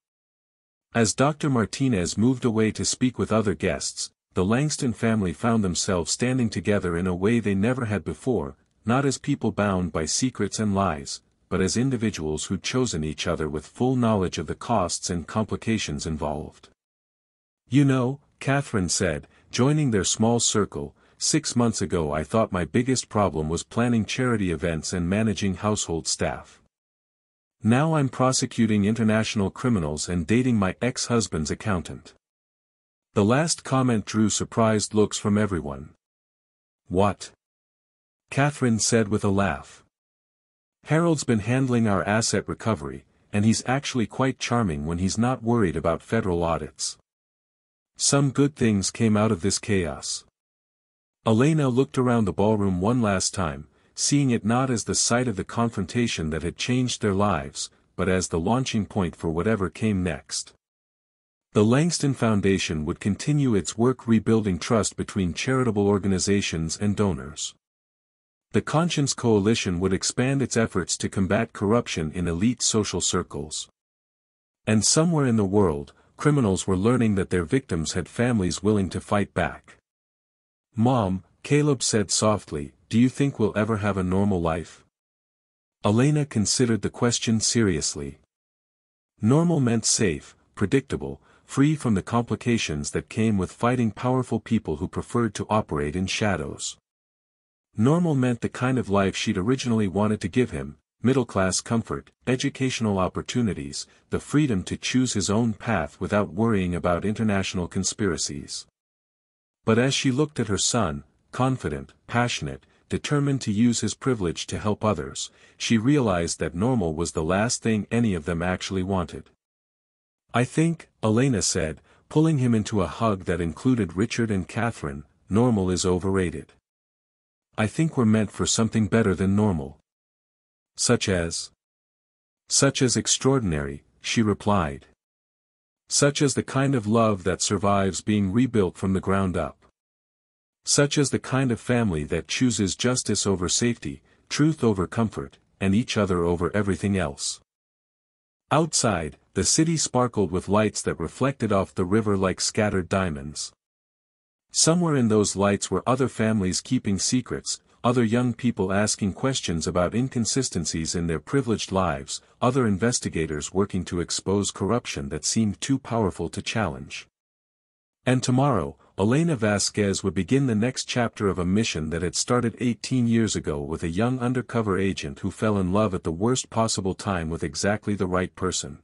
As Dr. Martinez moved away to speak with other guests, the Langston family found themselves standing together in a way they never had before, not as people bound by secrets and lies, but as individuals who'd chosen each other with full knowledge of the costs and complications involved. You know, Catherine said, joining their small circle, 6 months ago I thought my biggest problem was planning charity events and managing household staff. Now I'm prosecuting international criminals and dating my ex-husband's accountant. The last comment drew surprised looks from everyone. What? Catherine said with a laugh. Harold's been handling our asset recovery, and he's actually quite charming when he's not worried about federal audits. Some good things came out of this chaos. Elena looked around the ballroom one last time, seeing it not as the site of the confrontation that had changed their lives, but as the launching point for whatever came next. The Langston Foundation would continue its work rebuilding trust between charitable organizations and donors. The Conscience Coalition would expand its efforts to combat corruption in elite social circles. And somewhere in the world, criminals were learning that their victims had families willing to fight back. Mom, Caleb said softly, do you think we'll ever have a normal life? Elena considered the question seriously. Normal meant safe, predictable, free from the complications that came with fighting powerful people who preferred to operate in shadows. Normal meant the kind of life she'd originally wanted to give him, middle-class comfort, educational opportunities, the freedom to choose his own path without worrying about international conspiracies. But as she looked at her son, confident, passionate, determined to use his privilege to help others, she realized that normal was the last thing any of them actually wanted. I think, Elena said, pulling him into a hug that included Richard and Catherine, normal is overrated. I think we're meant for something better than normal. Such as extraordinary, she replied. Such as the kind of love that survives being rebuilt from the ground up. Such as the kind of family that chooses justice over safety, truth over comfort, and each other over everything else. Outside, the city sparkled with lights that reflected off the river like scattered diamonds. Somewhere in those lights were other families keeping secrets, other young people asking questions about inconsistencies in their privileged lives, other investigators working to expose corruption that seemed too powerful to challenge. And tomorrow, Elena Vasquez would begin the next chapter of a mission that had started 18 years ago with a young undercover agent who fell in love at the worst possible time with exactly the right person.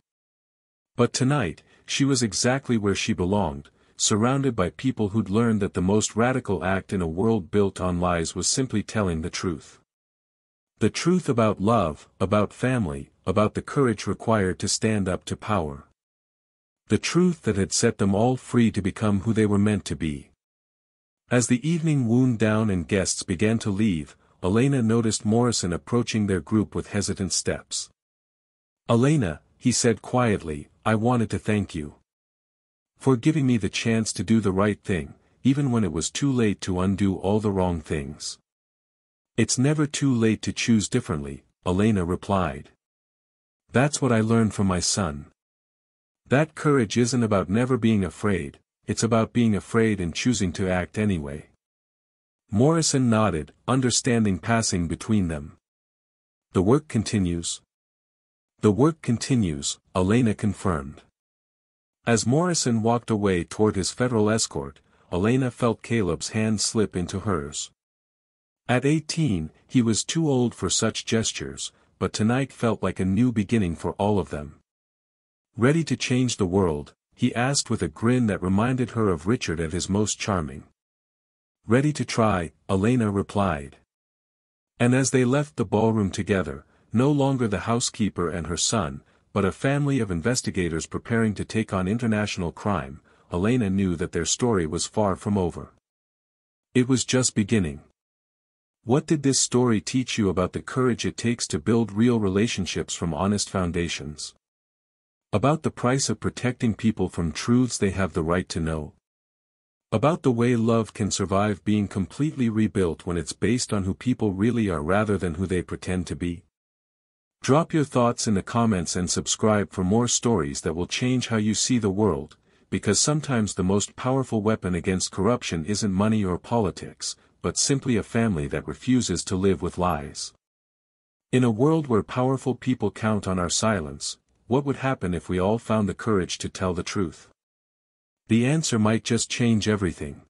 But tonight, she was exactly where she belonged, surrounded by people who'd learned that the most radical act in a world built on lies was simply telling the truth. The truth about love, about family, about the courage required to stand up to power. The truth that had set them all free to become who they were meant to be. As the evening wound down and guests began to leave, Elena noticed Morrison approaching their group with hesitant steps. Elena, he said quietly, I wanted to thank you for giving me the chance to do the right thing, even when it was too late to undo all the wrong things. It's never too late to choose differently, Elena replied. That's what I learned from my son. That courage isn't about never being afraid, it's about being afraid and choosing to act anyway. Morrison nodded, understanding passing between them. The work continues. The work continues, Elena confirmed. As Morrison walked away toward his federal escort, Elena felt Caleb's hand slip into hers. At 18, he was too old for such gestures, but tonight felt like a new beginning for all of them. Ready to change the world, he asked with a grin that reminded her of Richard at his most charming. Ready to try, Elena replied. And as they left the ballroom together, no longer the housekeeper and her son, but a family of investigators preparing to take on international crime, Elena knew that their story was far from over. It was just beginning. What did this story teach you about the courage it takes to build real relationships from honest foundations? About the price of protecting people from truths they have the right to know? About the way love can survive being completely rebuilt when it's based on who people really are rather than who they pretend to be? Drop your thoughts in the comments and subscribe for more stories that will change how you see the world, because sometimes the most powerful weapon against corruption isn't money or politics, but simply a family that refuses to live with lies. In a world where powerful people count on our silence, what would happen if we all found the courage to tell the truth? The answer might just change everything.